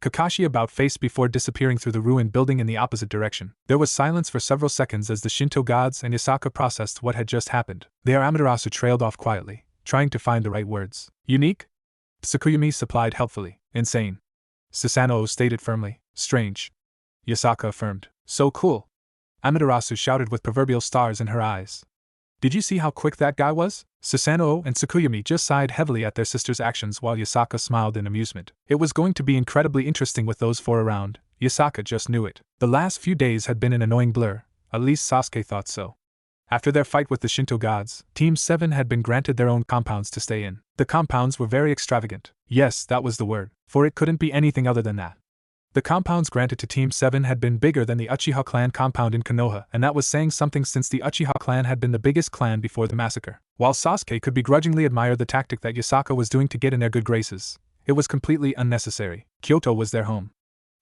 Kakashi about face before disappearing through the ruined building in the opposite direction. There was silence for several seconds as the Shinto gods and Yasaka processed what had just happened. Their Amaterasu trailed off quietly, trying to find the right words. Unique? Tsukuyumi supplied helpfully. Insane. Susanoo stated firmly. Strange. Yasaka affirmed. So cool. Amaterasu shouted with proverbial stars in her eyes. Did you see how quick that guy was? Susanoo and Tsukuyumi just sighed heavily at their sister's actions while Yasaka smiled in amusement. It was going to be incredibly interesting with those four around. Yasaka just knew it. The last few days had been an annoying blur, at least Sasuke thought so. After their fight with the Shinto gods, Team 7 had been granted their own compounds to stay in. The compounds were very extravagant. Yes, that was the word, for it couldn't be anything other than that. The compounds granted to Team 7 had been bigger than the Uchiha clan compound in Konoha, and that was saying something since the Uchiha clan had been the biggest clan before the massacre. While Sasuke could begrudgingly admire the tactic that Yasaka was doing to get in their good graces, it was completely unnecessary. Kyoto was their home.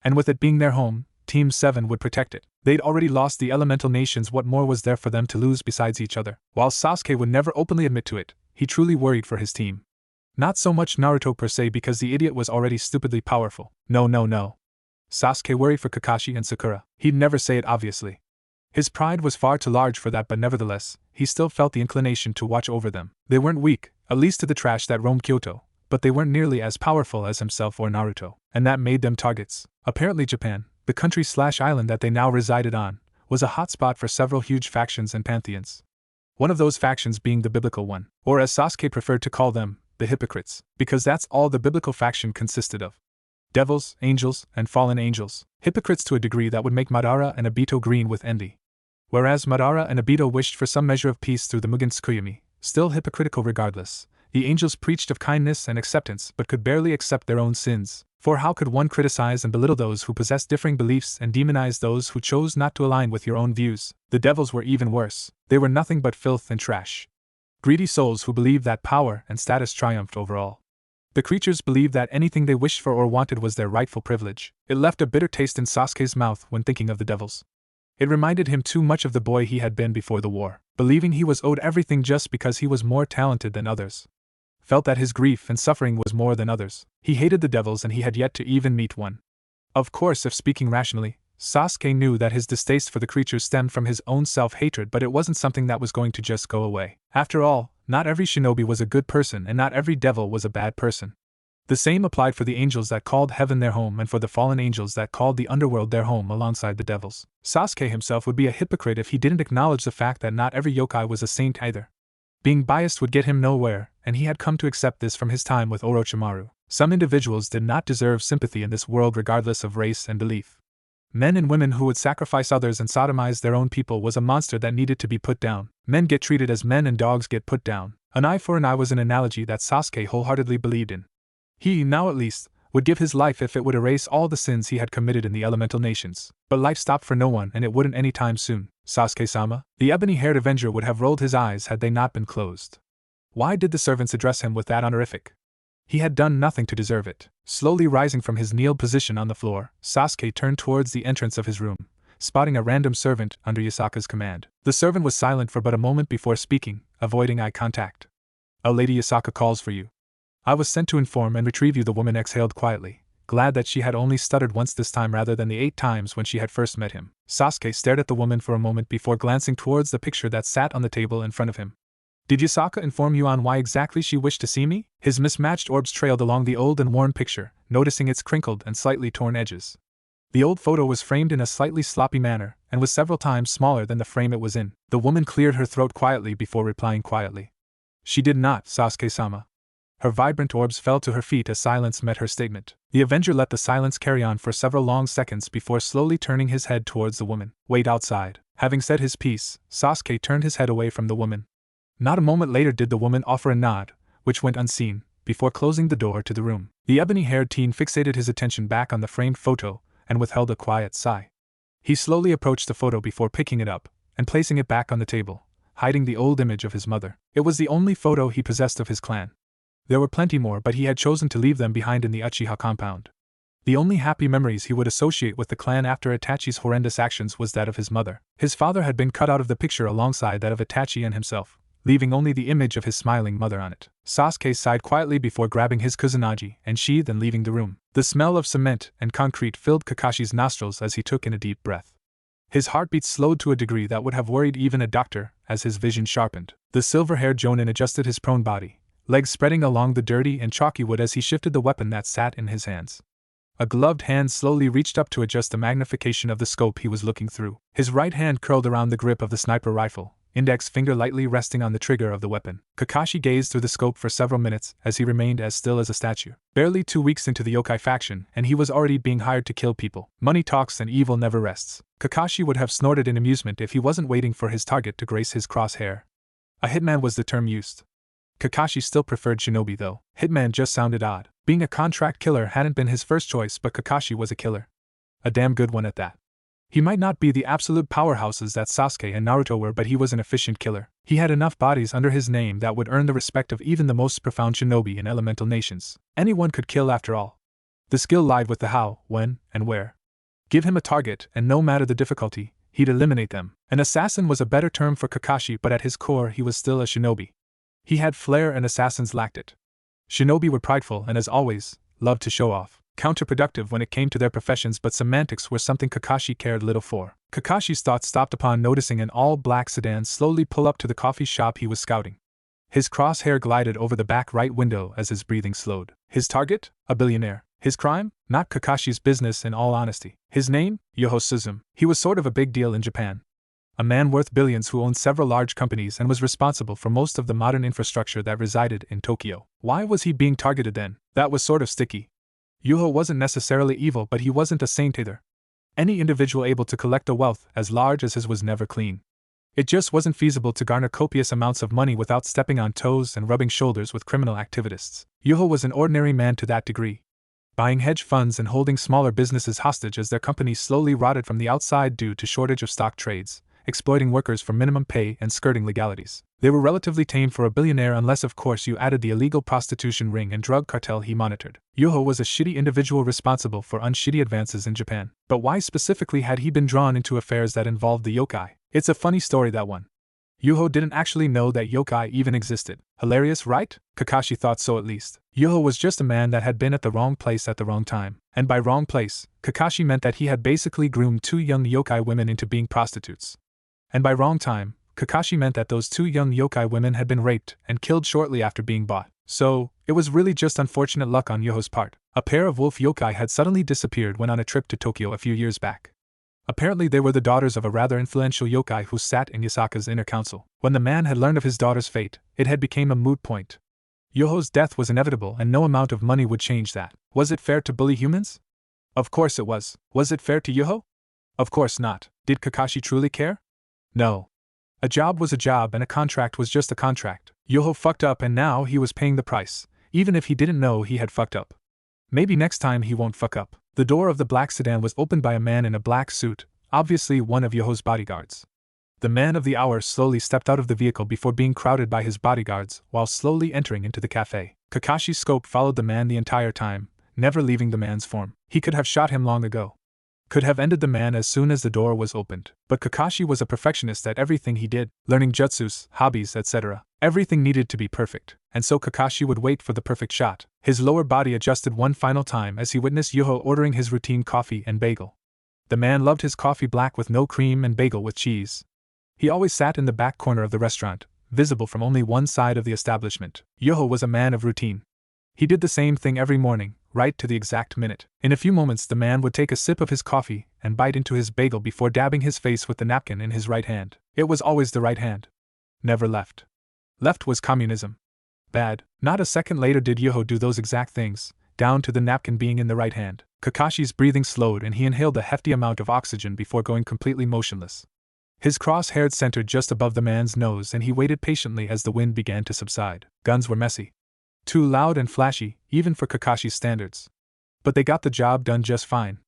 And with it being their home, Team 7 would protect it. They'd already lost the elemental nations, what more was there for them to lose besides each other? While Sasuke would never openly admit to it, he truly worried for his team. Not so much Naruto per se, because the idiot was already stupidly powerful. No. Sasuke worried for Kakashi and Sakura. He'd never say it obviously. His pride was far too large for that, but nevertheless, he still felt the inclination to watch over them. They weren't weak, at least to the trash that roamed Kyoto, but they weren't nearly as powerful as himself or Naruto, and that made them targets. Apparently Japan, the country/island that they now resided on, was a hotspot for several huge factions and pantheons. One of those factions being the biblical one, or as Sasuke preferred to call them, the hypocrites, because that's all the biblical faction consisted of. Devils, angels, and fallen angels, hypocrites to a degree that would make Madara and Obito green with envy. Whereas Madara and Obito wished for some measure of peace through the Mugen Tsukuyomi, still hypocritical regardless, the angels preached of kindness and acceptance but could barely accept their own sins, for how could one criticize and belittle those who possessed differing beliefs and demonize those who chose not to align with your own views? The devils were even worse. They were nothing but filth and trash. Greedy souls who believed that power and status triumphed over all. The creatures believed that anything they wished for or wanted was their rightful privilege. It left a bitter taste in Sasuke's mouth when thinking of the devils. It reminded him too much of the boy he had been before the war, believing he was owed everything just because he was more talented than others. Felt that his grief and suffering was more than others. He hated the devils and he had yet to even meet one. Of course, if speaking rationally, Sasuke knew that his distaste for the creatures stemmed from his own self-hatred, but it wasn't something that was going to just go away. After all, not every shinobi was a good person and not every devil was a bad person. The same applied for the angels that called heaven their home and for the fallen angels that called the underworld their home alongside the devils. Sasuke himself would be a hypocrite if he didn't acknowledge the fact that not every yokai was a saint either. Being biased would get him nowhere, and he had come to accept this from his time with Orochimaru. Some individuals did not deserve sympathy in this world regardless of race and belief. Men and women who would sacrifice others and sodomize their own people was a monster that needed to be put down. Men get treated as men and dogs get put down. An eye for an eye was an analogy that Sasuke wholeheartedly believed in. He, now at least, would give his life if it would erase all the sins he had committed in the elemental nations. But life stopped for no one, and it wouldn't any time soon. Sasuke-sama? The ebony-haired Avenger would have rolled his eyes had they not been closed. Why did the servants address him with that honorific? He had done nothing to deserve it. Slowly rising from his kneeled position on the floor, Sasuke turned towards the entrance of his room, spotting a random servant under Yasaka's command. The servant was silent for but a moment before speaking, avoiding eye contact. "A Lady Yasaka calls for you. I was sent to inform and retrieve you," the woman exhaled quietly, glad that she had only stuttered once this time rather than the 8 times when she had first met him. Sasuke stared at the woman for a moment before glancing towards the picture that sat on the table in front of him. "Did Yasaka inform you on why exactly she wished to see me?" His mismatched orbs trailed along the old and worn picture, noticing its crinkled and slightly torn edges. The old photo was framed in a slightly sloppy manner, and was several times smaller than the frame it was in. The woman cleared her throat quietly before replying quietly. "She did not, Sasuke-sama." Her vibrant orbs fell to her feet as silence met her statement. The Avenger let the silence carry on for several long seconds before slowly turning his head towards the woman. "Wait outside." Having said his piece, Sasuke turned his head away from the woman. Not a moment later did the woman offer a nod, which went unseen, before closing the door to the room. The ebony-haired teen fixated his attention back on the framed photo, and withheld a quiet sigh. He slowly approached the photo before picking it up, and placing it back on the table, hiding the old image of his mother. It was the only photo he possessed of his clan. There were plenty more, but he had chosen to leave them behind in the Uchiha compound. The only happy memories he would associate with the clan after Itachi's horrendous actions was that of his mother. His father had been cut out of the picture alongside that of Itachi and himself, leaving only the image of his smiling mother on it. Sasuke sighed quietly before grabbing his kusanagi and sheath and leaving the room. The smell of cement and concrete filled Kakashi's nostrils as he took in a deep breath. His heartbeat slowed to a degree that would have worried even a doctor as his vision sharpened. The silver-haired Jonin adjusted his prone body, legs spreading along the dirty and chalky wood as he shifted the weapon that sat in his hands. A gloved hand slowly reached up to adjust the magnification of the scope he was looking through. His right hand curled around the grip of the sniper rifle, index finger lightly resting on the trigger of the weapon. Kakashi gazed through the scope for several minutes as he remained as still as a statue. Barely 2 weeks into the yokai faction, and he was already being hired to kill people. Money talks and evil never rests. Kakashi would have snorted in amusement if he wasn't waiting for his target to grace his crosshair. A hitman was the term used. Kakashi still preferred shinobi though. Hitman just sounded odd. Being a contract killer hadn't been his first choice, but Kakashi was a killer. A damn good one at that. He might not be the absolute powerhouses that Sasuke and Naruto were, but he was an efficient killer. He had enough bodies under his name that would earn the respect of even the most profound shinobi in elemental nations. Anyone could kill after all. The skill lied with the how, when, and where. Give him a target, and no matter the difficulty, he'd eliminate them. An assassin was a better term for Kakashi, but at his core he was still a shinobi. He had flair and assassins lacked it. Shinobi were prideful and, as always, loved to show off. Counterproductive when it came to their professions, but semantics were something Kakashi cared little for. Kakashi's thoughts stopped upon noticing an all-black sedan slowly pull up to the coffee shop he was scouting. His crosshair glided over the back right window as his breathing slowed. His target? A billionaire. His crime? Not Kakashi's business in all honesty. His name? Yoho Suzume. He was sort of a big deal in Japan. A man worth billions who owned several large companies and was responsible for most of the modern infrastructure that resided in Tokyo. Why was he being targeted then? That was sort of sticky. Yoho wasn't necessarily evil, but he wasn't a saint either. Any individual able to collect a wealth as large as his was never clean. It just wasn't feasible to garner copious amounts of money without stepping on toes and rubbing shoulders with criminal activists. Yoho was an ordinary man to that degree, buying hedge funds and holding smaller businesses hostage as their companies slowly rotted from the outside due to shortage of stock trades, exploiting workers for minimum pay and skirting legalities. They were relatively tame for a billionaire unless of course you added the illegal prostitution ring and drug cartel he monitored. Yoho was a shitty individual responsible for unshitty advances in Japan. But why specifically had he been drawn into affairs that involved the yokai? It's a funny story, that one. Yoho didn't actually know that yokai even existed. Hilarious, right? Kakashi thought so at least. Yoho was just a man that had been at the wrong place at the wrong time. And by wrong place, Kakashi meant that he had basically groomed 2 young yokai women into being prostitutes. And by wrong time, Kakashi meant that those 2 young yokai women had been raped and killed shortly after being bought. So, it was really just unfortunate luck on Yoho's part. A pair of wolf yokai had suddenly disappeared when on a trip to Tokyo a few years back. Apparently they were the daughters of a rather influential yokai who sat in Yasaka's inner council. When the man had learned of his daughter's fate, it had become a moot point. Yoho's death was inevitable and no amount of money would change that. Was it fair to bully humans? Of course it was. Was it fair to Yoho? Of course not. Did Kakashi truly care? No. A job was a job and a contract was just a contract. Yoho fucked up and now he was paying the price, even if he didn't know he had fucked up. Maybe next time he won't fuck up. The door of the black sedan was opened by a man in a black suit, obviously one of Yoho's bodyguards. The man of the hour slowly stepped out of the vehicle before being crowded by his bodyguards while slowly entering into the cafe. Kakashi's scope followed the man the entire time, never leaving the man's form. He could have shot him long ago. Could have ended the man as soon as the door was opened. But Kakashi was a perfectionist at everything he did, learning jutsus, hobbies, etc. Everything needed to be perfect, and so Kakashi would wait for the perfect shot. His lower body adjusted one final time as he witnessed Yoho ordering his routine coffee and bagel. The man loved his coffee black with no cream and bagel with cheese. He always sat in the back corner of the restaurant, visible from only one side of the establishment. Yoho was a man of routine. He did the same thing every morning, right to the exact minute. In a few moments the man would take a sip of his coffee and bite into his bagel before dabbing his face with the napkin in his right hand. It was always the right hand. Never left. Left was communism. Bad. Not a second later did Yoho do those exact things, down to the napkin being in the right hand. Kakashi's breathing slowed and he inhaled a hefty amount of oxygen before going completely motionless. His cross-haired centered just above the man's nose and he waited patiently as the wind began to subside. Guns were messy. Too loud and flashy, even for Kakashi's standards. But they got the job done just fine.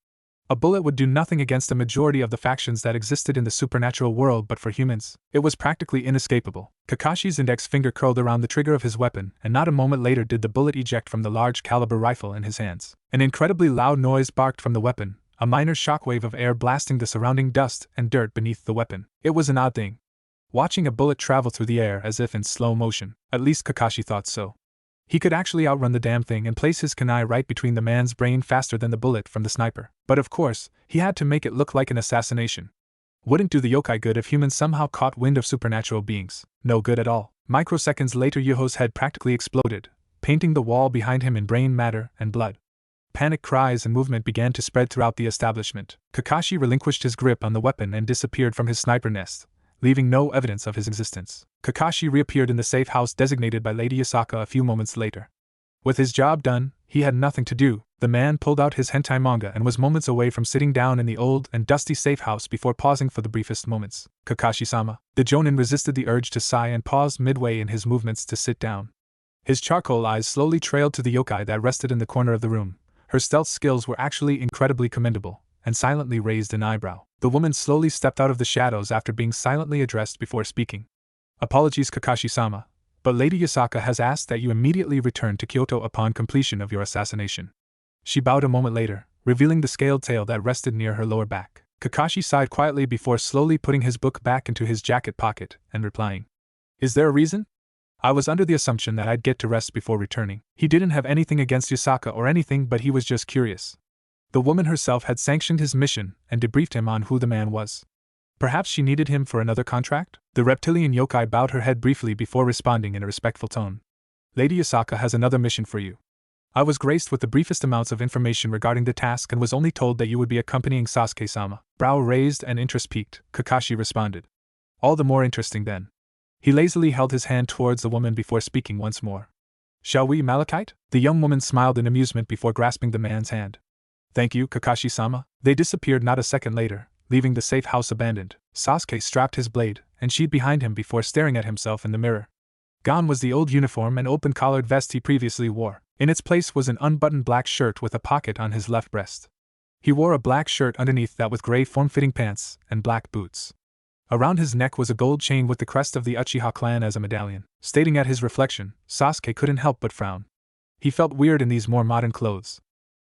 A bullet would do nothing against a majority of the factions that existed in the supernatural world, but for humans, it was practically inescapable. Kakashi's index finger curled around the trigger of his weapon, and not a moment later did the bullet eject from the large caliber rifle in his hands. An incredibly loud noise barked from the weapon, a minor shockwave of air blasting the surrounding dust and dirt beneath the weapon. It was an odd thing, watching a bullet travel through the air as if in slow motion. At least Kakashi thought so. He could actually outrun the damn thing and place his kunai right between the man's brain faster than the bullet from the sniper. But of course, he had to make it look like an assassination. Wouldn't do the yokai good if humans somehow caught wind of supernatural beings. No good at all. Microseconds later Yoho's head practically exploded, painting the wall behind him in brain matter and blood. Panic cries and movement began to spread throughout the establishment. Kakashi relinquished his grip on the weapon and disappeared from his sniper nest, leaving no evidence of his existence. Kakashi reappeared in the safe house designated by Lady Yasaka a few moments later. With his job done, he had nothing to do. The man pulled out his hentai manga and was moments away from sitting down in the old and dusty safe house before pausing for the briefest moments. Kakashi-sama. The jonin resisted the urge to sigh and paused midway in his movements to sit down. His charcoal eyes slowly trailed to the yokai that rested in the corner of the room. Her stealth skills were actually incredibly commendable, and silently raised an eyebrow. The woman slowly stepped out of the shadows after being silently addressed before speaking. Apologies, Kakashi-sama, but Lady Yasaka has asked that you immediately return to Kyoto upon completion of your assassination. She bowed a moment later, revealing the scaled tail that rested near her lower back. Kakashi sighed quietly before slowly putting his book back into his jacket pocket and replying. Is there a reason? I was under the assumption that I'd get to rest before returning. He didn't have anything against Yasaka or anything, but he was just curious. The woman herself had sanctioned his mission and debriefed him on who the man was. Perhaps she needed him for another contract? The reptilian yokai bowed her head briefly before responding in a respectful tone. Lady Yasaka has another mission for you. I was graced with the briefest amounts of information regarding the task and was only told that you would be accompanying Sasuke-sama. Brow raised and interest piqued, Kakashi responded. All the more interesting then. He lazily held his hand towards the woman before speaking once more. Shall we, Malachite? The young woman smiled in amusement before grasping the man's hand. Thank you, Kakashi-sama. They disappeared not a second later, leaving the safe house abandoned. Sasuke strapped his blade and sheath behind him before staring at himself in the mirror. Gone was the old uniform and open-collared vest he previously wore. In its place was an unbuttoned black shirt with a pocket on his left breast. He wore a black shirt underneath that with gray form-fitting pants and black boots. Around his neck was a gold chain with the crest of the Uchiha clan as a medallion. Staring at his reflection, Sasuke couldn't help but frown. He felt weird in these more modern clothes.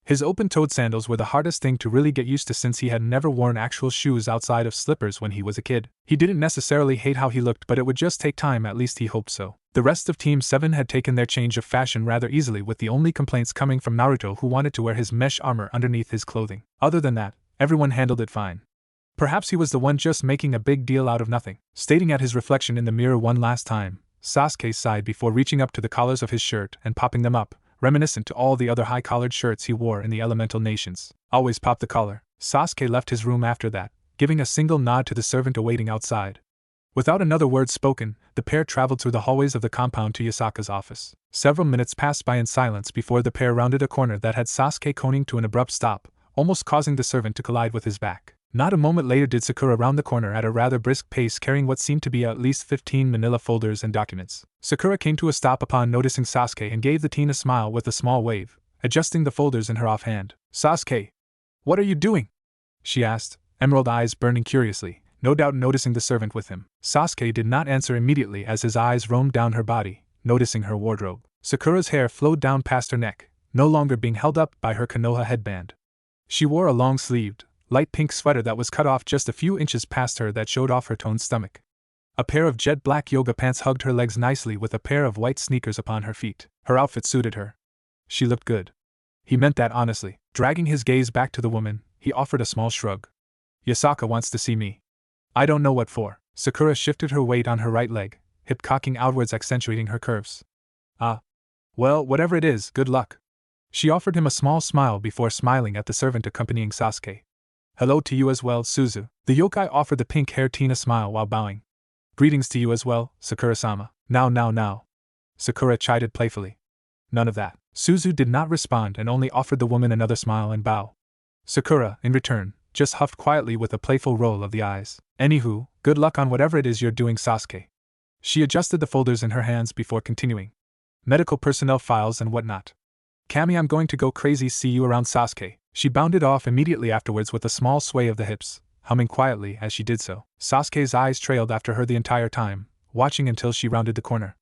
His open-toed sandals were the hardest thing to really get used to since he had never worn actual shoes outside of slippers when he was a kid. He didn't necessarily hate how he looked, but it would just take time, at least he hoped so. The rest of Team 7 had taken their change of fashion rather easily, with the only complaints coming from Naruto, who wanted to wear his mesh armor underneath his clothing. Other than that, everyone handled it fine. Perhaps he was the one just making a big deal out of nothing. Staring at his reflection in the mirror one last time, Sasuke sighed before reaching up to the collars of his shirt and popping them up, reminiscent to all the other high-collared shirts he wore in the elemental nations. Always pop the collar. Sasuke left his room after that, giving a single nod to the servant awaiting outside. Without another word spoken, the pair traveled through the hallways of the compound to Yasaka's office. Several minutes passed by in silence before the pair rounded a corner that had Sasuke coning to an abrupt stop, almost causing the servant to collide with his back. Not a moment later did Sakura round the corner at a rather brisk pace, carrying what seemed to be at least 15 manila folders and documents. Sakura came to a stop upon noticing Sasuke and gave the teen a smile with a small wave, adjusting the folders in her offhand. Sasuke, what are you doing? She asked, emerald eyes burning curiously, no doubt noticing the servant with him. Sasuke did not answer immediately as his eyes roamed down her body, noticing her wardrobe. Sakura's hair flowed down past her neck, no longer being held up by her Konoha headband. She wore a long-sleeved, light pink sweater that was cut off just a few inches past her that showed off her toned stomach. A pair of jet black yoga pants hugged her legs nicely with a pair of white sneakers upon her feet. Her outfit suited her. She looked good. He meant that honestly. Dragging his gaze back to the woman, he offered a small shrug. Yasaka wants to see me. I don't know what for. Sakura shifted her weight on her right leg, hip cocking outwards accentuating her curves. Ah. Well, whatever it is, good luck. She offered him a small smile before smiling at the servant accompanying Sasuke. Hello to you as well, Suzu. The yokai offered the pink-haired teen a smile while bowing. Greetings to you as well, Sakura-sama. Now. Sakura chided playfully. None of that. Suzu did not respond and only offered the woman another smile and bow. Sakura, in return, just huffed quietly with a playful roll of the eyes. Anywho, good luck on whatever it is you're doing, Sasuke. She adjusted the folders in her hands before continuing. Medical personnel files and whatnot. Kami, I'm going to go crazy, see you around, Sasuke. She bounded off immediately afterwards with a small sway of the hips, humming quietly as she did so. Sasuke's eyes trailed after her the entire time, watching until she rounded the corner.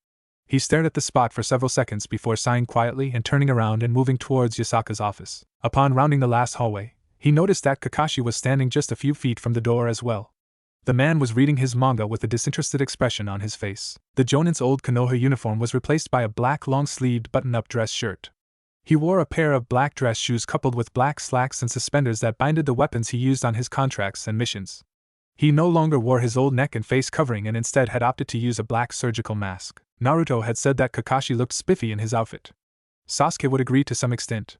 He stared at the spot for several seconds before sighing quietly and turning around and moving towards Yasaka's office. Upon rounding the last hallway, he noticed that Kakashi was standing just a few feet from the door as well. The man was reading his manga with a disinterested expression on his face. The Jonin's old Konoha uniform was replaced by a black long-sleeved button-up dress shirt. He wore a pair of black dress shoes coupled with black slacks and suspenders that binded the weapons he used on his contracts and missions. He no longer wore his old neck and face covering and instead had opted to use a black surgical mask. Naruto had said that Kakashi looked spiffy in his outfit. Sasuke would agree to some extent.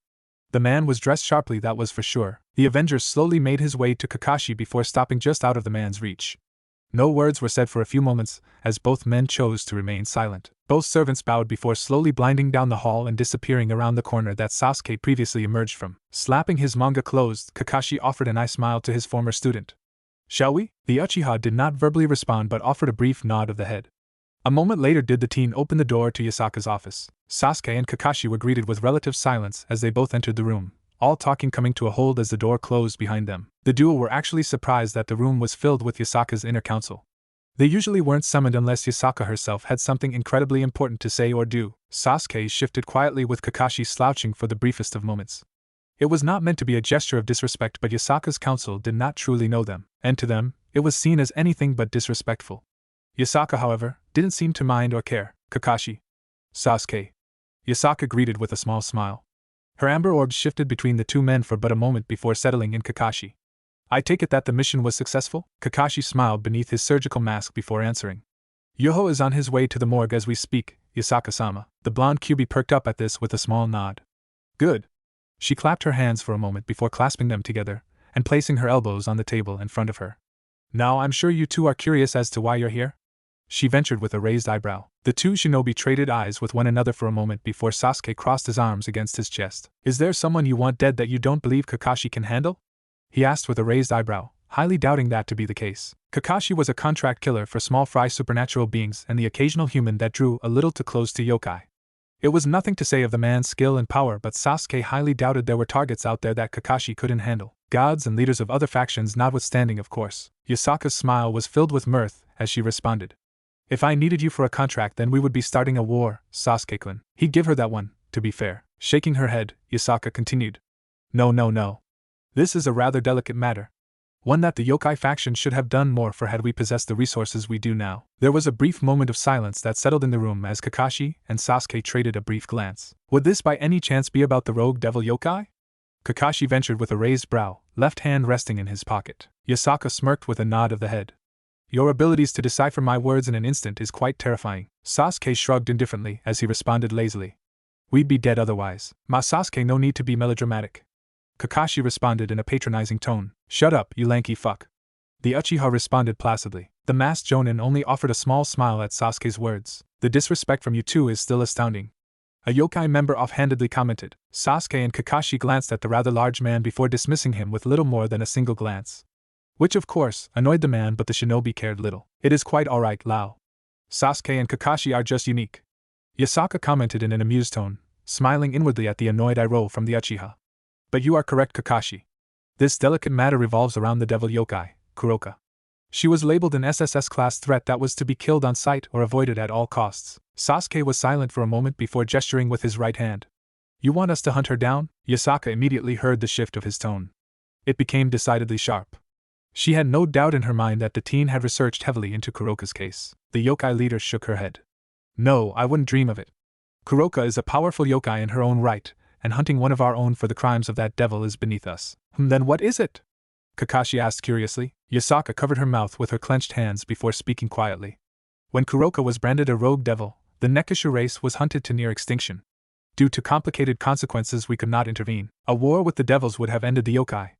The man was dressed sharply, that was for sure. The Avenger slowly made his way to Kakashi before stopping just out of the man's reach. No words were said for a few moments, as both men chose to remain silent. Both servants bowed before slowly blinding down the hall and disappearing around the corner that Sasuke previously emerged from. Slapping his manga closed, Kakashi offered an eye smile to his former student. "Shall we?" The Uchiha did not verbally respond but offered a brief nod of the head. A moment later did the teen open the door to Yasaka's office. Sasuke and Kakashi were greeted with relative silence as they both entered the room, all talking coming to a halt as the door closed behind them. The duo were actually surprised that the room was filled with Yasaka's inner council. They usually weren't summoned unless Yasaka herself had something incredibly important to say or do. Sasuke shifted quietly with Kakashi slouching for the briefest of moments. It was not meant to be a gesture of disrespect, but Yasaka's council did not truly know them, and to them, it was seen as anything but disrespectful. Yasaka, however, didn't seem to mind or care. "Kakashi." "Sasuke." Yasaka greeted with a small smile. Her amber orbs shifted between the two men for but a moment before settling in Kakashi. "I take it that the mission was successful?" Kakashi smiled beneath his surgical mask before answering. "Yoho is on his way to the morgue as we speak, Yasaka-sama." The blonde QB perked up at this with a small nod. "Good." She clapped her hands for a moment before clasping them together and placing her elbows on the table in front of her. "Now I'm sure you two are curious as to why you're here?" She ventured with a raised eyebrow. The two shinobi traded eyes with one another for a moment before Sasuke crossed his arms against his chest. "Is there someone you want dead that you don't believe Kakashi can handle?" he asked with a raised eyebrow, highly doubting that to be the case. Kakashi was a contract killer for small fry supernatural beings and the occasional human that drew a little too close to yokai. It was nothing to say of the man's skill and power, but Sasuke highly doubted there were targets out there that Kakashi couldn't handle. Gods and leaders of other factions notwithstanding, of course. Yasaka's smile was filled with mirth as she responded. "If I needed you for a contract, then we would be starting a war, Sasuke-kun." He'd give her that one, to be fair. Shaking her head, Yasaka continued. No. This is a rather delicate matter. One that the yokai faction should have done more for had we possessed the resources we do now." There was a brief moment of silence that settled in the room as Kakashi and Sasuke traded a brief glance. "Would this by any chance be about the rogue devil yokai?" Kakashi ventured with a raised brow, left hand resting in his pocket. Yasaka smirked with a nod of the head. "Your abilities to decipher my words in an instant is quite terrifying." Sasuke shrugged indifferently as he responded lazily. "We'd be dead otherwise." "Ma Sasuke, no need to be melodramatic." Kakashi responded in a patronizing tone. "Shut up, you lanky fuck." The Uchiha responded placidly. The masked jonin only offered a small smile at Sasuke's words. "The disrespect from you two is still astounding," a yokai member offhandedly commented. Sasuke and Kakashi glanced at the rather large man before dismissing him with little more than a single glance. Which of course annoyed the man, but the shinobi cared little. "It is quite alright, Lao. Sasuke and Kakashi are just unique," Yasaka commented in an amused tone, smiling inwardly at the annoyed eye roll from the Uchiha. "But you are correct, Kakashi. This delicate matter revolves around the devil yokai, Kuroka. She was labeled an SSS-class threat that was to be killed on sight or avoided at all costs." Sasuke was silent for a moment before gesturing with his right hand. "You want us to hunt her down?" Yasaka immediately heard the shift of his tone. It became decidedly sharp. She had no doubt in her mind that the teen had researched heavily into Kuroka's case. The yokai leader shook her head. "No, I wouldn't dream of it. Kuroka is a powerful yokai in her own right, and hunting one of our own for the crimes of that devil is beneath us." "Then what is it?" Kakashi asked curiously. Yasaka covered her mouth with her clenched hands before speaking quietly. "When Kuroka was branded a rogue devil, the Nekishu race was hunted to near extinction. Due to complicated consequences, we could not intervene. A war with the devils would have ended the yokai,"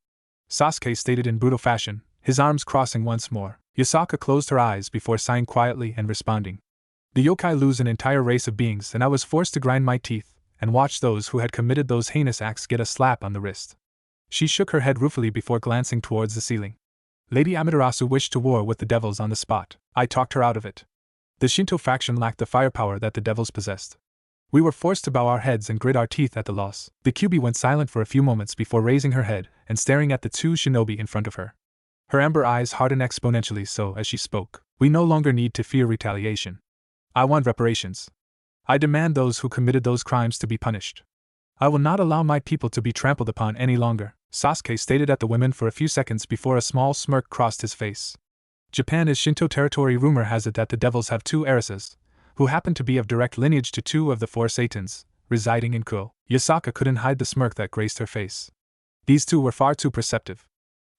Sasuke stated in brutal fashion, his arms crossing once more. Yasaka closed her eyes before sighing quietly and responding. "The yokai lose an entire race of beings, and I was forced to grind my teeth and watch those who had committed those heinous acts get a slap on the wrist." She shook her head ruefully before glancing towards the ceiling. "Lady Amaterasu wished to war with the devils on the spot. I talked her out of it. The Shinto faction lacked the firepower that the devils possessed. We were forced to bow our heads and grit our teeth at the loss." The QB went silent for a few moments before raising her head and staring at the two shinobi in front of her. Her amber eyes hardened exponentially so as she spoke. "We no longer need to fear retaliation. I want reparations. I demand those who committed those crimes to be punished. I will not allow my people to be trampled upon any longer." Sasuke stated at the women for a few seconds before a small smirk crossed his face. "Japan is Shinto territory. Rumor has it that the devils have two heiresses, who happen to be of direct lineage to two of the four Satans, residing in Ku." Yasaka couldn't hide the smirk that graced her face. These two were far too perceptive.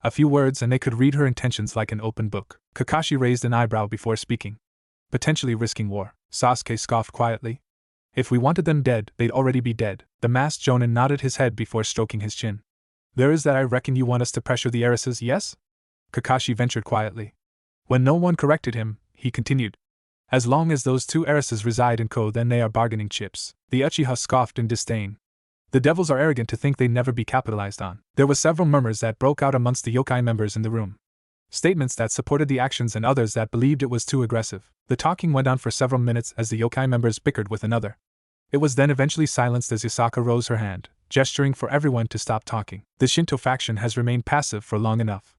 A few words and they could read her intentions like an open book. Kakashi raised an eyebrow before speaking. "Potentially risking war," Sasuke scoffed quietly. "If we wanted them dead, they'd already be dead." The masked jonin nodded his head before stroking his chin. "There is that. I reckon you want us to pressure the heiresses, yes?" Kakashi ventured quietly. When no one corrected him, he continued. As long as those two heiresses reside in Ko, then they are bargaining chips. The Uchiha scoffed in disdain. The devils are arrogant to think they'd never be capitalized on. There were several murmurs that broke out amongst the yokai members in the room. Statements that supported the actions and others that believed it was too aggressive. The talking went on for several minutes as the yokai members bickered with another. It was then eventually silenced as Yasaka rose her hand, gesturing for everyone to stop talking. The Shinto faction has remained passive for long enough.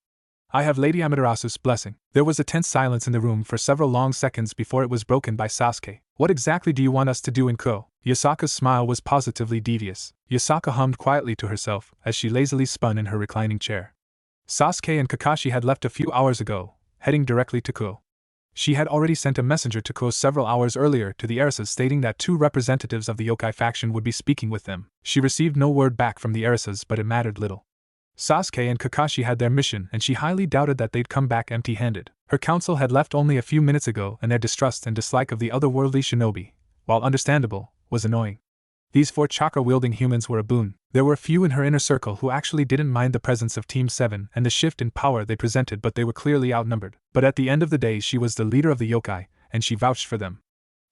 I have Lady Amaterasu's blessing. There was a tense silence in the room for several long seconds before it was broken by Sasuke. What exactly do you want us to do in Ko? Yasaka's smile was positively devious. Yasaka hummed quietly to herself as she lazily spun in her reclining chair. Sasuke and Kakashi had left a few hours ago, heading directly to Ko. She had already sent a messenger to Ko several hours earlier to the heiresses stating that two representatives of the yokai faction would be speaking with them. She received no word back from the heiresses, but it mattered little. Sasuke and Kakashi had their mission, and she highly doubted that they'd come back empty-handed. Her council had left only a few minutes ago, and their distrust and dislike of the otherworldly shinobi, while understandable, was annoying. These four chakra-wielding humans were a boon. There were few in her inner circle who actually didn't mind the presence of Team 7 and the shift in power they presented, but they were clearly outnumbered. But at the end of the day, she was the leader of the yokai, and she vouched for them.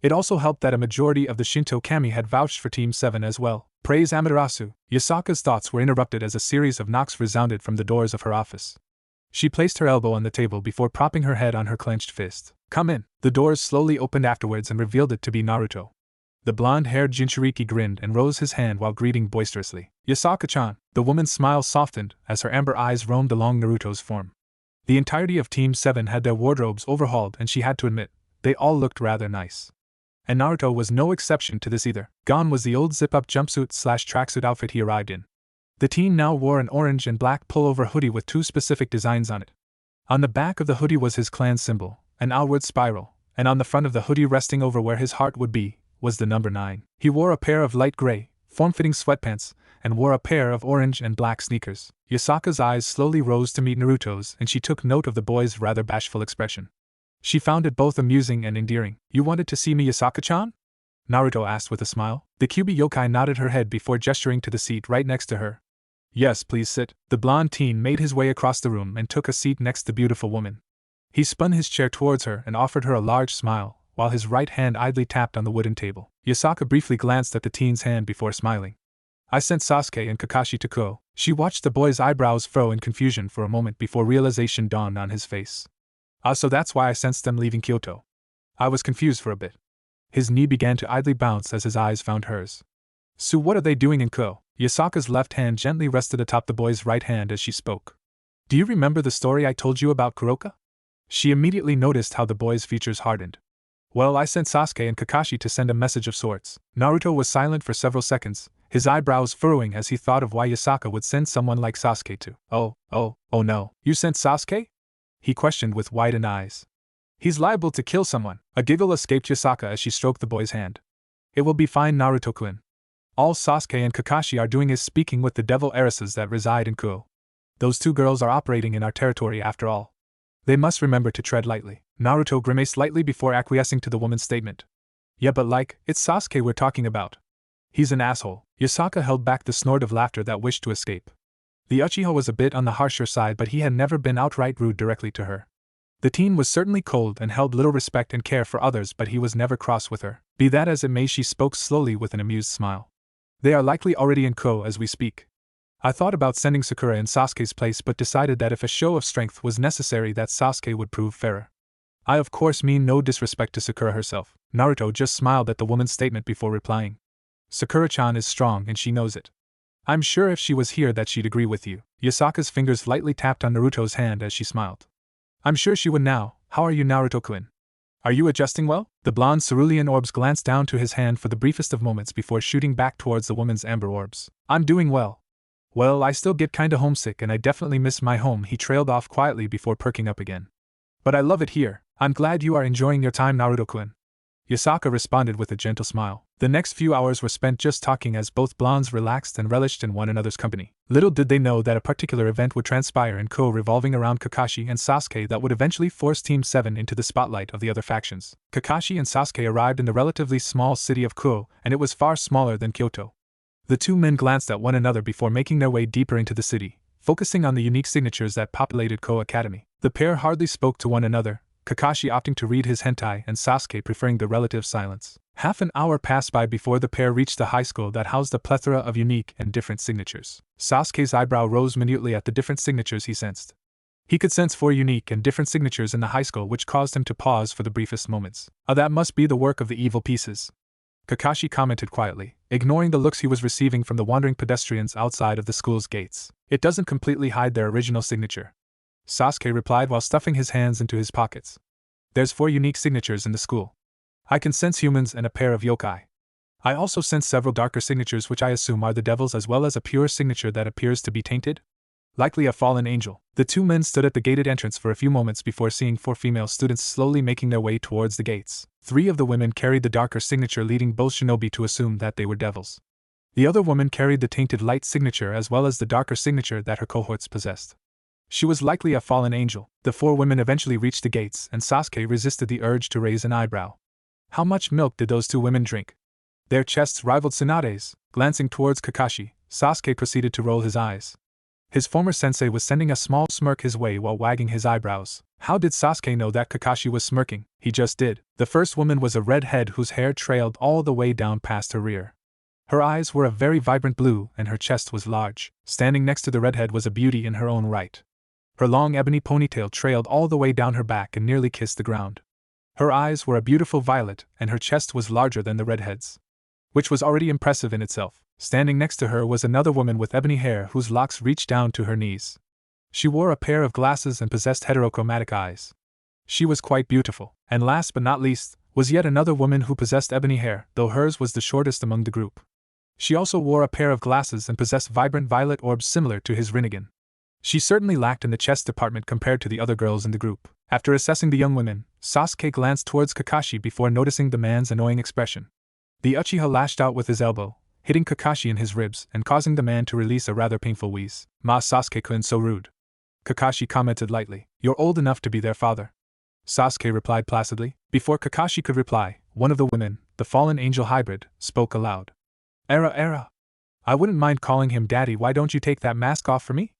It also helped that a majority of the Shinto kami had vouched for Team 7 as well. Praise Amaterasu. Yasaka's thoughts were interrupted as a series of knocks resounded from the doors of her office. She placed her elbow on the table before propping her head on her clenched fist. Come in. The doors slowly opened afterwards and revealed it to be Naruto. The blonde-haired Jinchuriki grinned and rose his hand while greeting boisterously. Yasaka-chan. The woman's smile softened as her amber eyes roamed along Naruto's form. The entirety of Team 7 had their wardrobes overhauled, and she had to admit, they all looked rather nice. And Naruto was no exception to this either. Gone was the old zip-up jumpsuit/tracksuit outfit he arrived in. The teen now wore an orange and black pullover hoodie with two specific designs on it. On the back of the hoodie was his clan symbol, an outward spiral, and on the front of the hoodie, resting over where his heart would be, was the number 9. He wore a pair of light gray, form-fitting sweatpants, and wore a pair of orange and black sneakers. Yasaka's eyes slowly rose to meet Naruto's, and she took note of the boy's rather bashful expression. She found it both amusing and endearing. You wanted to see me, Yasaka-chan? Naruto asked with a smile. The Kyuubi yokai nodded her head before gesturing to the seat right next to her. Yes, please sit. The blonde teen made his way across the room and took a seat next to the beautiful woman. He spun his chair towards her and offered her a large smile, while his right hand idly tapped on the wooden table. Yasaka briefly glanced at the teen's hand before smiling. I sent Sasuke and Kakashi to Ko. She watched the boy's eyebrows furrow in confusion for a moment before realization dawned on his face. So that's why I sensed them leaving Kyoto. I was confused for a bit. His knee began to idly bounce as his eyes found hers. So what are they doing in Ko? Yasaka's left hand gently rested atop the boy's right hand as she spoke. Do you remember the story I told you about Kuroka? She immediately noticed how the boy's features hardened. Well, I sent Sasuke and Kakashi to send a message of sorts. Naruto was silent for several seconds, his eyebrows furrowing as he thought of why Yasaka would send someone like Sasuke to. Oh no. You sent Sasuke? He questioned with widened eyes. He's liable to kill someone. A giggle escaped Yasaka as she stroked the boy's hand. It will be fine, Naruto-kun. All Sasuke and Kakashi are doing is speaking with the devil heiresses that reside in Ko. Those two girls are operating in our territory after all. They must remember to tread lightly. Naruto grimaced slightly before acquiescing to the woman's statement. Yeah, but it's Sasuke we're talking about. He's an asshole. Yasaka held back the snort of laughter that wished to escape. The Uchiha was a bit on the harsher side, but he had never been outright rude directly to her. The teen was certainly cold and held little respect and care for others, but he was never cross with her. Be that as it may, she spoke slowly with an amused smile. They are likely already in Ko as we speak. I thought about sending Sakura in Sasuke's place, but decided that if a show of strength was necessary, that Sasuke would prove fairer. I of course mean no disrespect to Sakura herself. Naruto just smiled at the woman's statement before replying. Sakura-chan is strong and she knows it. I'm sure if she was here that she'd agree with you. Yasaka's fingers lightly tapped on Naruto's hand as she smiled. I'm sure she would now. How are you, Naruto-kun? Are you adjusting well? The blonde cerulean orbs glanced down to his hand for the briefest of moments before shooting back towards the woman's amber orbs. I'm doing well. Well, I still get kinda homesick and I definitely miss my home, he trailed off quietly before perking up again. But I love it here. I'm glad you are enjoying your time, Naruto-kun. Yasaka responded with a gentle smile. The next few hours were spent just talking as both blondes relaxed and relished in one another's company. Little did they know that a particular event would transpire in Ko revolving around Kakashi and Sasuke that would eventually force Team 7 into the spotlight of the other factions. Kakashi and Sasuke arrived in the relatively small city of Ko, and it was far smaller than Kyoto. The two men glanced at one another before making their way deeper into the city, focusing on the unique signatures that populated Ku Academy. The pair hardly spoke to one another, Kakashi opting to read his hentai and Sasuke preferring the relative silence. Half an hour passed by before the pair reached the high school that housed a plethora of unique and different signatures. Sasuke's eyebrow rose minutely at the different signatures he sensed. He could sense 4 unique and different signatures in the high school, which caused him to pause for the briefest moments. That must be the work of the evil pieces," Kakashi commented quietly, ignoring the looks he was receiving from the wandering pedestrians outside of the school's gates. "It doesn't completely hide their original signature," Sasuke replied while stuffing his hands into his pockets. "There's 4 unique signatures in the school. I can sense humans and a pair of yokai. I also sense several darker signatures which I assume are the devil's, as well as a pure signature that appears to be tainted. Likely a fallen angel." The 2 men stood at the gated entrance for a few moments before seeing 4 female students slowly making their way towards the gates. 3 of the women carried the darker signature, leading both shinobi to assume that they were devils. The other woman carried the tainted light signature as well as the darker signature that her cohorts possessed. She was likely a fallen angel. The 4 women eventually reached the gates, and Sasuke resisted the urge to raise an eyebrow. How much milk did those 2 women drink? Their chests rivaled Tsunade's. Glancing towards Kakashi, Sasuke proceeded to roll his eyes. His former sensei was sending a small smirk his way while wagging his eyebrows. How did Sasuke know that Kakashi was smirking? He just did. The first woman was a redhead whose hair trailed all the way down past her rear. Her eyes were a very vibrant blue and her chest was large. Standing next to the redhead was a beauty in her own right. Her long ebony ponytail trailed all the way down her back and nearly kissed the ground. Her eyes were a beautiful violet and her chest was larger than the redhead's, which was already impressive in itself. Standing next to her was another woman with ebony hair whose locks reached down to her knees. She wore a pair of glasses and possessed heterochromatic eyes. She was quite beautiful. And last but not least, was yet another woman who possessed ebony hair, though hers was the shortest among the group. She also wore a pair of glasses and possessed vibrant violet orbs similar to his Rinnegan. She certainly lacked in the chest department compared to the other girls in the group. After assessing the young women, Sasuke glanced towards Kakashi before noticing the man's annoying expression. The Uchiha lashed out with his elbow, hitting Kakashi in his ribs and causing the man to release a rather painful wheeze. "Ma, Sasuke-kun, so rude," Kakashi commented lightly. "You're old enough to be their father," Sasuke replied placidly. Before Kakashi could reply, one of the women, the fallen angel hybrid, spoke aloud. Era. I wouldn't mind calling him daddy. Why don't you take that mask off for me?"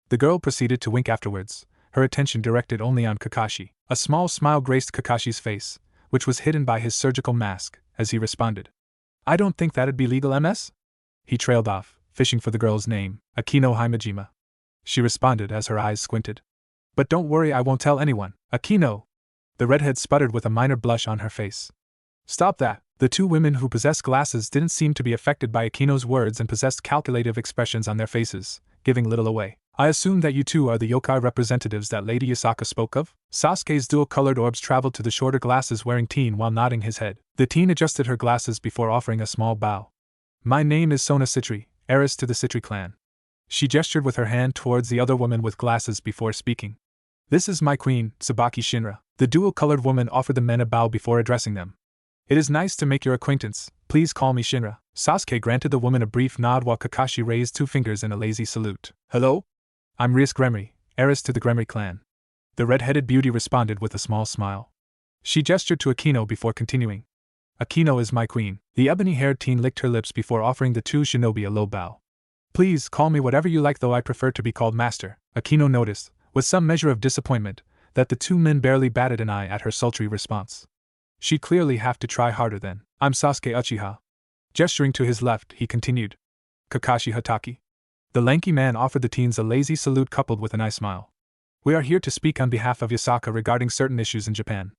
The girl proceeded to wink afterwards, her attention directed only on Kakashi. A small smile graced Kakashi's face, which was hidden by his surgical mask, as he responded. "I don't think that'd be legal, MS?" He trailed off, fishing for the girl's name. "Akino Himejima," she responded as her eyes squinted. "But don't worry, I won't tell anyone." "Akino," the redhead sputtered with a minor blush on her face. "Stop that." The 2 women who possessed glasses didn't seem to be affected by Akino's words and possessed calculative expressions on their faces, giving little away. "I assume that you 2 are the yokai representatives that Lady Yasaka spoke of?" Sasuke's dual-colored orbs traveled to the shorter glasses wearing teen while nodding his head. The teen adjusted her glasses before offering a small bow. "My name is Sona Citri, heiress to the Citri clan." She gestured with her hand towards the other woman with glasses before speaking. "This is my queen, Tsubaki Shinra." The dual-colored woman offered the men a bow before addressing them. "It is nice to make your acquaintance. Please call me Shinra." Sasuke granted the woman a brief nod while Kakashi raised 2 fingers in a lazy salute. "Hello? I'm Rias Gremory, heiress to the Gremory clan." The red-headed beauty responded with a small smile. She gestured to Akino before continuing. "Akino is my queen." The ebony-haired teen licked her lips before offering the 2 shinobi a low bow. "Please call me whatever you like, though I prefer to be called master." Akino noticed, with some measure of disappointment, that the 2 men barely batted an eye at her sultry response. She'd clearly have to try harder then. "I'm Sasuke Uchiha." Gesturing to his left, he continued. "Kakashi Hatake." The lanky man offered the teens a lazy salute coupled with an eye smile. "We are here to speak on behalf of Yasaka regarding certain issues in Japan."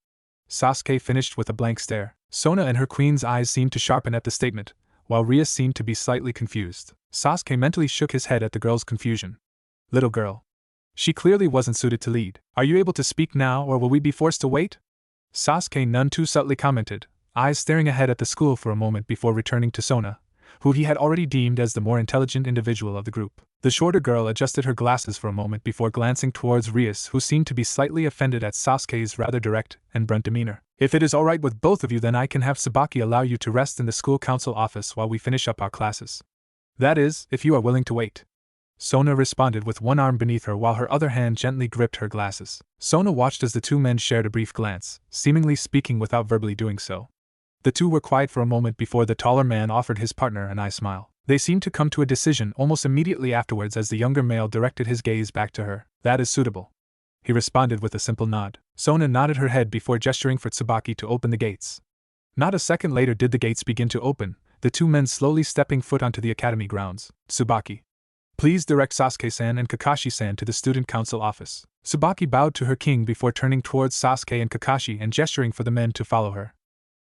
Sasuke finished with a blank stare. Sona and her queen's eyes seemed to sharpen at the statement, while Rias seemed to be slightly confused. Sasuke mentally shook his head at the girl's confusion. Little girl. She clearly wasn't suited to lead. "Are you able to speak now, or will we be forced to wait?" Sasuke none too subtly commented, eyes staring ahead at the school for a moment before returning to Sona, who he had already deemed as the more intelligent individual of the group. The shorter girl adjusted her glasses for a moment before glancing towards Rias, who seemed to be slightly offended at Sasuke's rather direct and blunt demeanor. "If it is all right with both of you, then I can have Tsubaki allow you to rest in the school council office while we finish up our classes. That is, if you are willing to wait." Sona responded with one arm beneath her while her other hand gently gripped her glasses. Sona watched as the 2 men shared a brief glance, seemingly speaking without verbally doing so. The 2 were quiet for a moment before the taller man offered his partner an eye smile. They seemed to come to a decision almost immediately afterwards as the younger male directed his gaze back to her. "That is suitable. he responded with a simple nod. Sona nodded her head before gesturing for Tsubaki to open the gates. Not a second later did the gates begin to open, the two men slowly stepping foot onto the academy grounds. Tsubaki, please direct Sasuke-san and Kakashi-san to the student council office. Tsubaki bowed to her king before turning towards Sasuke and Kakashi and gesturing for the men to follow her.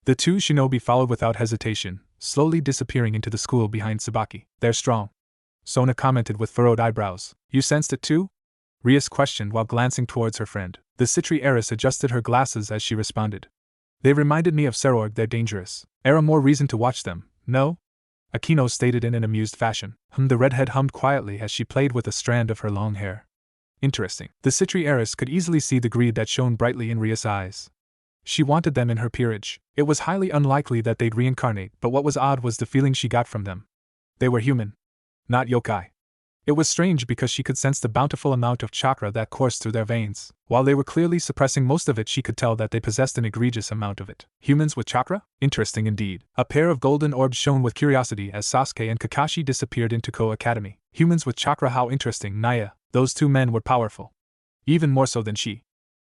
The two shinobi followed without hesitation, slowly disappearing into the school behind Tsubaki. They're strong, Sona commented with furrowed eyebrows. You sensed it too? Rias questioned while glancing towards her friend. The Citri heiress adjusted her glasses as she responded. They reminded me of Serorg. They're dangerous. Era more reason to watch them, no? Akino stated in an amused fashion. The redhead hummed quietly as she played with a strand of her long hair. Interesting. The Citri heiress could easily see the greed that shone brightly in Rias' eyes. She wanted them in her peerage. It was highly unlikely that they'd reincarnate, but what was odd was the feeling she got from them. They were human, not yokai. It was strange because she could sense the bountiful amount of chakra that coursed through their veins. While they were clearly suppressing most of it, she could tell that they possessed an egregious amount of it. Humans with chakra? Interesting indeed. A pair of golden orbs shone with curiosity as Sasuke and Kakashi disappeared into Ku Academy. Humans with chakra, how interesting. Naya, those two men were powerful. Even more so than she.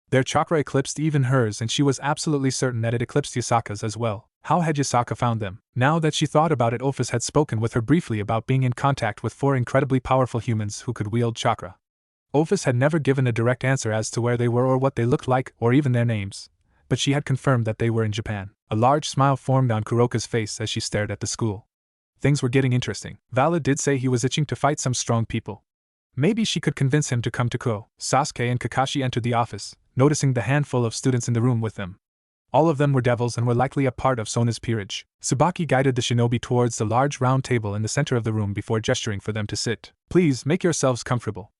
Their chakra eclipsed even hers, and she was absolutely certain that it eclipsed Yasaka's as well. How had Yasaka found them? Now that she thought about it, Ophis had spoken with her briefly about being in contact with 4 incredibly powerful humans who could wield chakra. Ophis had never given a direct answer as to where they were or what they looked like or even their names, but she had confirmed that they were in Japan. A large smile formed on Kuroka's face as she stared at the school. Things were getting interesting. Vali did say he was itching to fight some strong people. Maybe she could convince him to come to Ku. Sasuke and Kakashi entered the office, noticing the handful of students in the room with them. All of them were devils and were likely a part of Sona's peerage. Tsubaki guided the shinobi towards the large round table in the center of the room before gesturing for them to sit. Please make yourselves comfortable.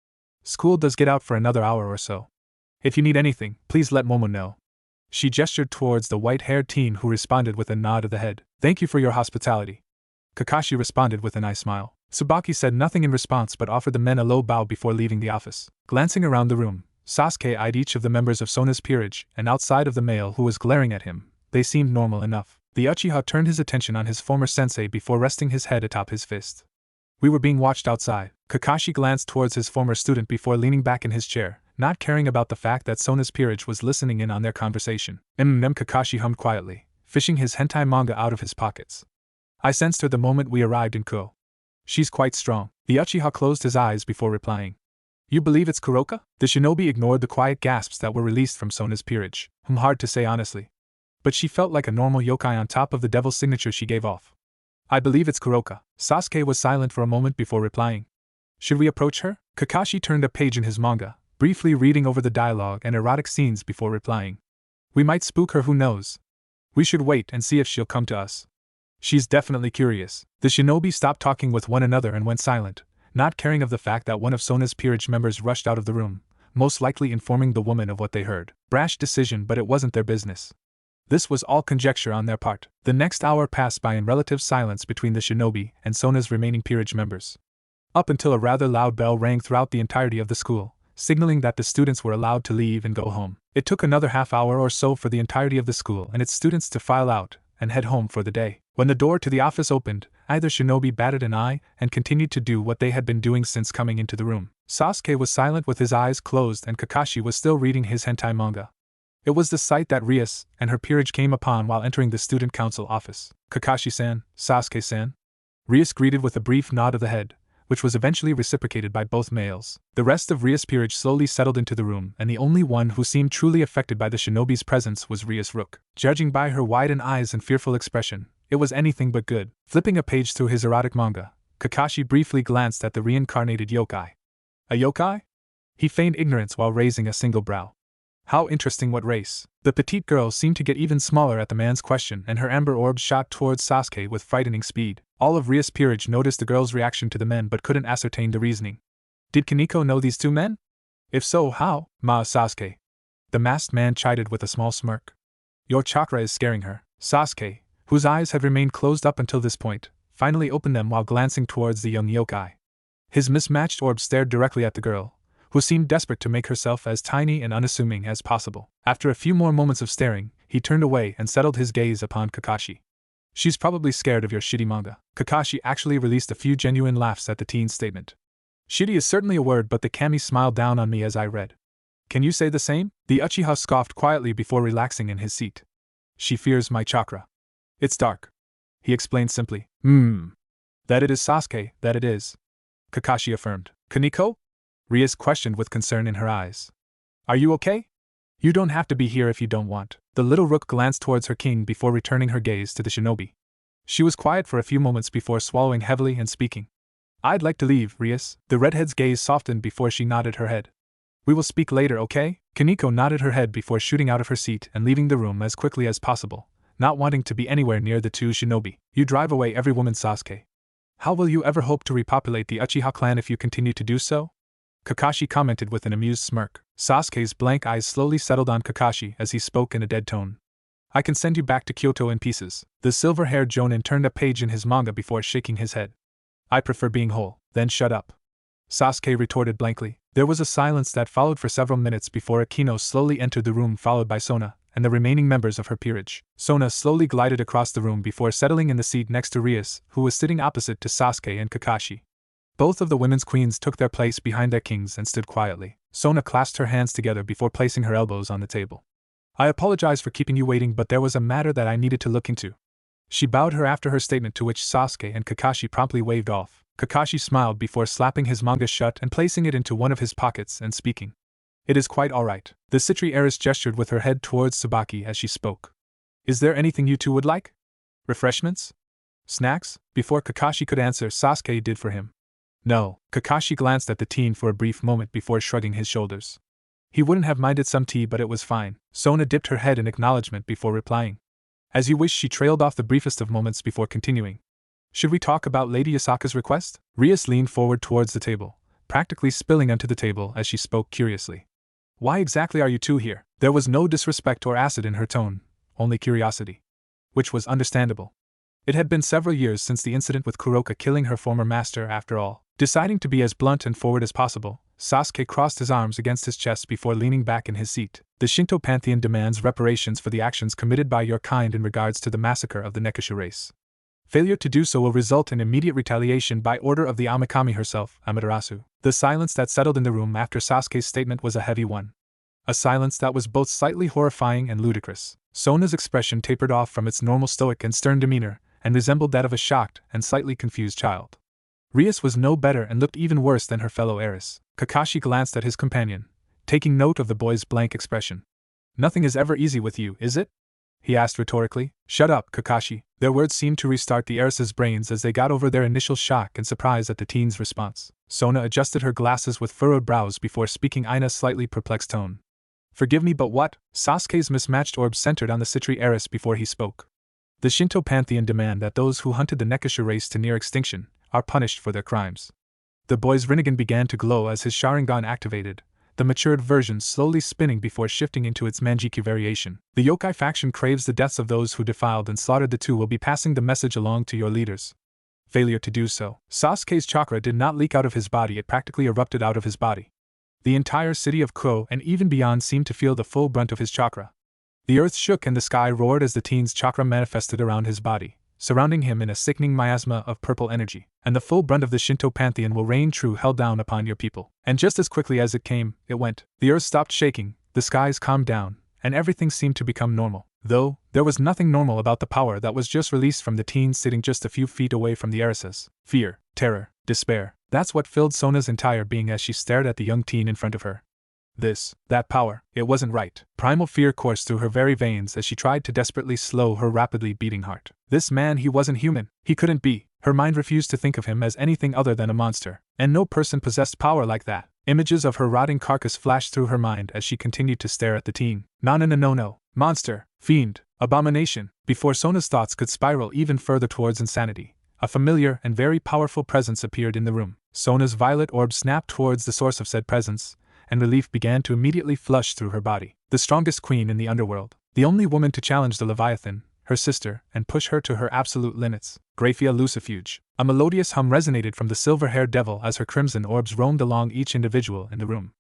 School does get out for another hour or so. If you need anything, please let Momo know. She gestured towards the white-haired teen who responded with a nod of the head. Thank you for your hospitality. Kakashi responded with an eye smile. Tsubaki said nothing in response but offered the men a low bow before leaving the office. Glancing around the room, Sasuke eyed each of the members of Sona's peerage, and outside of the male who was glaring at him, they seemed normal enough. The Uchiha turned his attention on his former sensei before resting his head atop his fist. We were being watched outside. Kakashi glanced towards his former student before leaning back in his chair, not caring about the fact that Sona's peerage was listening in on their conversation. Kakashi hummed quietly, fishing his hentai manga out of his pockets. I sensed her the moment we arrived in Ku. She's quite strong. The Uchiha closed his eyes before replying. You believe it's Kuroka? The shinobi ignored the quiet gasps that were released from Sona's peerage. Hard to say honestly. But she felt like a normal yokai on top of the devil's signature she gave off. I believe it's Kuroka. Sasuke was silent for a moment before replying. Should we approach her? Kakashi turned a page in his manga, briefly reading over the dialogue and erotic scenes before replying. We might spook her, who knows? We should wait and see if she'll come to us. She's definitely curious. The shinobi stopped talking with one another and went silent, not caring of the fact that one of Sona's peerage members rushed out of the room, most likely informing the woman of what they heard. Brash decision, but it wasn't their business. This was all conjecture on their part. The next hour passed by in relative silence between the shinobi and Sona's remaining peerage members. Up until a rather loud bell rang throughout the entirety of the school, signaling that the students were allowed to leave and go home. It took another half hour or so for the entirety of the school and its students to file out and head home for the day. When the door to the office opened, either shinobi batted an eye and continued to do what they had been doing since coming into the room. Sasuke was silent with his eyes closed and Kakashi was still reading his hentai manga. It was the sight that Rias and her peerage came upon while entering the student council office. Kakashi-san, Sasuke-san. Rias greeted with a brief nod of the head, which was eventually reciprocated by both males. The rest of Rias' peerage slowly settled into the room, and the only one who seemed truly affected by the shinobi's presence was Rias Rook. Judging by her widened eyes and fearful expression, it was anything but good. Flipping a page through his erotic manga, Kakashi briefly glanced at the reincarnated yokai. A yokai? He feigned ignorance while raising a single brow. How interesting, what race? The petite girl seemed to get even smaller at the man's question, and her amber orbs shot towards Sasuke with frightening speed. All of Rias' peerage noticed the girl's reaction to the men but couldn't ascertain the reasoning. Did Kaneko know these two men? If so, how? Sasuke. The masked man chided with a small smirk. Your chakra is scaring her. Sasuke, whose eyes had remained closed up until this point, finally opened them while glancing towards the young yokai. His mismatched orbs stared directly at the girl, who seemed desperate to make herself as tiny and unassuming as possible. After a few more moments of staring, he turned away and settled his gaze upon Kakashi. She's probably scared of your shitty manga. Kakashi actually released a few genuine laughs at the teen's statement. Shitty is certainly a word, but the kami smiled down on me as I read. Can you say the same? The Uchiha scoffed quietly before relaxing in his seat. She fears my chakra. It's dark. He explained simply. That it is Sasuke, that it is. Kakashi affirmed. Kaneko? Rias questioned with concern in her eyes. Are you okay? You don't have to be here if you don't want. The little rook glanced towards her king before returning her gaze to the shinobi. She was quiet for a few moments before swallowing heavily and speaking. I'd like to leave, Rias. The redhead's gaze softened before she nodded her head. We will speak later, okay? Kaneko nodded her head before shooting out of her seat and leaving the room as quickly as possible, not wanting to be anywhere near the two shinobi. You drive away every woman, Sasuke. How will you ever hope to repopulate the Uchiha clan if you continue to do so? Kakashi commented with an amused smirk. Sasuke's blank eyes slowly settled on Kakashi as he spoke in a dead tone. I can send you back to Kyoto in pieces. The silver-haired jonin turned a page in his manga before shaking his head. I prefer being whole. Then shut up. Sasuke retorted blankly. There was a silence that followed for several minutes before Akino slowly entered the room, followed by Sona and the remaining members of her peerage. Sona slowly glided across the room before settling in the seat next to Rias, who was sitting opposite to Sasuke and Kakashi. Both of the women's queens took their place behind their kings and stood quietly. Sona clasped her hands together before placing her elbows on the table. I apologize for keeping you waiting, but there was a matter that I needed to look into. She bowed her after her statement, to which Sasuke and Kakashi promptly waved off. Kakashi smiled before slapping his manga shut and placing it into one of his pockets and speaking. It is quite all right. The Citri heiress gestured with her head towards Tsubaki as she spoke. Is there anything you two would like? Refreshments? Snacks? Before Kakashi could answer, Sasuke did for him. No. Kakashi glanced at the teen for a brief moment before shrugging his shoulders. He wouldn't have minded some tea, but it was fine. Sona dipped her head in acknowledgement before replying. As you wish. She trailed off the briefest of moments before continuing. Should we talk about Lady Yasaka's request? Rias leaned forward towards the table, practically spilling onto the table as she spoke curiously. Why exactly are you two here? There was no disrespect or acid in her tone, only curiosity. Which was understandable. It had been several years since the incident with Kuroka killing her former master after all. Deciding to be as blunt and forward as possible, Sasuke crossed his arms against his chest before leaning back in his seat. The Shinto pantheon demands reparations for the actions committed by your kind in regards to the massacre of the Nekashu race. Failure to do so will result in immediate retaliation by order of the Amikami herself, Amaterasu. The silence that settled in the room after Sasuke's statement was a heavy one. A silence that was both slightly horrifying and ludicrous. Sona's expression tapered off from its normal stoic and stern demeanor, and resembled that of a shocked and slightly confused child. Rias was no better and looked even worse than her fellow heiress. Kakashi glanced at his companion, taking note of the boy's blank expression. Nothing is ever easy with you, is it? He asked rhetorically. Shut up, Kakashi. Their words seemed to restart the heiress's brains as they got over their initial shock and surprise at the teen's response. Sona adjusted her glasses with furrowed brows before speaking in a slightly perplexed tone. Forgive me, but what? Sasuke's mismatched orbs centered on the Citri heiress before he spoke. The Shinto pantheon demand that those who hunted the Nekashu race to near extinction are punished for their crimes. The boy's Rinnegan began to glow as his Sharingan activated, the matured version slowly spinning before shifting into its Manjiki variation. The yokai faction craves the deaths of those who defiled and slaughtered the two. Will be passing the message along to your leaders. Failure to do so. Sasuke's chakra did not leak out of his body, it practically erupted out of his body. The entire city of Ku and even beyond seemed to feel the full brunt of his chakra. The earth shook and the sky roared as the teen's chakra manifested around his body, surrounding him in a sickening miasma of purple energy. And the full brunt of the Shinto pantheon will reign true hell down upon your people. And just as quickly as it came, it went. The earth stopped shaking, the skies calmed down, and everything seemed to become normal. Though, there was nothing normal about the power that was just released from the teen sitting just a few feet away from the heiresses. Fear, terror, despair. That's what filled Sona's entire being as she stared at the young teen in front of her. That power, it wasn't right. Primal fear coursed through her very veins as she tried to desperately slow her rapidly beating heart. This man, he wasn't human. He couldn't be. Her mind refused to think of him as anything other than a monster. And no person possessed power like that. Images of her rotting carcass flashed through her mind as she continued to stare at the teen. No. Monster, fiend, abomination. Before Sona's thoughts could spiral even further towards insanity, a familiar and very powerful presence appeared in the room. Sona's violet orb snapped towards the source of said presence, and relief began to immediately flush through her body. The strongest queen in the underworld, the only woman to challenge the Leviathan, her sister, and push her to her absolute limits. Graia Lucifuge. A melodious hum resonated from the silver-haired devil as her crimson orbs roamed along each individual in the room.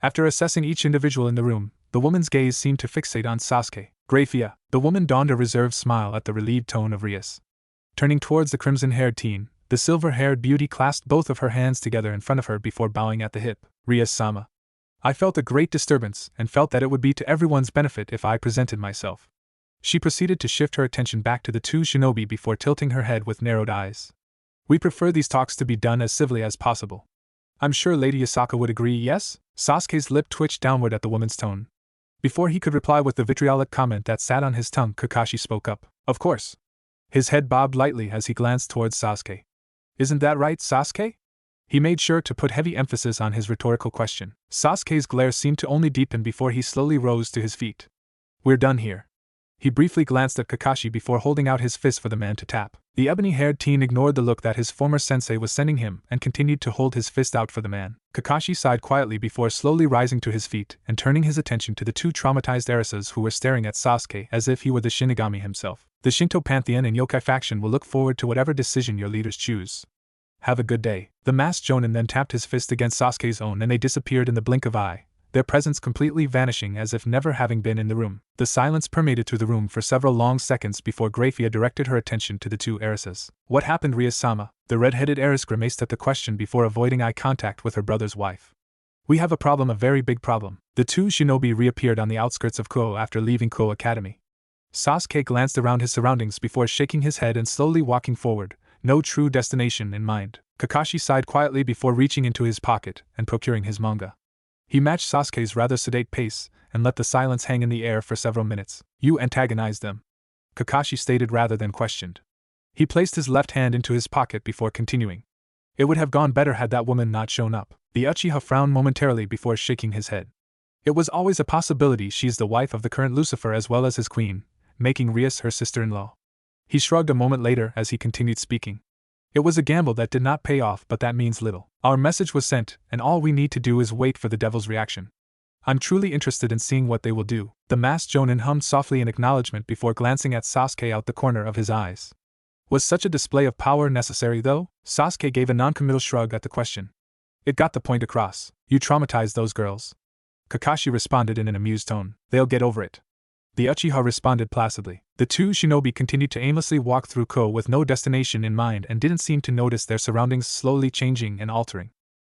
After assessing each individual in the room, the woman's gaze seemed to fixate on Sasuke. Graia. The woman donned a reserved smile at the relieved tone of Rias. Turning towards the crimson-haired teen, the silver-haired beauty clasped both of her hands together in front of her before bowing at the hip. Rias-sama. I felt a great disturbance and felt that it would be to everyone's benefit if I presented myself. She proceeded to shift her attention back to the two shinobi before tilting her head with narrowed eyes. We prefer these talks to be done as civilly as possible. I'm sure Lady Yasaka would agree, yes? Sasuke's lip twitched downward at the woman's tone. Before he could reply with the vitriolic comment that sat on his tongue, Kakashi spoke up. Of course. His head bobbed lightly as he glanced towards Sasuke. Isn't that right, Sasuke? He made sure to put heavy emphasis on his rhetorical question. Sasuke's glare seemed to only deepen before he slowly rose to his feet. We're done here. He briefly glanced at Kakashi before holding out his fist for the man to tap. The ebony-haired teen ignored the look that his former sensei was sending him and continued to hold his fist out for the man. Kakashi sighed quietly before slowly rising to his feet and turning his attention to the two traumatized heiresses who were staring at Sasuke as if he were the Shinigami himself. The Shinto Pantheon and Yokai faction will look forward to whatever decision your leaders choose. Have a good day. The masked Jonin then tapped his fist against Sasuke's own and they disappeared in the blink of eye, their presence completely vanishing as if never having been in the room. The silence permeated through the room for several long seconds before Graia directed her attention to the two heiresses. What happened, Ria-sama? The red-headed heiress grimaced at the question before avoiding eye contact with her brother's wife. We have a problem, a very big problem. The two shinobi reappeared on the outskirts of Kyoto after leaving Ku Academy. Sasuke glanced around his surroundings before shaking his head and slowly walking forward, no true destination in mind. Kakashi sighed quietly before reaching into his pocket and procuring his manga. He matched Sasuke's rather sedate pace and let the silence hang in the air for several minutes. You antagonized them, Kakashi stated rather than questioned. He placed his left hand into his pocket before continuing. It would have gone better had that woman not shown up. The Uchiha frowned momentarily before shaking his head. It was always a possibility she's the wife of the current Lucifer as well as his queen, making Rias her sister-in-law. He shrugged a moment later as he continued speaking. It was a gamble that did not pay off, but that means little. Our message was sent, and all we need to do is wait for the devil's reaction. I'm truly interested in seeing what they will do. The masked Jonin hummed softly in acknowledgement before glancing at Sasuke out the corner of his eyes. Was such a display of power necessary, though? Sasuke gave a non-committal shrug at the question. It got the point across. You traumatized those girls. Kakashi responded in an amused tone. They'll get over it. The Uchiha responded placidly. The two shinobi continued to aimlessly walk through Ko with no destination in mind and didn't seem to notice their surroundings slowly changing and altering.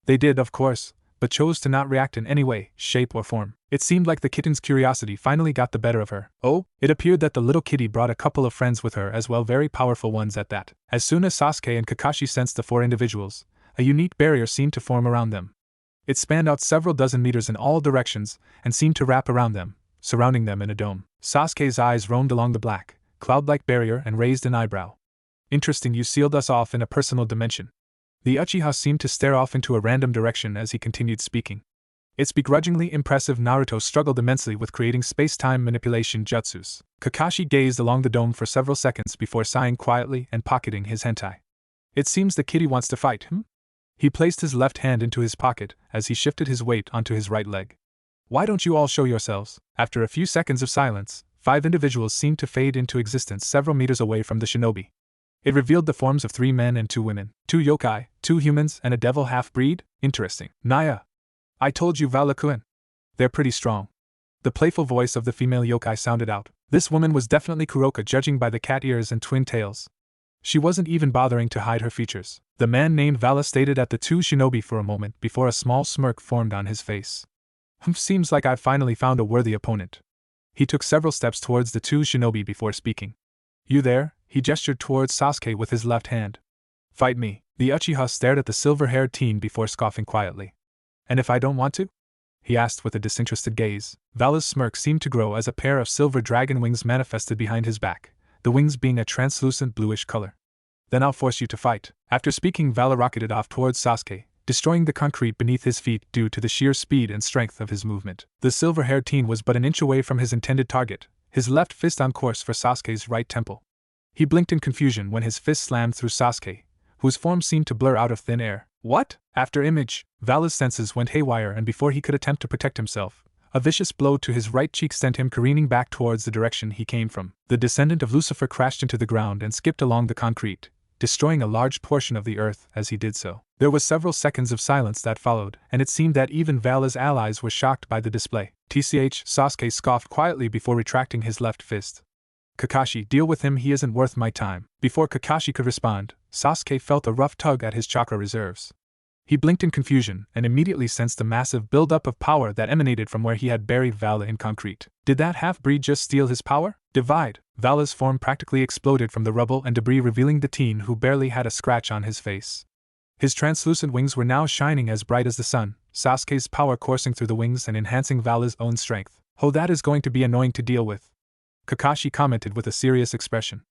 They did, of course, but chose to not react in any way, shape or form. It seemed like the kitten's curiosity finally got the better of her. Oh, it appeared that the little kitty brought a couple of friends with her as well, very powerful ones at that. As soon as Sasuke and Kakashi sensed the four individuals, a unique barrier seemed to form around them. It spanned out several dozen meters in all directions and seemed to wrap around them, surrounding them in a dome. Sasuke's eyes roamed along the black, cloud-like barrier and raised an eyebrow. Interesting, you sealed us off in a personal dimension. The Uchiha seemed to stare off into a random direction as he continued speaking. It's begrudgingly impressive. Naruto struggled immensely with creating space-time manipulation jutsus. Kakashi gazed along the dome for several seconds before sighing quietly and pocketing his hentai. It seems the kitty wants to fight, He placed his left hand into his pocket as he shifted his weight onto his right leg. Why don't you all show yourselves? After a few seconds of silence, 5 individuals seemed to fade into existence several meters away from the shinobi. It revealed the forms of 3 men and 2 women, 2 yokai, 2 humans, and a devil half-breed? Interesting. Naya! I told you, Valakuen. They're pretty strong. The playful voice of the female yokai sounded out. This woman was definitely Kuroka, judging by the cat ears and twin tails. She wasn't even bothering to hide her features. The man named Vala stated at the 2 shinobi for a moment before a small smirk formed on his face. Seems like I've finally found a worthy opponent. He took several steps towards the 2 shinobi before speaking. You there? He gestured towards Sasuke with his left hand. Fight me. The Uchiha stared at the silver-haired teen before scoffing quietly. And if I don't want to? He asked with a disinterested gaze. Vala's smirk seemed to grow as a pair of silver dragon wings manifested behind his back, the wings being a translucent bluish color. Then I'll force you to fight. After speaking, Vala rocketed off towards Sasuke, destroying the concrete beneath his feet due to the sheer speed and strength of his movement. The silver-haired teen was but an inch away from his intended target, his left fist on course for Sasuke's right temple. He blinked in confusion when his fist slammed through Sasuke, whose form seemed to blur out of thin air. What? After image, Vala's senses went haywire, and before he could attempt to protect himself, a vicious blow to his right cheek sent him careening back towards the direction he came from. The descendant of Lucifer crashed into the ground and skipped along the concrete, destroying a large portion of the earth as he did so. There was several seconds of silence that followed, and it seemed that even Vala's allies were shocked by the display. Sasuke scoffed quietly before retracting his left fist. Kakashi, deal with him, he isn't worth my time. Before Kakashi could respond, Sasuke felt a rough tug at his chakra reserves. He blinked in confusion and immediately sensed a massive buildup of power that emanated from where he had buried Vala in concrete. Did that half-breed just steal his power? Divide! Vala's form practically exploded from the rubble and debris, revealing the teen who barely had a scratch on his face. His translucent wings were now shining as bright as the sun, Sasuke's power coursing through the wings and enhancing Vala's own strength. Oh, that is going to be annoying to deal with, Kakashi commented with a serious expression.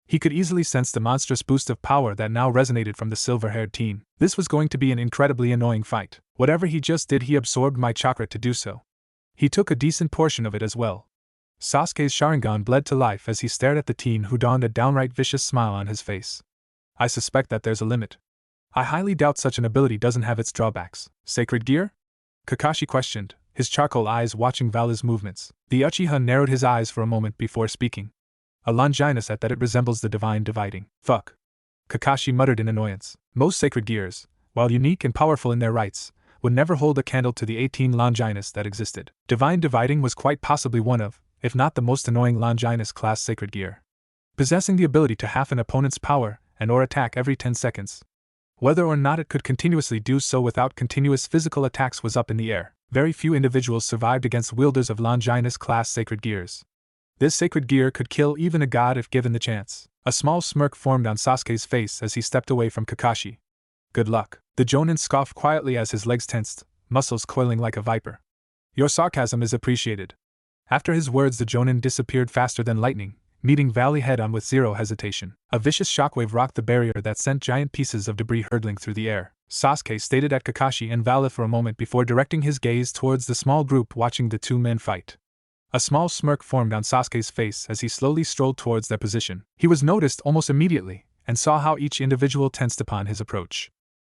He could easily sense the monstrous boost of power that now resonated from the silver-haired teen. This was going to be an incredibly annoying fight. Whatever he just did, he absorbed my chakra to do so. He took a decent portion of it as well. Sasuke's Sharingan bled to life as he stared at the teen who donned a downright vicious smile on his face. I suspect that there's a limit. I highly doubt such an ability doesn't have its drawbacks. Sacred gear? Kakashi questioned, his charcoal eyes watching Vala's movements. The Uchiha narrowed his eyes for a moment before speaking. A Longinus at that it resembles the divine dividing. Fuck. Kakashi muttered in annoyance. Most sacred gears, while unique and powerful in their rights, would never hold a candle to the 18 Longinus that existed. Divine dividing was quite possibly one of, if not the most annoying Longinus class sacred gear. Possessing the ability to half an opponent's power and or attack every 10 seconds. Whether or not it could continuously do so without continuous physical attacks was up in the air. Very few individuals survived against wielders of Longinus class sacred gears. This sacred gear could kill even a god if given the chance. A small smirk formed on Sasuke's face as he stepped away from Kakashi. Good luck. The Jonin scoffed quietly as his legs tensed, muscles coiling like a viper. Your sarcasm is appreciated. After his words, the Jonin disappeared faster than lightning, meeting Vali head-on with zero hesitation. A vicious shockwave rocked the barrier that sent giant pieces of debris hurtling through the air. Sasuke stared at Kakashi and Vali for a moment before directing his gaze towards the small group watching the two men fight. A small smirk formed on Sasuke's face as he slowly strolled towards their position. He was noticed almost immediately, and saw how each individual tensed upon his approach.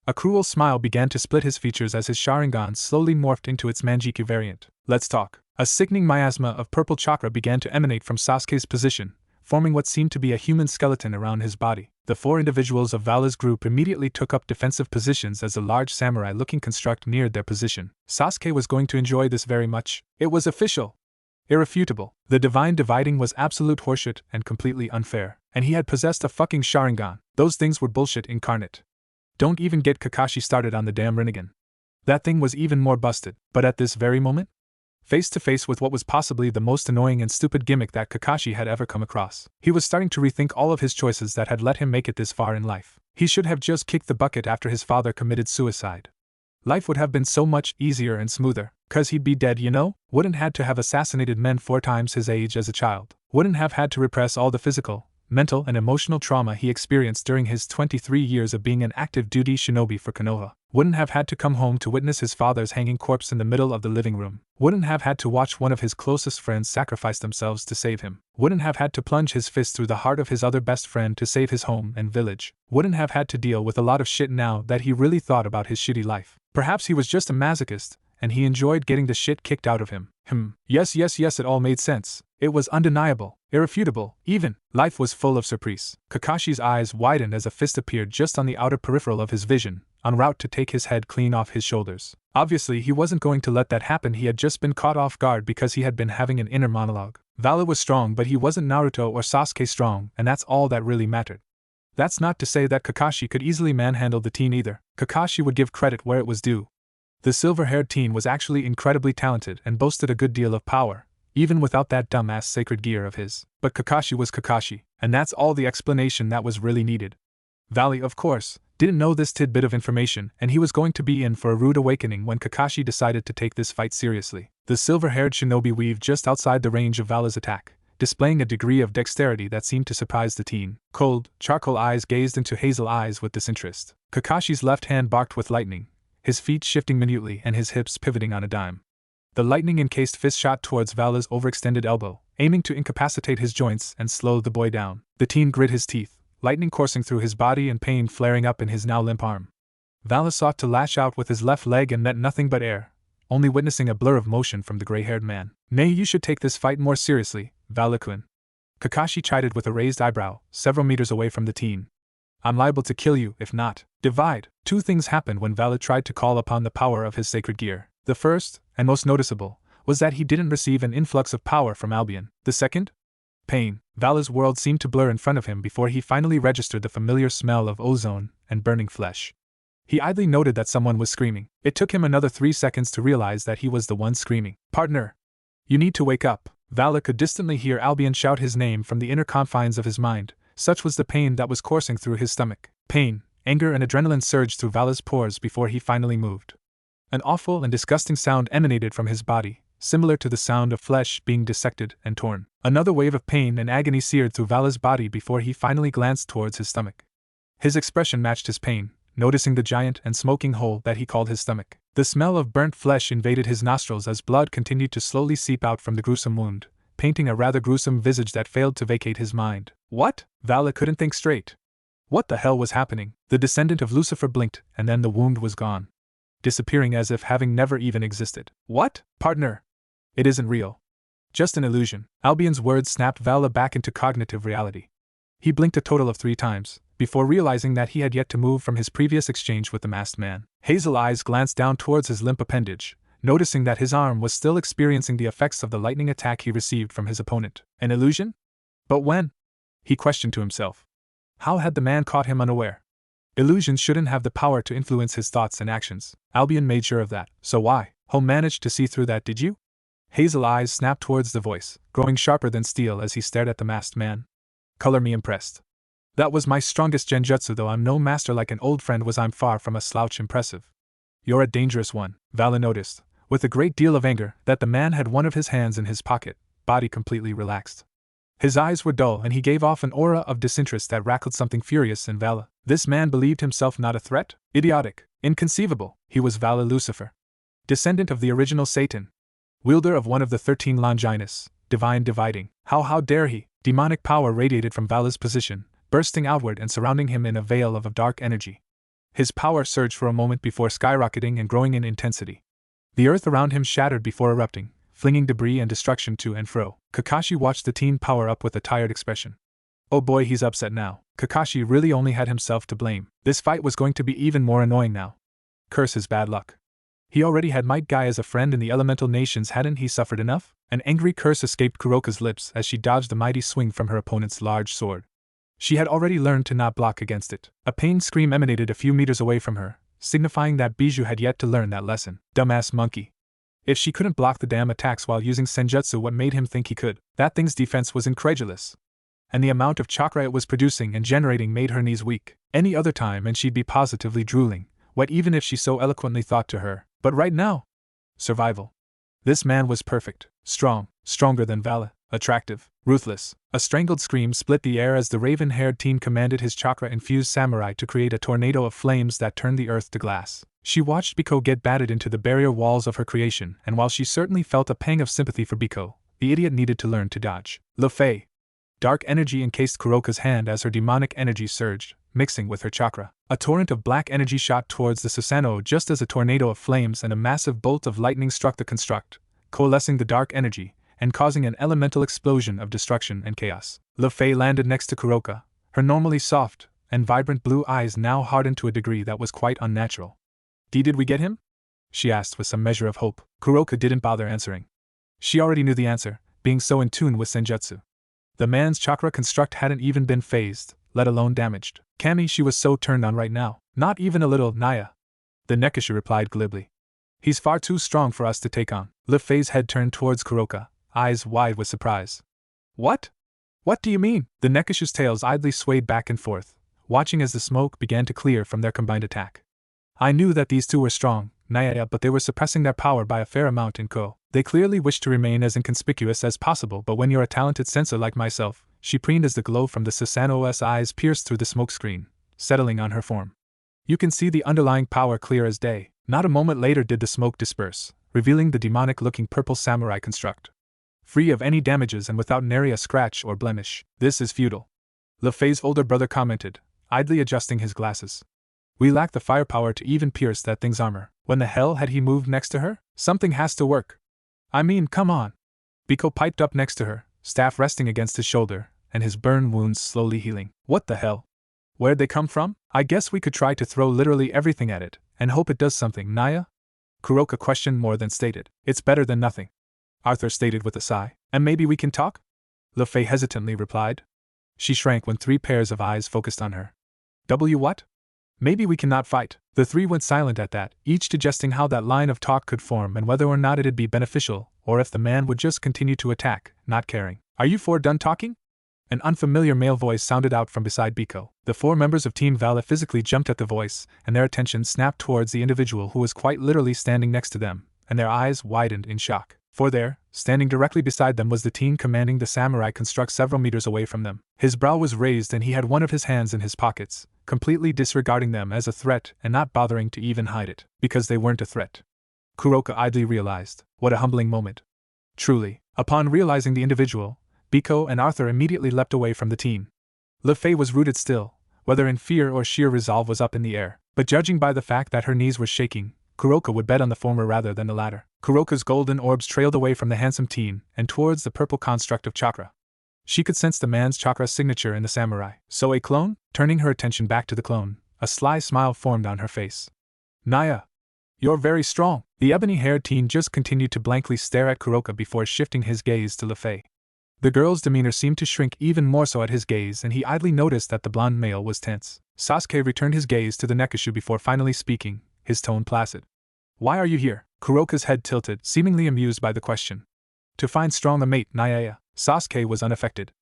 A cruel smile began to split his features as his Sharingan slowly morphed into its Manjikyu variant. Let's talk. A sickening miasma of purple chakra began to emanate from Sasuke's position, forming what seemed to be a human skeleton around his body. The four individuals of Vala's group immediately took up defensive positions as a large samurai-looking construct neared their position. Sasuke was going to enjoy this very much. It was official. Irrefutable. The divine dividing was absolute horseshit and completely unfair. And he had possessed a fucking Sharingan. Those things were bullshit incarnate. Don't even get Kakashi started on the damn Rinnegan. That thing was even more busted. But at this very moment, face to face with what was possibly the most annoying and stupid gimmick that Kakashi had ever come across, he was starting to rethink all of his choices that had let him make it this far in life. He should have just kicked the bucket after his father committed suicide. Life would have been so much easier and smoother, 'cause he'd be dead, you know? Wouldn't had to have assassinated men 4 times his age as a child. Wouldn't have had to repress all the physical, mental and emotional trauma he experienced during his 23 years of being an active duty shinobi for Konoha. Wouldn't have had to come home to witness his father's hanging corpse in the middle of the living room. Wouldn't have had to watch one of his closest friends sacrifice themselves to save him. Wouldn't have had to plunge his fist through the heart of his other best friend to save his home and village. Wouldn't have had to deal with a lot of shit now that he really thought about his shitty life. Perhaps he was just a masochist, and he enjoyed getting the shit kicked out of him. Yes, it all made sense. It was undeniable, irrefutable, even. Life was full of surprise. Kakashi's eyes widened as a fist appeared just on the outer peripheral of his vision, en route to take his head clean off his shoulders. Obviously he wasn't going to let that happen. He had just been caught off guard because he had been having an inner monologue. Vala was strong, but he wasn't Naruto or Sasuke strong, and that's all that really mattered. That's not to say that Kakashi could easily manhandle the teen either. Kakashi would give credit where it was due. The silver-haired teen was actually incredibly talented and boasted a good deal of power, even without that dumbass sacred gear of his. But Kakashi was Kakashi, and that's all the explanation that was really needed. Vali, of course, didn't know this tidbit of information, and he was going to be in for a rude awakening when Kakashi decided to take this fight seriously. The silver-haired shinobi weaved just outside the range of Vala's attack, displaying a degree of dexterity that seemed to surprise the teen. Cold, charcoal eyes gazed into hazel eyes with disinterest. Kakashi's left hand barked with lightning, his feet shifting minutely and his hips pivoting on a dime. The lightning-encased fist shot towards Vala's overextended elbow, aiming to incapacitate his joints and slow the boy down. The teen grit his teeth, lightning coursing through his body and pain flaring up in his now limp arm. Vala sought to lash out with his left leg and met nothing but air, only witnessing a blur of motion from the gray-haired man. Nay, you should take this fight more seriously, Vala-kun. Kakashi chided with a raised eyebrow, several meters away from the teen. I'm liable to kill you, if not. Divide. 2 things happened when Vala tried to call upon the power of his sacred gear. The first, and most noticeable, was that he didn't receive an influx of power from Albion. The second? Pain. Vala's world seemed to blur in front of him before he finally registered the familiar smell of ozone and burning flesh. He idly noted that someone was screaming. It took him another 3 seconds to realize that he was the one screaming. Partner! You need to wake up. Vali could distantly hear Albion shout his name from the inner confines of his mind. Such was the pain that was coursing through his stomach. Pain, anger and adrenaline surged through Vali's pores before he finally moved. An awful and disgusting sound emanated from his body, similar to the sound of flesh being dissected and torn. Another wave of pain and agony seared through Vali's body before he finally glanced towards his stomach. His expression matched his pain, noticing the giant and smoking hole that he called his stomach. The smell of burnt flesh invaded his nostrils as blood continued to slowly seep out from the gruesome wound, painting a rather gruesome visage that failed to vacate his mind. What? Vali couldn't think straight. What the hell was happening? The descendant of Lucifer blinked, and then the wound was gone, disappearing as if having never even existed. What? Partner! It isn't real. Just an illusion. Albion's words snapped Vali back into cognitive reality. He blinked a total of 3 times, before realizing that he had yet to move from his previous exchange with the masked man. Hazel eyes glanced down towards his limp appendage, noticing that his arm was still experiencing the effects of the lightning attack he received from his opponent. An illusion? But when? He questioned to himself. How had the man caught him unaware? Illusions shouldn't have the power to influence his thoughts and actions. Albion made sure of that. So why? Home managed to see through that, did you? Hazel eyes snapped towards the voice, growing sharper than steel as he stared at the masked man. Color me impressed. That was my strongest genjutsu, though I'm no master like an old friend was. I'm far from a slouch impressive. You're a dangerous one, Vali noticed, with a great deal of anger, that the man had one of his hands in his pocket, body completely relaxed. His eyes were dull and he gave off an aura of disinterest that rackled something furious in Vali. This man believed himself not a threat? Idiotic. Inconceivable. He was Vali Lucifer, descendant of the original Satan, wielder of one of the 13 Longinus, divine dividing. How dare he? Demonic power radiated from Vali's position, bursting outward and surrounding him in a veil of dark energy. His power surged for a moment before skyrocketing and growing in intensity. The earth around him shattered before erupting, flinging debris and destruction to and fro. Kakashi watched the teen power up with a tired expression. Oh boy, he's upset now. Kakashi really only had himself to blame. This fight was going to be even more annoying now. Curse his bad luck. He already had Might Guy as a friend in the elemental nations, hadn't he suffered enough? An angry curse escaped Kuroka's lips as she dodged the mighty swing from her opponent's large sword. She had already learned to not block against it. A pained scream emanated a few meters away from her, signifying that Biju had yet to learn that lesson. Dumbass monkey. If she couldn't block the damn attacks while using senjutsu, what made him think he could? That thing's defense was incredulous. And the amount of chakra it was producing and generating made her knees weak. Any other time and she'd be positively drooling, wet even if she so eloquently thought to her. But right now? Survival. This man was perfect, strong, stronger than Vali, attractive, ruthless. A strangled scream split the air as the raven-haired teen commanded his chakra-infused samurai to create a tornado of flames that turned the earth to glass. She watched Biko get battered into the barrier walls of her creation, and while she certainly felt a pang of sympathy for Biko, the idiot needed to learn to dodge. Le Fei. Dark energy encased Kuroka's hand as her demonic energy surged, mixing with her chakra. A torrent of black energy shot towards the Susanoo just as a tornado of flames and a massive bolt of lightning struck the construct, coalescing the dark energy and causing an elemental explosion of destruction and chaos. Le Fei landed next to Kuroka, her normally soft and vibrant blue eyes now hardened to a degree that was quite unnatural. Did we get him? She asked with some measure of hope. Kuroka didn't bother answering. She already knew the answer, being so in tune with senjutsu. The man's chakra construct hadn't even been phased, let alone damaged. Kami, she was so turned on right now. Not even a little, Naya. The Nekishi replied glibly. He's far too strong for us to take on. Le Fei's head turned towards Kuroka, eyes wide with surprise. What? What do you mean? The Nekishi's tails idly swayed back and forth, watching as the smoke began to clear from their combined attack. I knew that these two were strong, Naya, but they were suppressing their power by a fair amount in Ko. They clearly wished to remain as inconspicuous as possible, but when you're a talented sensor like myself, she preened as the glow from the Susanoo's eyes pierced through the smoke screen, settling on her form. You can see the underlying power clear as day. Not a moment later did the smoke disperse, revealing the demonic-looking purple samurai construct. Free of any damages and without nary a scratch or blemish. This is futile. Le Fei's older brother commented, idly adjusting his glasses. We lack the firepower to even pierce that thing's armor. When the hell had he moved next to her? Something has to work. I mean, come on. Biko piped up next to her, staff resting against his shoulder, and his burn wounds slowly healing. What the hell? Where'd they come from? I guess we could try to throw literally everything at it, and hope it does something, Naya? Kuroka questioned more than stated. It's better than nothing, Arthur stated with a sigh. And maybe we can talk? Le Fei hesitantly replied. She shrank when 3 pairs of eyes focused on her. What? Maybe we cannot fight. The three went silent at that, each digesting how that line of talk could form and whether or not it'd be beneficial, or if the man would just continue to attack, not caring. Are you four done talking? An unfamiliar male voice sounded out from beside Biko. The four members of Team Vali physically jumped at the voice, and their attention snapped towards the individual who was quite literally standing next to them, and their eyes widened in shock. For there, standing directly beside them was the teen commanding the samurai construct several meters away from them. His brow was raised and he had one of his hands in his pockets, completely disregarding them as a threat and not bothering to even hide it, because they weren't a threat. Kuroka idly realized. What a humbling moment. Truly. Upon realizing the individual, Biko and Arthur immediately leapt away from the teen. Le Fay was rooted still, whether in fear or sheer resolve was up in the air, but judging by the fact that her knees were shaking, Kuroka would bet on the former rather than the latter. Kuroka's golden orbs trailed away from the handsome teen and towards the purple construct of chakra. She could sense the man's chakra signature in the samurai. So a clone? Turning her attention back to the clone, a sly smile formed on her face. Naya! You're very strong. The ebony-haired teen just continued to blankly stare at Kuroka before shifting his gaze to Le Fay. The girl's demeanor seemed to shrink even more so at his gaze, and he idly noticed that the blonde male was tense. Sasuke returned his gaze to the Nekishu before finally speaking, his tone placid. Why are you here? Kuroka's head tilted, seemingly amused by the question. To find strong a mate, Naya. Sasuke was unaffected.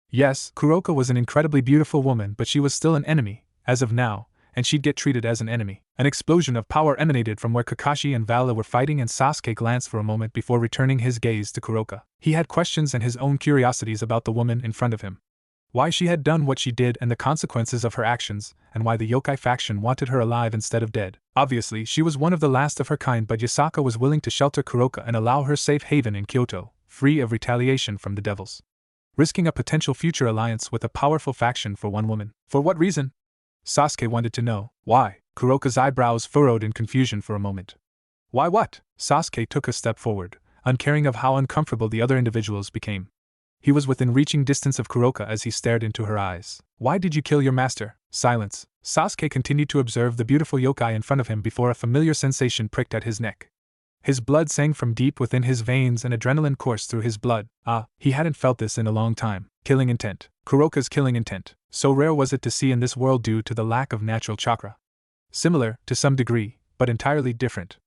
Yes, Kuroka was an incredibly beautiful woman, but she was still an enemy, as of now, and she'd get treated as an enemy. An explosion of power emanated from where Kakashi and Vali were fighting, and Sasuke glanced for a moment before returning his gaze to Kuroka. He had questions and his own curiosities about the woman in front of him. Why she had done what she did and the consequences of her actions, and why the yokai faction wanted her alive instead of dead. Obviously, she was one of the last of her kind, but Yasaka was willing to shelter Kuroka and allow her safe haven in Kyoto, free of retaliation from the devils. Risking a potential future alliance with a powerful faction for one woman. For what reason? Sasuke wanted to know. Why? Kuroka's eyebrows furrowed in confusion for a moment. Why what? Sasuke took a step forward, uncaring of how uncomfortable the other individuals became. He was within reaching distance of Kuroka as he stared into her eyes. Why did you kill your master? Silence. Sasuke continued to observe the beautiful yokai in front of him before a familiar sensation pricked at his neck. His blood sang from deep within his veins and adrenaline coursed through his blood. He hadn't felt this in a long time. Killing intent. Kuroka's killing intent. So rare was it to see in this world due to the lack of natural chakra. Similar, to some degree, but entirely different.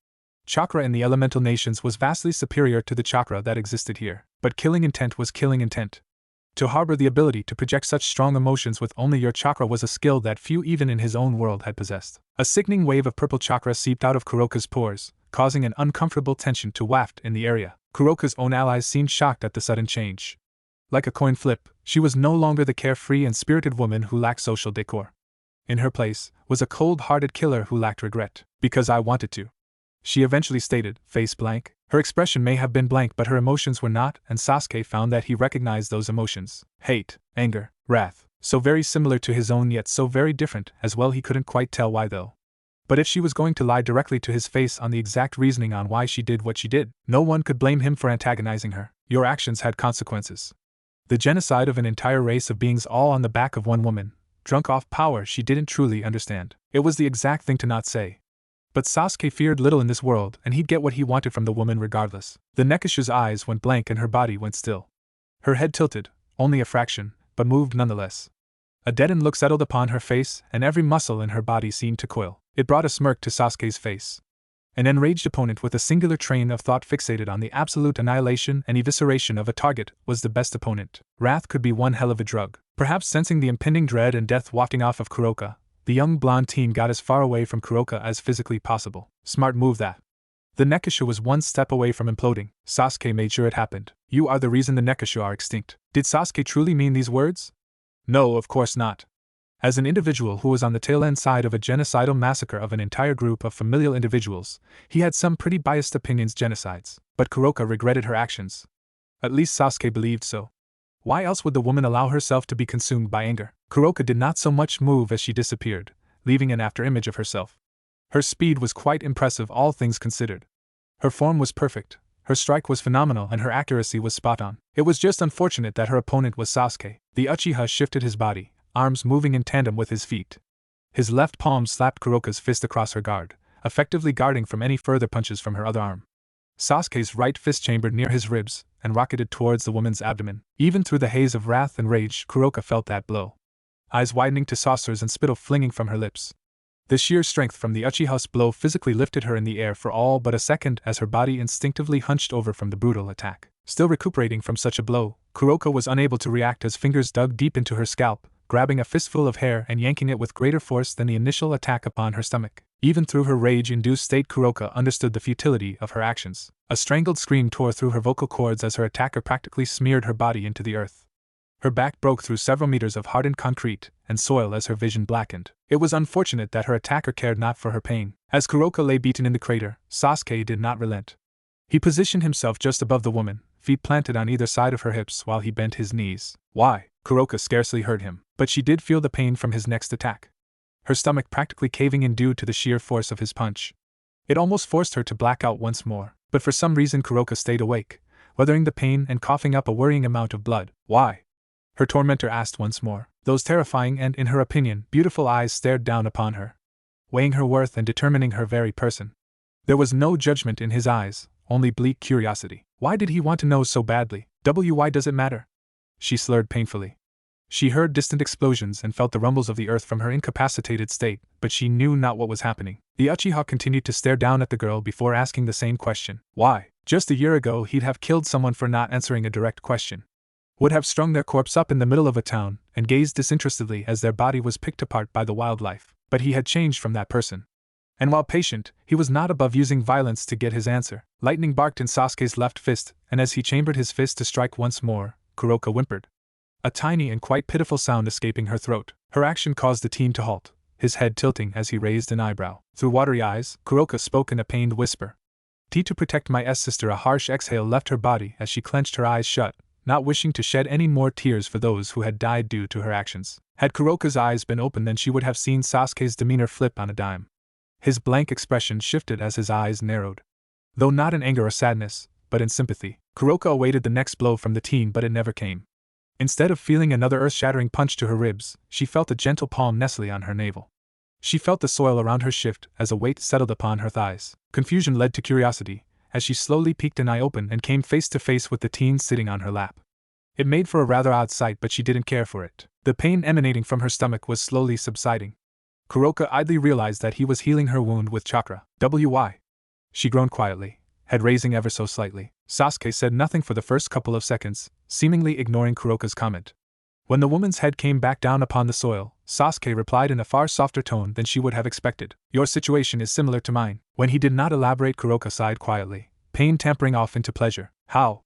Chakra in the elemental nations was vastly superior to the chakra that existed here, but killing intent was killing intent. To harbor the ability to project such strong emotions with only your chakra was a skill that few even in his own world had possessed. A sickening wave of purple chakra seeped out of Kuroka's pores, causing an uncomfortable tension to waft in the area. Kuroka's own allies seemed shocked at the sudden change. Like a coin flip, she was no longer the carefree and spirited woman who lacked social decor. In her place was a cold-hearted killer who lacked regret. Because I wanted to, she eventually stated, face blank. Her expression may have been blank, but her emotions were not, and Sasuke found that he recognized those emotions. Hate, anger, wrath, so very similar to his own yet so very different as well, he couldn't quite tell why though. But if she was going to lie directly to his face on the exact reasoning on why she did what she did, no one could blame him for antagonizing her. Your actions had consequences. The genocide of an entire race of beings all on the back of one woman, drunk off power she didn't truly understand. It was the exact thing to not say. But Sasuke feared little in this world, and he'd get what he wanted from the woman regardless. The Nekishu's eyes went blank and her body went still. Her head tilted, only a fraction, but moved nonetheless. A deadened look settled upon her face, and every muscle in her body seemed to coil. It brought a smirk to Sasuke's face. An enraged opponent with a singular train of thought fixated on the absolute annihilation and evisceration of a target was the best opponent. Wrath could be one hell of a drug. Perhaps sensing the impending dread and death wafting off of Kuroka, the young blonde teen got as far away from Kuroka as physically possible. Smart move that. The Nekishu was one step away from imploding. Sasuke made sure it happened. You are the reason the Nekishu are extinct. Did Sasuke truly mean these words? No, of course not. As an individual who was on the tail-end side of a genocidal massacre of an entire group of familial individuals, he had some pretty biased opinions genocides. But Kuroka regretted her actions. At least Sasuke believed so. Why else would the woman allow herself to be consumed by anger? Kuroka did not so much move as she disappeared, leaving an after-image of herself. Her speed was quite impressive, all things considered. Her form was perfect, her strike was phenomenal, and her accuracy was spot-on. It was just unfortunate that her opponent was Sasuke. The Uchiha shifted his body, arms moving in tandem with his feet. His left palm slapped Kuroka's fist across her guard, effectively guarding from any further punches from her other arm. Sasuke's right fist chambered near his ribs and rocketed towards the woman's abdomen. Even through the haze of wrath and rage, Kuroka felt that blow. Eyes widening to saucers and spittle flinging from her lips. The sheer strength from the Uchiha's blow physically lifted her in the air for all but a second as her body instinctively hunched over from the brutal attack. Still recuperating from such a blow, Kuroka was unable to react as fingers dug deep into her scalp, grabbing a fistful of hair and yanking it with greater force than the initial attack upon her stomach. Even through her rage-induced state, Kuroka understood the futility of her actions. A strangled scream tore through her vocal cords as her attacker practically smeared her body into the earth. Her back broke through several meters of hardened concrete and soil as her vision blackened. It was unfortunate that her attacker cared not for her pain. As Kuroka lay beaten in the crater, Sasuke did not relent. He positioned himself just above the woman, feet planted on either side of her hips while he bent his knees. Why? Kuroka scarcely heard him, but she did feel the pain from his next attack. Her stomach practically caving in due to the sheer force of his punch. It almost forced her to black out once more, but for some reason Kuroka stayed awake, weathering the pain and coughing up a worrying amount of blood. Why? Her tormentor asked once more. Those terrifying and, in her opinion, beautiful eyes stared down upon her, weighing her worth and determining her very person. There was no judgment in his eyes, only bleak curiosity. Why did he want to know so badly? Why does it matter? She slurred painfully. She heard distant explosions and felt the rumbles of the earth from her incapacitated state, but she knew not what was happening. The Uchiha continued to stare down at the girl before asking the same question. Why? Just a year ago he'd have killed someone for not answering a direct question. Would have strung their corpse up in the middle of a town and gazed disinterestedly as their body was picked apart by the wildlife. But he had changed from that person. And while patient, he was not above using violence to get his answer. Lightning barked in Sasuke's left fist, and as he chambered his fist to strike once more, Kuroka whimpered, a tiny and quite pitiful sound escaping her throat. Her action caused the team to halt, his head tilting as he raised an eyebrow. Through watery eyes, Kuroka spoke in a pained whisper. To protect my sister. A harsh exhale left her body as she clenched her eyes shut, not wishing to shed any more tears for those who had died due to her actions. Had Kuroka's eyes been open, then she would have seen Sasuke's demeanor flip on a dime. His blank expression shifted as his eyes narrowed. Though not in anger or sadness, but in sympathy, Kuroka awaited the next blow from the teen, but it never came. Instead of feeling another earth-shattering punch to her ribs, she felt a gentle palm nestle on her navel. She felt the soil around her shift as a weight settled upon her thighs. Confusion led to curiosity, as she slowly peeked an eye open and came face to face with the teen sitting on her lap. It made for a rather odd sight, but she didn't care for it. The pain emanating from her stomach was slowly subsiding. Kuroka idly realized that he was healing her wound with chakra. Why? She groaned quietly, head raising ever so slightly. Sasuke said nothing for the first couple of seconds, seemingly ignoring Kuroka's comment. When the woman's head came back down upon the soil, Sasuke replied in a far softer tone than she would have expected. Your situation is similar to mine. When he did not elaborate, Kuroka sighed quietly, pain tampering off into pleasure. How?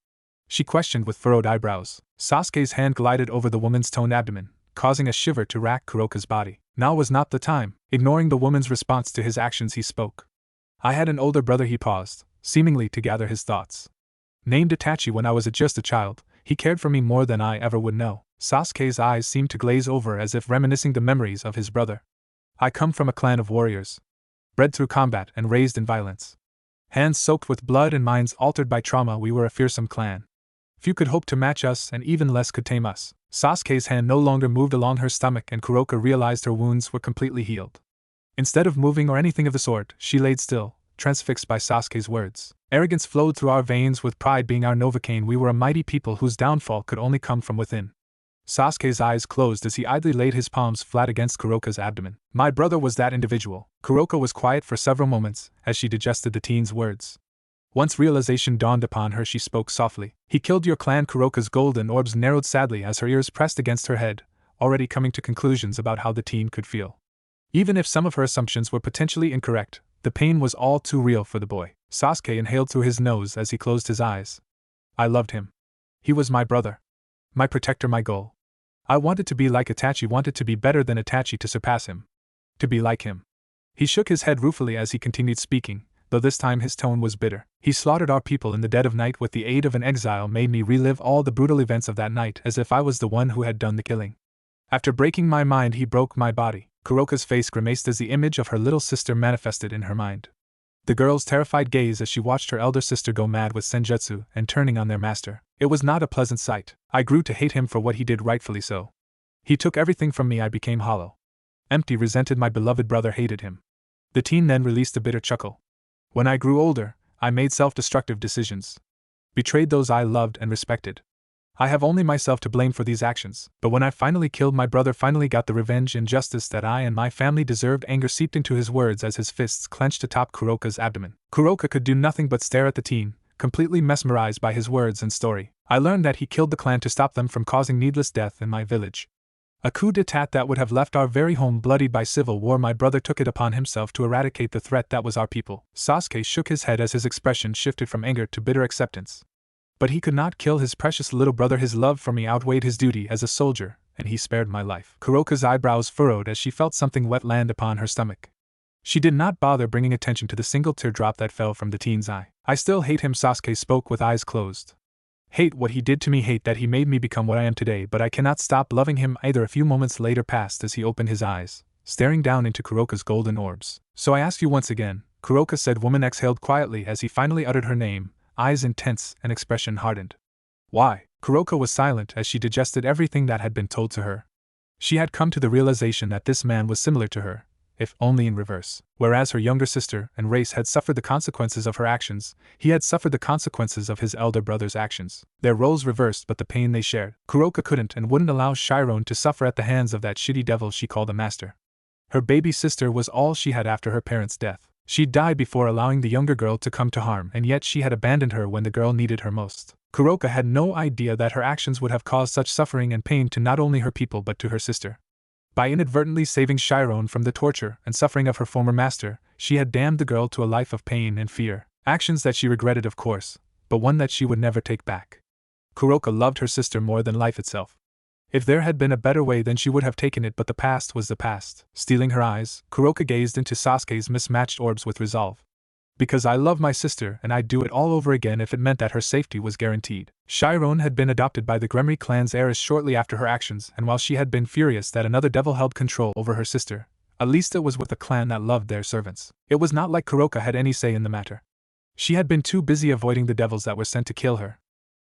She questioned with furrowed eyebrows. Sasuke's hand glided over the woman's toned abdomen, causing a shiver to rack Kuroka's body. Now was not the time. Ignoring the woman's response to his actions, he spoke. I had an older brother. He paused, seemingly to gather his thoughts. Named Itachi. When I was just a child, he cared for me more than I ever would know. Sasuke's eyes seemed to glaze over as if reminiscing the memories of his brother. I come from a clan of warriors, bred through combat and raised in violence. Hands soaked with blood and minds altered by trauma, we were a fearsome clan. Few could hope to match us, and even less could tame us. Sasuke's hand no longer moved along her stomach, and Kuroka realized her wounds were completely healed. Instead of moving or anything of the sort, she laid still, transfixed by Sasuke's words. Arrogance flowed through our veins, with pride being our novocaine. We were a mighty people whose downfall could only come from within. Sasuke's eyes closed as he idly laid his palms flat against Kuroka's abdomen. My brother was that individual. Kuroka was quiet for several moments as she digested the teen's words. Once realization dawned upon her, she spoke softly. He killed your clan. Kuroka's golden orbs narrowed sadly as her ears pressed against her head, already coming to conclusions about how the teen could feel. Even if some of her assumptions were potentially incorrect, the pain was all too real for the boy. Sasuke inhaled through his nose as he closed his eyes. I loved him. He was my brother. My protector, my goal. I wanted to be like Itachi, wanted to be better than Itachi, to surpass him. To be like him. He shook his head ruefully as he continued speaking, though this time his tone was bitter. He slaughtered our people in the dead of night with the aid of an exile, made me relive all the brutal events of that night as if I was the one who had done the killing. After breaking my mind, he broke my body. Kuroka's face grimaced as the image of her little sister manifested in her mind. The girl's terrified gaze as she watched her elder sister go mad with senjutsu and turning on their master. It was not a pleasant sight. I grew to hate him for what he did, rightfully so. He took everything from me. I became hollow. Empty, resented. My beloved brother hated him. The teen then released a bitter chuckle. When I grew older, I made self-destructive decisions. Betrayed those I loved and respected. I have only myself to blame for these actions, but when I finally killed my brother, finally got the revenge and justice that I and my family deserved. Anger seeped into his words as his fists clenched atop Kuroka's abdomen. Kuroka could do nothing but stare at the teen, completely mesmerized by his words and story. I learned that he killed the clan to stop them from causing needless death in my village. A coup d'etat that would have left our very home bloodied by civil war. My brother took it upon himself to eradicate the threat that was our people. Sasuke shook his head as his expression shifted from anger to bitter acceptance. But he could not kill his precious little brother. His love for me outweighed his duty as a soldier, and he spared my life. Kuroka's eyebrows furrowed as she felt something wet land upon her stomach. She did not bother bringing attention to the single teardrop that fell from the teen's eye. I still hate him, Sasuke spoke with eyes closed. Hate what he did to me, hate that he made me become what I am today, but I cannot stop loving him either. A few moments later passed as he opened his eyes, staring down into Kuroka's golden orbs. So I ask you once again, Kuroka said. Woman exhaled quietly as he finally uttered her name, eyes intense and expression hardened. Why? Kuroka was silent as she digested everything that had been told to her. She had come to the realization that this man was similar to her, if only in reverse. Whereas her younger sister and race had suffered the consequences of her actions, he had suffered the consequences of his elder brother's actions. Their roles reversed, but the pain they shared. Kuroka couldn't and wouldn't allow Chiron to suffer at the hands of that shitty devil she called a master. Her baby sister was all she had after her parents' death. She died before allowing the younger girl to come to harm, and yet she had abandoned her when the girl needed her most. Kuroka had no idea that her actions would have caused such suffering and pain to not only her people but to her sister. By inadvertently saving Chiron from the torture and suffering of her former master, she had damned the girl to a life of pain and fear. Actions that she regretted, of course, but one that she would never take back. Kuroka loved her sister more than life itself. If there had been a better way, then she would have taken it, but the past was the past. Steeling her eyes, Kuroka gazed into Sasuke's mismatched orbs with resolve. Because I love my sister, and I'd do it all over again if it meant that her safety was guaranteed. Chiron had been adopted by the Gremry clan's heiress shortly after her actions, and while she had been furious that another devil held control over her sister, at least it was with a clan that loved their servants. It was not like Kuroka had any say in the matter. She had been too busy avoiding the devils that were sent to kill her.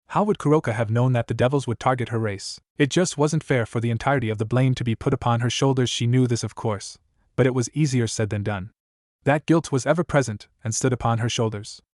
How would Kuroka have known that the devils would target her race? It just wasn't fair for the entirety of the blame to be put upon her shoulders. She knew this, of course, but it was easier said than done. That guilt was ever present and stood upon her shoulders.